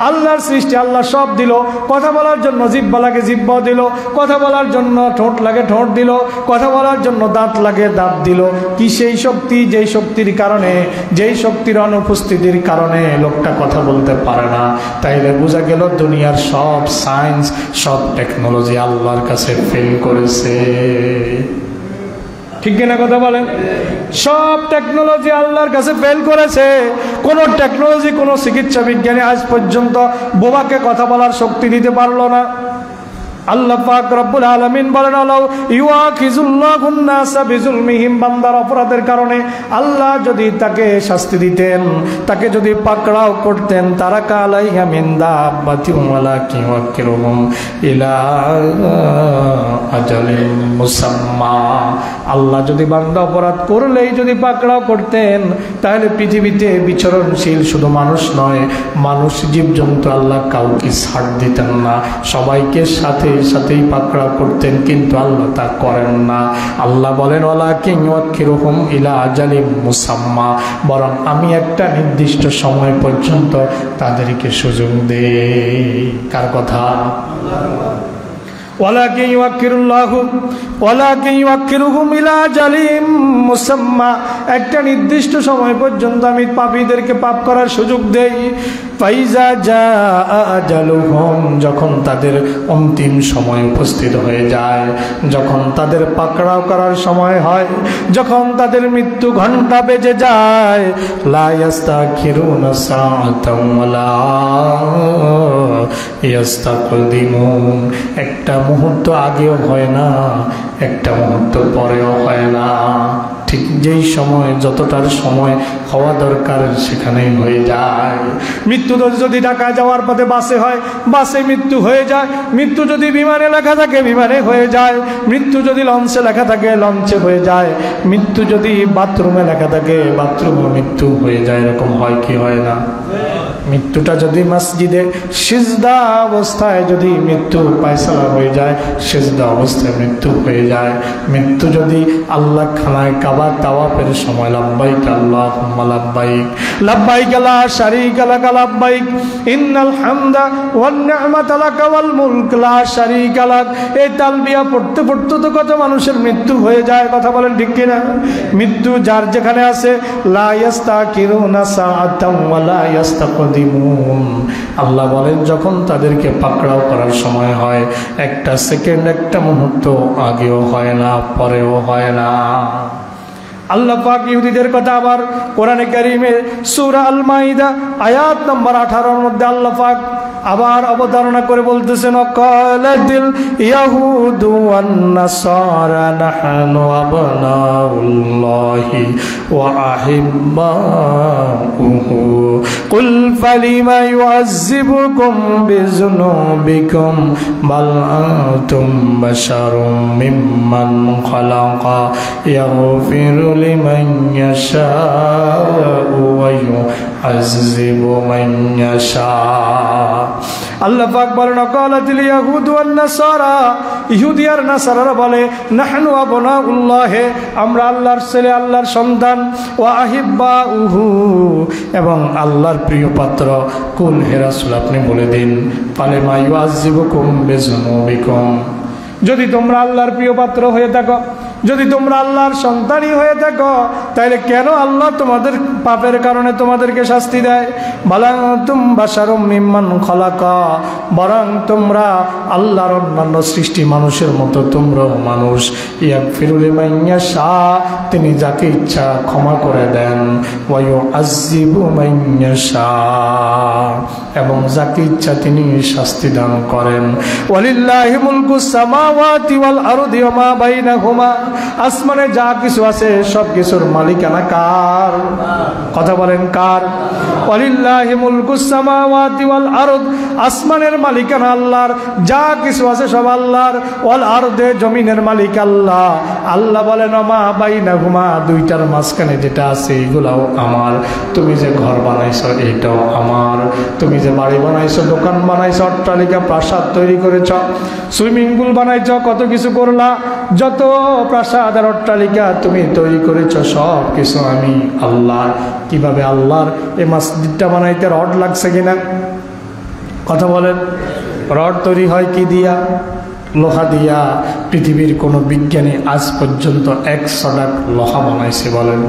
আল্লাহর সৃষ্টি, আল্লাহ সব দিল। কথা বলার জন্য জিহ্বা লাগে, জিহ্বা দিল। কথা বলার জন্য ঠোঁট লাগে, ঠোঁট দিল। কথা বলার জন্য দাঁত লাগে, দাঁত দিল। কি সেই শক্তি, যেই শক্তির কারণে, যেই শক্তির অনুপস্থিতির কারণে লোকটা কথা বলতে পারে না। তাইলে বোঝা গেল দুনিয়ার সব সায়েন্স, সব টেকনোলজি আল্লাহর কাছে ফেল করেছে। ঠিক কিনা কথা বলেন? সব টেকনোলজি আল্লাহর কাছে ফেল করেছে। কোন টেকনোলজি, কোন চিকিৎসা বিজ্ঞানী আজ পর্যন্ত বোবাকে কথা বলার শক্তি দিতে পারলো না। আল্লাহ পাক রব্বুল আলামিন বলেন আল্লাহ ইউআখিজুল্লাহুন নাসা বিজুলমিহিম, বান্দার অপরাধের কারণে আল্লাহ যদি তাকে শাস্তি দিতেন, তাকে যদি পাকড়াও করতেন, তারাকা আলাইহা মিন দাব্বাতিন ওয়ালাকিন ইউআক্কিরুহুম ইলা আজালিন মুসাম্মা, আল্লাহ যদি বান্দা অপরাধ করলেই যদি পাকড়াও করতেন, তাহলে পৃথিবীতে বিচরণশীল শুধু মানুষ নয়, মানুষ জীবজন্তু আল্লাহ কাউকে ছাড় দিতেন না, সবাইকে সাথেই পাকড়া করতেন, কিন্তু আল্লাহ তা করেন না। আল্লাহ বলেন ওয়ালাকিন ইউআক্কিরুহুম ইলা আজালিম মুসাম্মা, বরং আমি একটা নির্দিষ্ট সময় পর্যন্ত তাদেরকে সুযোগ দেই। কার কথা? ওয়ালাকিন ইউআক্কিরুহুম ইলা আজালিম মুসাম্মা, একটা নির্দিষ্ট সময় পর্যন্ত আমি পাপীদেরকে পাপ করার সুযোগ দেই। ফাইজা জাআ আজালুহুম, যখন তাদের অন্তিম সময় উপস্থিত হয়ে যায়, যখন তাদের পাকড়াও করার সময় হয়, যখন তাদের মৃত্যু ঘণ্টা বেজে যায়, লা ইস্তাখিরুনা সাআতাম ওয়ালা ইস্তাকদিমুন, একটা মুহূর্ত আগেও হয় না, একটা মুহূর্ত পরেও হয় না। ঠিক যেই সময় যতটার সময় হওয়া দরকার সেখানেই হয়ে যায়। মৃত্যু যদি ঢাকা যাওয়ার পথে বাসে হয়, বাসে মৃত্যু হয়ে যায়। মৃত্যু যদি বিমানে লেখা থাকে, বিমানে হয়ে যায়। মৃত্যু যদি লঞ্চে লেখা থাকে, লঞ্চে হয়ে যায়। মৃত্যু যদি বাথরুমে লেখা থাকে, বাথরুমে মৃত্যু হয়ে যায়। এরকম হয় কি হয় না? মৃত্যুটা যদি মসজিদে সিজদা অবস্থায় যদি মৃত্যু ফায়সালা হয়ে যায়, সিজদা অবস্থায় মৃত্যু হয়ে যায়। মৃত্যু যদি আল্লাহ খানায় কাবা তাওয়াফের সময় লাব্বাইক আল্লাহুম্মা লাব্বাইক লাব্বাইক লা শারীকা লাক লাব্বাইক ইন্নাল হামদা ওয়ান নি'মাতা লাক ওয়াল মুলক লা শারীকা লাক, এই তালবিয়া পড়তে পড়তে তো কত মানুষের মৃত্যু হয়ে যায়। কথা বলেন ঠিক কিনা? মৃত্যু যার যেখানে আছে, লা ইস্তাকিরুনা সাআতাম ওয়া লা ইস্তাকদিমুন। আল্লাহ বলেন যখন তাদেরকে পাকড়াও করার সময় হয়, একটা সেকেন্ড, একটা মুহূর্ত আগেও হয় না, পরেও হয় না। আল্লাহ পাক ইহুদিদের কথা আবার কোরআনে কারীমে সূরা আল মাইদা আয়াত নম্বর 18 এর মধ্যে আল্লাহ পাক আবার অবতারণা করে বলতেছেন, কালাতিল ইয়াহুদু ওয়ান নাসারা নাহনু আবনাউল্লাহি ওয়া আহিব্বাউহু কুল ফালিমা ইউআযযিবুকুম বিযুনুবিকুম বাল আনতুম বাশারুম মিম্মান খালাকা ইয়াগফিরু লিমান ইয়াশাউ ওয়া ইউআযযিবু মান ইয়াশা। আল্লাহ পাক বলেন, কালাতিল ইয়াহুদু ওয়ান নাসারা, ইহুদি আর নাসারারা বলে, নাহনু আবনাউল্লাহ, আমরা আল্লাহর ছেলে, আল্লাহর সন্তান, ওয়া আহিব্বাউহু, এবং আল্লাহর প্রিয় পাত্র। কুল হে রাসূল আপনি বলে দিন, ফালিমা ইউআযযিবুকুম বিযুনুবিকুম, যদি তোমরা আল্লাহর প্রিয় পাত্র হয়ে থাকো, যদি তোমরা আল্লাহর সন্তানই হয়ে থাকো, তাহলে কেন আল্লাহ তোমাদের পাপের কারণে তোমাদেরকে শাস্তি দেয়? বালাতুম বাশারুম মিম্মান খালাকা, বরং তোমরা আল্লাহর অন্যান্য সৃষ্টি মানুষের মতো তোমরাও মানুষ। ইয়াগফিরু লিমান ইয়াশা, তিনি যাকে ইচ্ছা ক্ষমা করে দেন। ওয়া ইউআযযিবু মান ইয়াশা, এবং যাকে ইচ্ছা তিনি শাস্তি দান করেন। ওয়ালিল্লাহি মুলকুস সামাওয়াতি ওয়াল আরদি ওয়া মা বাইনাহুমা, আসমানে যা কিছু আছে সব কিছুর মালিকানা কার? কথা বলেন কার? ওয়ালিল্লাহি মুলকুস সামাওয়াতি ওয়াল আরদ, আসমানের মালিকানা আল্লাহর, যা কিছু আছে সব আল্লাহর। ওয়াল আরদে, জমিনের মালিক আল্লাহ। আল্লাহ বলেন মা বাইনাহুমা, দুইটার মাঝখানে যেটা আছে এগুলাও আমার। তুমি যে ঘর বানাইছো এটাও আমার। তুমি যে বাড়ি বানাইছো, দোকান বানাইছো, অট্টালিকা প্রাসাদ তৈরি করেছ, সুইমিং পুল বানাইছো, কত কিছু করলা, যত প্রাসাদ আর অট্টালিকা তুমি তৈরি করেছ সব কিছু আমি আল্লাহ। কিভাবে আল্লাহর? এই মসজিদটা বানাইতে রড লাগছে কিনা? কথা বলেন। রড তৈরি হয় কি দিয়া? লোহা দিয়া। পৃথিবীর কোনো বিজ্ঞানী আজ পর্যন্ত 100 লাখ লোহা বানাইছে? বলেন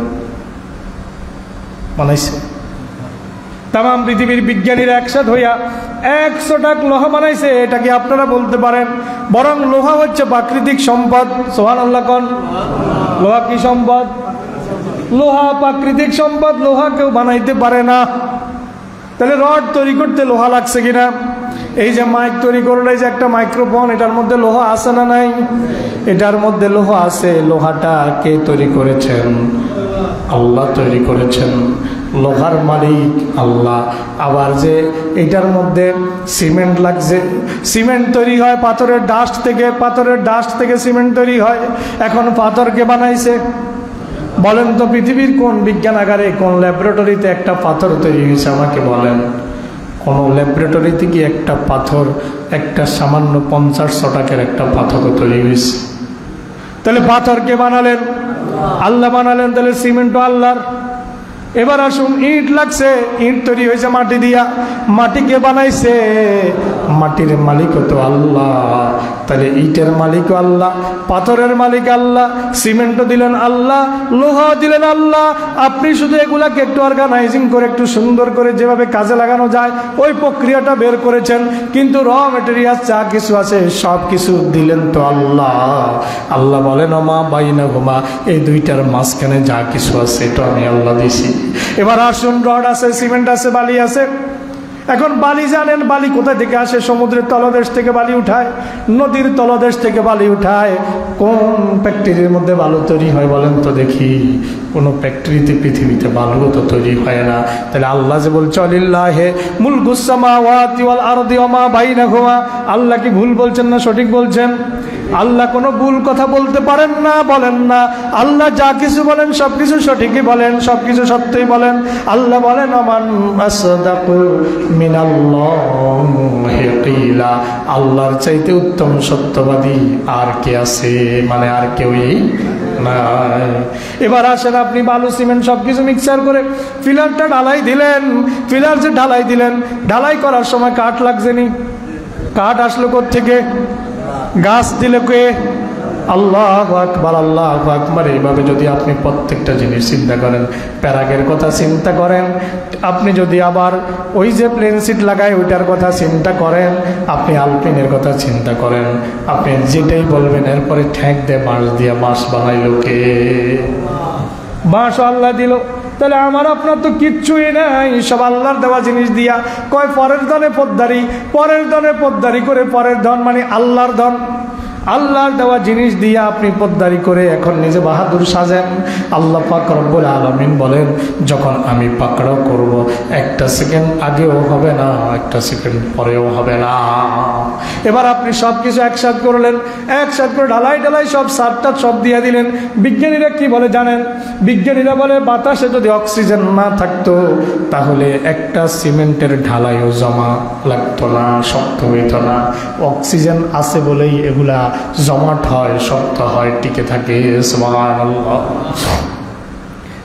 বানাইছে? তাম পৃথিবীর বিজ্ঞানীরা একসাথে হইয়া 100 টাক লোহা বানাইছে, এটা কি আপনারা বলতে পারেন? বরং লোহা হচ্ছে প্রাকৃতিক সম্পদ। সুবহানাল্লাহ কোন? লোহা কি সম্পদ? লোহা প্রাকৃতিক সম্পদ, লোহা কেউ বানাইতে পারে না। তাহলে রড তৈরি করতে লোহা লাগছে কিনা? এই যে মাইক তৈরি করলো, এই যে একটা মাইক্রোফোন, এটার মধ্যে লোহা আছে না নাই? এটার মধ্যে লোহা আছে। লোহাটা কে তৈরি করেছেন? আল্লাহ তৈরি করেছেন। লোহার মালিক আল্লাহ। আবার যে এটার মধ্যে সিমেন্ট লাগছে, সিমেন্ট তৈরি হয় পাথরের ডাস্ট থেকে, পাথরের ডাস্ট থেকে সিমেন্ট তৈরি হয়। এখন পাথরকে বানাইছে? বলেন তো পৃথিবীর কোন বিজ্ঞানাগারে, কোন ল্যাবরেটরিতে একটা পাথর তৈরি হয়েছে? আমাকে বলেন, কোন ল্যাবরেটরিতে কি একটা পাথর, একটা সামান্য 50-100 টাকার একটা পাথর তৈরি হয়েছে? তাহলে পাথরকে বানালেন? আল্লাহ বানালেন। তাহলে সিমেন্টও আল্লাহর। এবার আসুন, ইট লাগছে, ইট তৈরি হয়েছে মাটি দিয়া, মাটিকে বানাইছে? মাটির মালিকও তো আল্লাহ। তাহলে ইটের মালিকও আল্লাহ, পাথরের মালিক আল্লাহ, সিমেন্টও দিলেন আল্লাহ, লোহা দিলেন আল্লাহ। আপনি শুধু এগুলাকে একটু অর্গানাইজিং করে, একটু সুন্দর করে যেভাবে কাজে লাগানো যায় ওই প্রক্রিয়াটা বের করেছেন, কিন্তু র মেটেরিয়াল যা কিছু আছে সব কিছু দিলেন তো আল্লাহ। আল্লাহ বলেন মা বাইনাহুমা, এই দুইটার মাঝখানে যা কিছু আছে এটা আমি আল্লাহ দিছি। এবার আসুন, রড আছে, সিমেন্ট আছে, বালি আছে, এখন বালি জানেন, বালি কোথা থেকে আসে? সমুদ্রের তলদেশ থেকে বালি উঠায়, নদীর তলদেশ থেকে বালি উঠায়। কোন ফ্যাক্টরির মধ্যে বালু তৈরি হয় বলেন তো দেখি? কোনো ফ্যাক্টরিতে পৃথিবীতে বালু তো তৈরি হয় না। তাহলে আল্লাহ যে বলছে লিল্লাহি মুলকুস সামাওয়াতি ওয়াল আরদি ওয়া মা বাইনাহুমা, আল্লাহ কি ভুল বলছেন না সঠিক বলছেন? আল্লাহ কোনো ভুল কথা বলতে পারেন না, বলেন না। আল্লাহ যা কিছু বলেন সব কিছু সঠিকই বলেন, সব কিছু সত্যই বলেন। আল্লাহ বলেন আমান আসদাকু মিনাল্লাহি কিলা, আল্লাহর চাইতে উত্তম সত্যবাদী আর কে আছে? মানে আর কেউই নাই। এবার আসেন, আপনি বালু সিমেন্ট সবকিছু মিক্সার করে ফিলারটা ঢালাই দিলেন। ফিলার যে ঢালাই দিলেন, ঢালাই করার সময় কাঠ লাগছে নি? কাঠ আসলো কোত্থেকে? গাছ দিলে কে? আল্লাহু আকবার, আল্লাহু আকবার। এইভাবে যদি আপনি প্রত্যেকটা জিনিস চিন্তা করেন, প্যারাগের কথা চিন্তা করেন, আপনি যদি আবার ওই যে প্লেন সিট লাগায় ওইটার কথা চিন্তা করেন, আপনি আলপিনের কথা চিন্তা করেন, আপনি যেটাই বলবেন এরপরে ঠ্যাক দিয়ে বাঁশ দিয়ে বাঁশ বানাইলো কে? বাঁশ আল্লাহ দিল। তাহলে আমার আপনার তো কিচ্ছুই নাই, সব আল্লাহর দেওয়া জিনিস দিয়া। কয় পরের ধনে পদ্মারি, পরের ধনে পদ্মারি করে, পরের ধন মানে আল্লাহর ধন, আল্লাহর দেওয়া জিনিস দিয়ে আপনি পদ্মারি করে এখন নিজে বাহাদুর সাজেন। আল্লাহ পাক রব্বুল আলামিন বলেন, যখন আমি পাকড়াও করব, একটা সেকেন্ড আগেও হবে না, একটা সেকেন্ড পরেও হবে না। এবার আপনি সব কিছু একসাথ করলেন, একসাথ করে ঢালাই ঢালাই সব সারটা সব দিয়ে দিলেন। বিজ্ঞানীরা কি বলে জানেন? বিজ্ঞানীরা বলে বাতাসে যদি অক্সিজেন না থাকতো তাহলে একটা সিমেন্টের ঢালাইও জমা লাগতো না, শক্ত হইতো না। অক্সিজেন আছে বলেই এগুলা জমাট হয়, শক্ত হয়, টিকে থাকে। সুবহানাল্লাহ।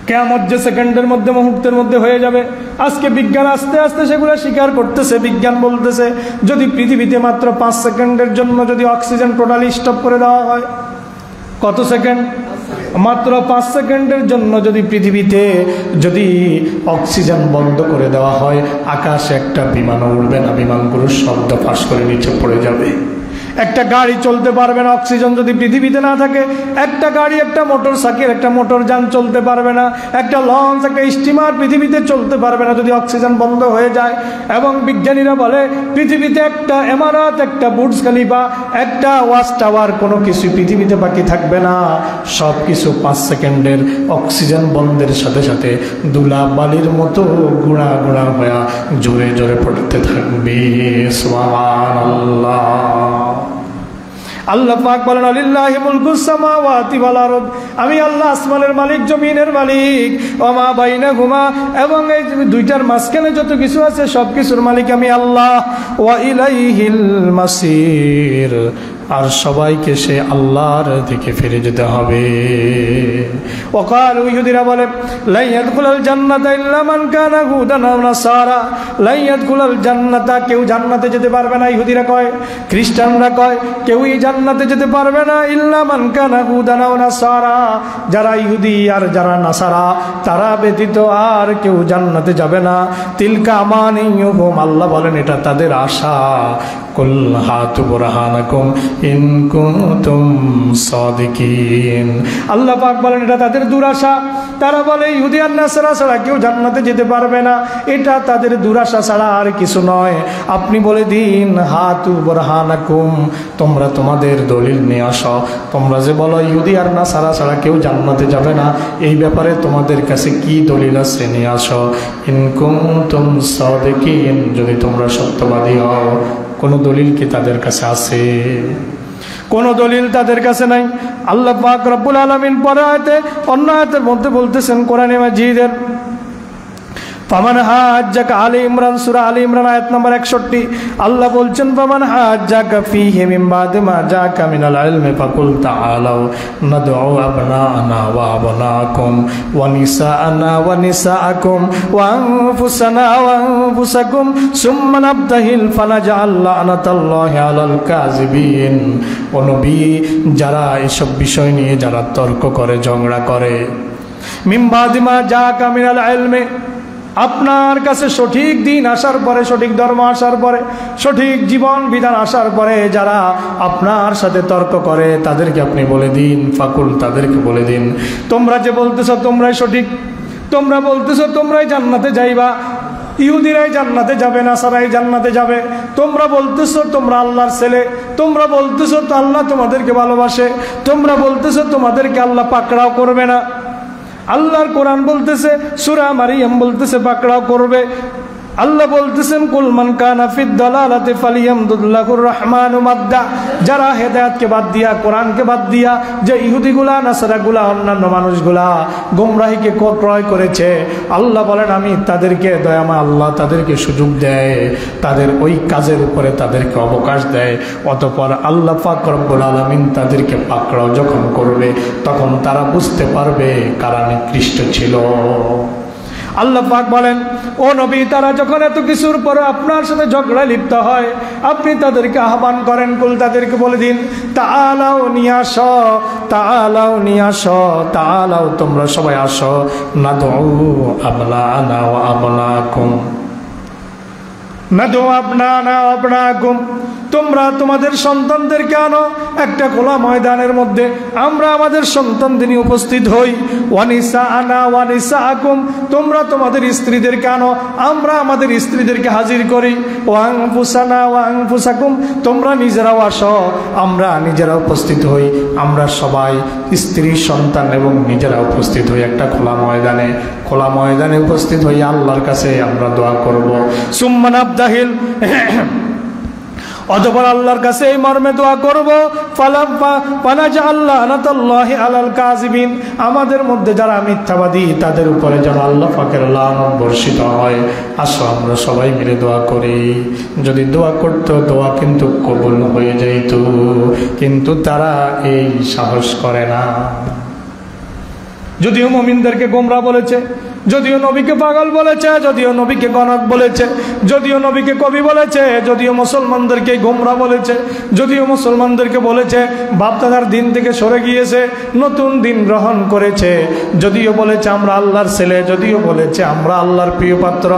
কিয়ামত যে সেকেন্ডের মধ্যে, মুহূর্তের মধ্যে হয়ে যাবে, আজকে বিজ্ঞান আস্তে আস্তে সেগুলো স্বীকার করতেছে। বিজ্ঞান বলতেছে যদি পৃথিবীতে মাত্র 5 সেকেন্ডের জন্য যদি অক্সিজেন টোটালি স্টপ করে দেওয়া হয়, কত সেকেন্ড? মাত্র 5 সেকেন্ডের জন্য যদি পৃথিবীতে যদি অক্সিজেন বন্ধ করে দেওয়া হয়, আকাশে একটা বিমানও উড়বে না, বিমানগুলোর শব্দ ফাঁস করে নিচে পড়ে যাবে। একটা গাড়ি চলতে পারবে না অক্সিজেন যদি পৃথিবীতে না থাকে। একটা গাড়ি, একটা মোটর সাইকেল, একটা মোটর যান চলতে পারবে না। একটা লঞ্চ, একটা স্টিমার পৃথিবীতে চলতে পারবে না যদি অক্সিজেন বন্ধ হয়ে যায়। এবং বিজ্ঞানীরা বলে পৃথিবীতে একটা ইমারত, একটা বুর্জ খলিফা, একটা ওয়াচ টাওয়ার, কোনো কিছু পৃথিবীতে বাকি থাকবে না। সব কিছু 5 সেকেন্ডের অক্সিজেন বন্ধের সাথে সাথে দুলা বালির মতো গুঁড়া গুঁড়া হয়ে জোরে জোরে পড়তে থাকবে। সুবহানাল্লাহ। আল্লাহ পাক বলেন লিল্লাহি মুলকুস সামাওয়াতি ওয়াল আরদ, আমি আল্লাহ আসমানের মালিক, জমিনের মালিক। ওয়া মা বাইনাহুমা, এবং এই দুইটার মাঝখানে যত কিছু আছে সব কিছুর মালিক আমি আল্লাহ। ওয়া ইলাইহিল মাসির, আর সবাইকে সে আল্লাহর দিকে ফিরে যেতে হবে। ওয়াকালু, ইহুদিরা বলে লা ইয়াদখুলুল জান্নাতা ইল্লা মান কানা হুদান আও নাসারা, লা ইয়াদখুলুল জান্নাতা, কেউ জান্নাতে যেতে পারবে না। ইহুদিরা কয়, খ্রিস্টানরা কয় কেউই জান্নাতে যেতে পারবে না ইল্লা মান কানা হুদান আও নাসারা, যারা ইহুদি আর যারা নাসারা তারা ব্যতীত আর কেউ জান্নাতে যাবে না। তিলকা আমানিয়ুহুম, আল্লাহ বলেন এটা তাদের আশা। কুল হাতু বুরহানাকুম ইন কুনতুম সাদিকিন, আল্লাহ পাক বলেন এটা তাদের দুরাশা। তারা বলে ইহুদি আর নাসারা ছাড়া কেউ জান্নাতে যেতে পারবে না, এটা তাদের দুরাশা ছাড়া আর কিছু নয়। আপনি বলে দিন হাতু বুরহানাকুম, তোমরা তোমাদের দলিল নিয়ে আসো। তোমরা যে বলো ইহুদি আর নাসারা ছাড়া কেউ জান্নাতে যাবে না, এই ব্যাপারে তোমাদের কাছে কি দলিল আছে নিয়ে আসো। ইন কুনতুম সাদিকিন, যদি তোমরা সত্যবাদী হও। কোনো দলিল কি তাদের কাছে আছে? কোনো দলিল তাদের কাছে নাই। আল্লাহ পাক রব্বুল আলামিন পরে আয়াতে, অন্য আয়াতের মধ্যে বলতেছেন কোরআনে মাজিদের, ফামান হাজ্জাকা, আলী ইমরান, সূরা আলী ইমরান আয়াত নম্বর 61, আল্লাহ বলছেন ফামান হাজ্জাকা ফীহি মিন বাদি মা জাকা মিনাল ইলমি ফাকুল তাআলাউ নাদউ আবনানা ওয়া আবনাকুম ওয়া নিসাআনা ওয়া নিসাআকুম ওয়া আনফুসানা ওয়া আনফুসাকুম সুম্মা নাবতাহিল ফানাজআল লানাতাল্লাহি আলাল কাযিবিন। ও নবী, যারা এসব বিষয় নিয়ে যারা তর্ক করে, ঝগড়া করে, মিন বাদি মা জাকা মিনাল ইলমি, আপনার কাছে সঠিক দিন আসার পরে, সঠিক ধর্ম আসার পরে, সঠিক জীবন বিধান আসার পরে যারা আপনার সাথে তর্ক করে তাদেরকে আপনি বলে দিন, ফাকুল, তাদেরকে বলে দিন, তোমরা যে বলতেছ তোমরাই সঠিক, তোমরা বলতেছ তোমরাই জান্নাতে যাইবা, ইহুদিরাই জান্নাতে যাবে, নাসারাই জান্নাতে যাবে। তোমরা বলতেছো তোমরা আল্লাহর ছেলে, তোমরা বলতেছো তো আল্লাহ তোমাদেরকে ভালোবাসে, তোমরা বলতেছো তোমাদেরকে আল্লাহ পাকড়াও করবে না। আল্লাহর কোরআন বলতেছে, সূরা মারিয়াম বলতেছে পাকড়াও করবে। আল্লাহ বলতেছেন কুল মান কানা ফিদ দালালাতি ফালিয়ামদুল্লাহুর রহমানু মাদ্দা। যারা হেদায়েতকে বাদ দিয়া, কোরআনকে বাদ দিয়া, যে ইহুদিগুলা নাসারাগুলা অন্যান্য মানুষগুলা গোমরাহিকে ক্রয় করেছে, আল্লাহ বলেন আমি তাদেরকে দয়াময় আল্লাহ তাদেরকে সুযোগ দেয়, তাদের ওই কাজের উপরে তাদেরকে অবকাশ দেয়। অতঃপর আল্লাহ পাক রব্বুল আলামিন তাদেরকে পাকড়াও যখন করবে তখন তারা বুঝতে পারবে কারা নিকৃষ্ট ছিল। আল্লাহ পাক বলেন, ও নবী, তারা যখন এত কিছুর পরে আপনার সাথে ঝগড়া লিপ্ত হয়, আপনি তাদেরকে আহ্বান করেন, কুল তাদেরকে বলে দিন, তাআলাও নিয়ে আসো, তাআলাও নিয়ে আসো, তাআলাও তোমরা সবাই আসো, নাদউ আবনানা ওয়া আবনাকুম, নাদউ আবনানা ওয়া আবনাকুম। তোমরা তোমাদের সন্তানদেরকে আনো একটা খোলা ময়দানের মধ্যে, আমরা আমাদের সন্তানদের নিয়ে উপস্থিত হই। ওয়ানিসা আনা ওয়ানিসা আকুম, তোমরা তোমাদের স্ত্রীদেরকে আনো, আমরা আমাদের স্ত্রীদেরকে হাজির করি। ওয়াংফুসানা ওয়াংফুসাকুম, তোমরা নিজেরাও আসো, আমরা নিজেরা উপস্থিত হই। আমরা সবাই স্ত্রী সন্তান এবং নিজেরা উপস্থিত হই একটা খোলা ময়দানে। খোলা ময়দানে উপস্থিত হই আল্লাহর কাছে আমরা দোয়া করব। সুম্মান আবদাহিল, অতঃপর আল্লাহর কাছে এই মর্মে দোয়া করব, আলাল কাযিবিন, আমাদের মধ্যে যারা মিথ্যাবাদী তাদের উপরে যেন আল্লাহ পাকের লানত বর্ষিত হয়। আসো আমরা সবাই মিলে দোয়া করি। যদি দোয়া করতো দোয়া কিন্তু কবুল হয়ে যেত, কিন্তু তারা এই সাহস করে না। যদিও মুমিনদেরকে গোমরা বলেছে, যদিও নবীকে পাগল বলেছে, যদিও নবীকে গণক বলেছে, যদিও নবীকে কবি বলেছে, যদিও মুসলমানদেরকে গোমরা বলেছে, যদিও মুসলমানদেরকে বলেছে বাপদাদার দিন থেকে সরে গিয়েছে, নতুন দিন গ্রহণ করেছে, যদিও বলেছে আমরা আল্লাহর ছেলে, যদিও বলেছে আমরা আল্লাহর প্রিয় পাত্র,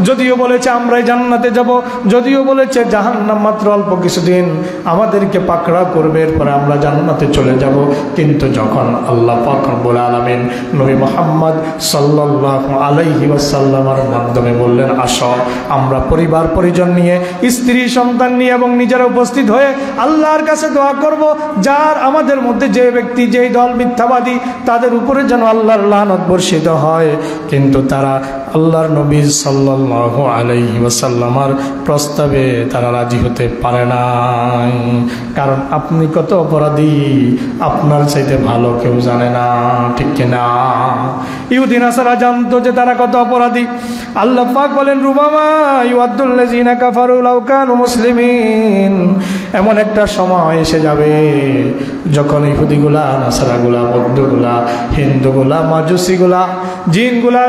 যদিও বলেছে আমরাই জান্নাতে যাব, যদিও বলেছে জাহান্নাম মাত্র অল্প কিছুদিন আমাদেরকে পাকড়া করবে, এরপরে আমরা জান্নাতে চলে যাব। কিন্তু যখন আল্লাহ পাক রব্বুল আলামিন নবী মুহাম্মদ সাল্লাল্লাহু আলাইহি ওয়াসাল্লামের মাধ্যমে বললেন, আসো আমরা পরিবার পরিজন নিয়ে, স্ত্রী সন্তান নিয়ে এবং নিজেরা উপস্থিত হয়ে আল্লাহর কাছে দোয়া করব, যার আমাদের মধ্যে যে ব্যক্তি যেই দল মিথ্যাবাদী তাদের উপরে যেন আল্লাহর লানত বর্ষিত হয়। কিন্তু তারা আল্লাহর নবী সাল্লাল্লাহু আলাইহি ওয়াসাল্লামের প্রস্তাবে তারা রাজি হতে পারে না, কারণ আপনি কত অপরাধী আপনার চাইতে ভালো কেউ জানে না, ঠিক কিনা? ইহুদি নাসারা জানতো যে তারা কত অপরাধী। আল্লাহ পাক বলেন, রুবামা ইউআদ্দুল্লাযিনা কাফারু লাউ কানু মুসলিমিন, এমন একটা সময় এসে যাবে যখন ইহুদিগুলা, নাসারাগুলা, বৌদ্ধগুলা, হিন্দুগুলা, মাজুসিগুলা, জিনগুলা,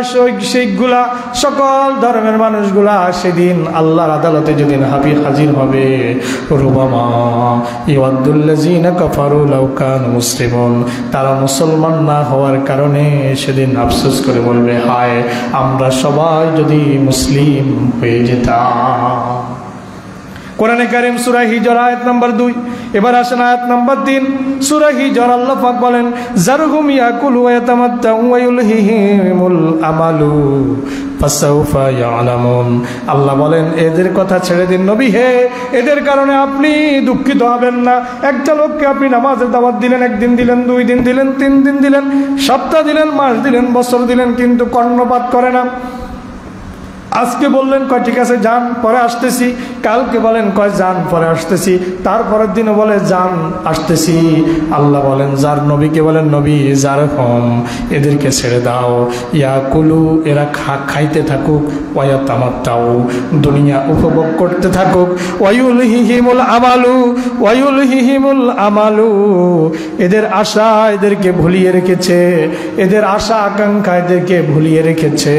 শিখগুলা, সকল ধর্মের মানুষগুলা সেদিন আল্লাহর আদালতে যেদিন হাজির হবে, রুবামা ইউআদ্দুল্লাযিনা কাফারু লাউ কানু মুসলিমুন, তারা মুসলমান না হওয়ার কারণে সেদিন আফসোস করে বলবে, হায় আমরা সবাই যদি মুসলিম হয়ে যেতাম। কোরআনে কারীম সূরা হিজর আয়াত নাম্বার 2। এবার আসেন আয়াত নাম্বার 3, সূরা হিজর। আল্লাহ পাক বলেন, যারহুম ইয়াকুলু ওয়া ইয়াতামাত্তাউ ওয়া ইউলহিহিমুল আমালু ফাসাউফা ইয়ালামুন। আল্লাহ বলেন, এদের কথা ছেড়ে দিন নবী হে, এদের কারণে আপনি দুঃখিত হবেন না। একটা লোককে আপনি নামাজের দাওয়াত দিলেন, একদিন দিলেন, 2 দিন দিলেন, 3 দিন দিলেন, সপ্তাহ দিলেন, মাস দিলেন, বছর দিলেন, কিন্তু কর্ণপাত করে না। আজকে বললেন কয় ঠিক আছে যান পরে আসতেছি, কালকে বলেন কয় যান পরে আসতেছি, তারপরের দিনে বলে যান আসতেছি। আল্লাহ বলেন, যার নবীকে বলেন নবী যার হম, এদেরকে ছেড়ে দাও। ইয়াকুলু, এরা খাইতে থাকুক, ওয়া তামাত্তাউ, দুনিয়া উপভোগ করতে থাকুক, ওয়ায়ুলহিহিমুল আমালু, ওয়ায়ুলহিহিমুল আমালু, এদের আশা এদেরকে ভুলিয়ে রেখেছে, এদের আশা আকাঙ্ক্ষা এদেরকে ভুলিয়ে রেখেছে।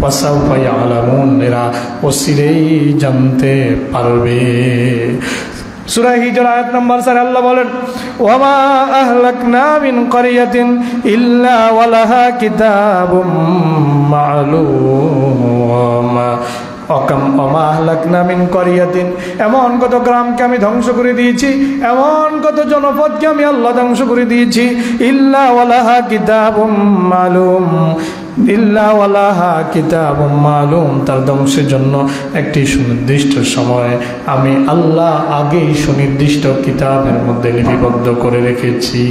ওয়াসাউফা ইয়ালামুন, এরা অচিরেই জানতে পারবে। সূরা হিজর আয়াত নাম্বার 4 আল্লাহ বলেন, ওয়ামা আহলাকনা মিন ক্বরিয়াতিন ইল্লা ওয়ালাহা কিতাবুম মা'লুম। এমন কত গ্রামকে আমি ধ্বংস করে দিয়েছি, এমন কত জনপদকে আমি আল্লাহ ধ্বংস করে দিয়েছি, ইল্লা ওয়ালাহা কিতাবুম মা'লুম, ইল্লা ওয়ালাহা কিতাবুম মালুম, তার ধ্বংসের জন্য একটি সুনির্দিষ্ট সময় আমি আল্লাহ আগেই সুনির্দিষ্ট কিতাবের মধ্যে লিপিবদ্ধ করে রেখেছি।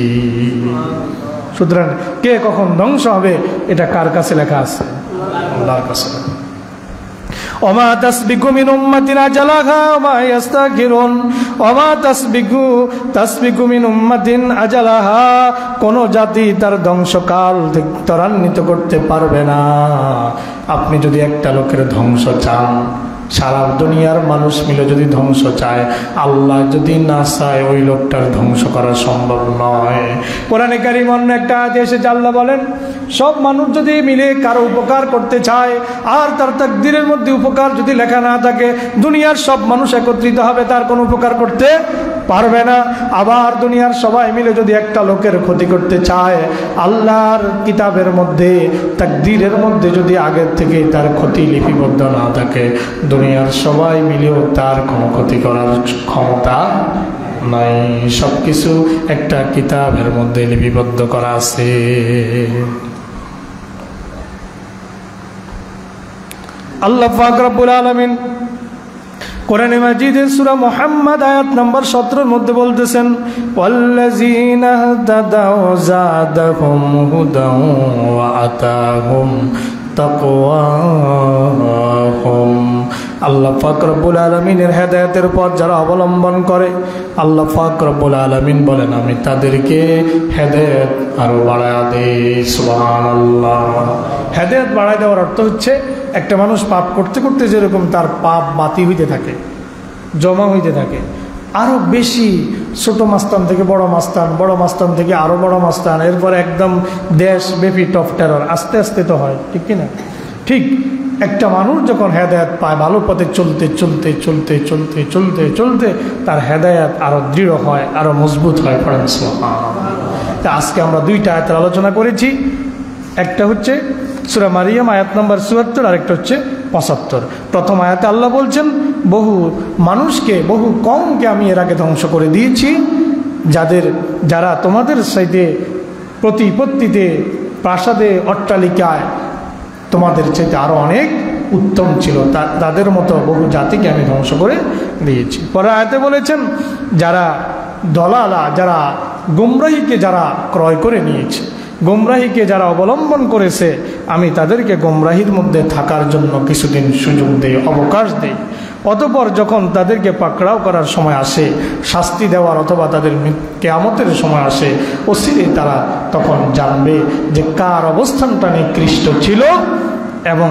সুতরাং কে কখন ধ্বংস হবে এটা কার কাছে লেখা আছে? আল্লাহর কাছে। ওমা তাসবিকু মিন উম্মাতিন আজালাহা ওমা ইস্তাগফিরুন, ওমা তাসবিকু মিন উম্মাতিন আজালাহা, কোন জাতি তার ধ্বংসকাল ত্বরান্বিত করতে পারবে না। আপনি যদি একটা লোকের ধ্বংস চান, সারা দুনিয়ার মানুষ মিলে যদি ধ্বংস চায়, আল্লাহ যদি না চায় ওই লোকটার ধ্বংস করা সম্ভব নয়। কোরআনে কারীম অন্য একটা আয়াতে এসেছে, আল্লাহ বলেন সব মানুষ যদি মিলে কারো উপকার করতে চায় আর তার তাকদীরের মধ্যে উপকার যদি লেখা না থাকে, দুনিয়ার সব মানুষ একত্রিত হবে, তার কোনো উপকার করতে পারবে না। আবার দুনিয়ার সবাই মিলে যদি একটা লোকের ক্ষতি করতে চায়, আল্লাহর কিতাবের মধ্যে তাকদীরের মধ্যে যদি আগের থেকে তার ক্ষতি লিপিবদ্ধ না থাকে, দুনিয়ার সবাই মিলেও তার কোনো ক্ষতি করার ক্ষমতা নাই। সব কিছু একটা কিতাবের মধ্যে লিপিবদ্ধ করা আছে। আল্লাহ পাক রব্বুল আলামিন কোরআনে মাজিদের সূরা মুহাম্মদ আয়াত নম্বর 17 এর মধ্যে বলতেছেন, ওয়াল্লাযীনা হাদাউ যাদাহুম হুদাও ওয়া আতাহুম তাকওয়াহুম। আল্লাহ পাক রব্বুল আলামিনের হেদায়েতের পথ যারা অবলম্বন করে, আল্লাহ পাক রব্বুল আলামিন বলেন আমি তাদেরকে হেদায়েত আরো বাড়ায় দেই। সুবহানাল্লাহ। হেদায়েত বাড়ায় দেওয়ার অর্থ হচ্ছে একটা মানুষ পাপ করতে করতে যেরকম তার পাপ বাতি হইতে থাকে, জমা হইতে থাকে, আরো বেশি ছোট মাস্তান থেকে বড় মাস্তান, বড় মাস্তান থেকে আরো বড় মাস্তান, এরপর একদম দেশব্যাপী টপ টেরর, আস্তে আস্তে তো হয়, ঠিক কিনা? ঠিক একটা মানুষ যখন হেদায়েত পায়, ভালো পথে চলতে চলতে চলতে চলতে চলতে চলতে তার হেদায়েত আরো দৃঢ় হয়, আরো মজবুত হয়। পড়েন সুবহানাল্লাহ। তা আজকে আমরা দুইটা আয়াতের আলোচনা করেছি, একটা হচ্ছে সূরা মারিয়াম আয়াত নম্বর ৭৪, আরেকটা হচ্ছে ৭৫। প্রথম আয়াতে আল্লাহ বলছেন বহু মানুষকে, বহু কওমকে আমি এর আগে ধ্বংস করে দিয়েছি, যারা তোমাদের সাথে প্রতিপত্তিতে, প্রাসাদে, অট্টালিকায় তোমাদের চাইতে আরো অনেক উত্তম ছিল, তাদের মতো বহু জাতিকে আমি ধ্বংস করে দিয়েছি। পরে আয়াতে বলেছেন যারা দলালা, যারা গুমরাহিকে যারা ক্রয় করে নিয়েছে, গুমরাহিকে যারা অবলম্বন করেছে, আমি তাদেরকে গুমরাহির মধ্যে থাকার জন্য কিছুদিন সুযোগ দেই, অবকাশ দেই। অতঃপর যখন তাদেরকে পাকড়াও করার সময় আসে, শাস্তি দেওয়ার অথবা তাদের কিয়ামতের সময় আসে, অচিরেই তারা তখন জানবে যে কার অবস্থানটা নিকৃষ্ট ছিল এবং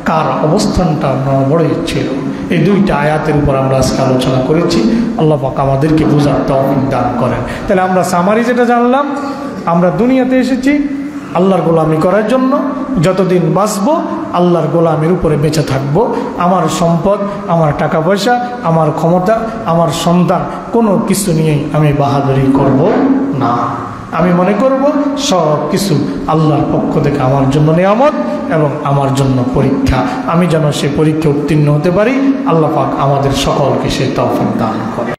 কার অবস্থানটা নড়বড়ে ছিল। এই দুইটা আয়াতের উপর আমরা আজকে আলোচনা করেছি। আল্লাহ পাক আমাদেরকে বুঝার তৌফিক দান করেন। তাহলে আমরা সামারি যেটা জানলাম, আমরা দুনিয়াতে এসেছি আল্লাহর গোলামি করার জন্য, যতদিন বাঁচব আল্লাহর গোলামির উপরে বেঁচে থাকব। আমার সম্পদ, আমার টাকা পয়সা, আমার ক্ষমতা, আমার সন্তান, কোনো কিছু নিয়েই আমি বাহাদুরি করব না। আমি মনে করব সব কিছু আল্লাহর পক্ষ থেকে আমার জন্য নিয়ামত এবং আমার জন্য পরীক্ষা। আমি যেন সে পরীক্ষা উত্তীর্ণ হতে পারি। আল্লাহ পাক আমাদের সকলকে সে তৌফিক দান করে।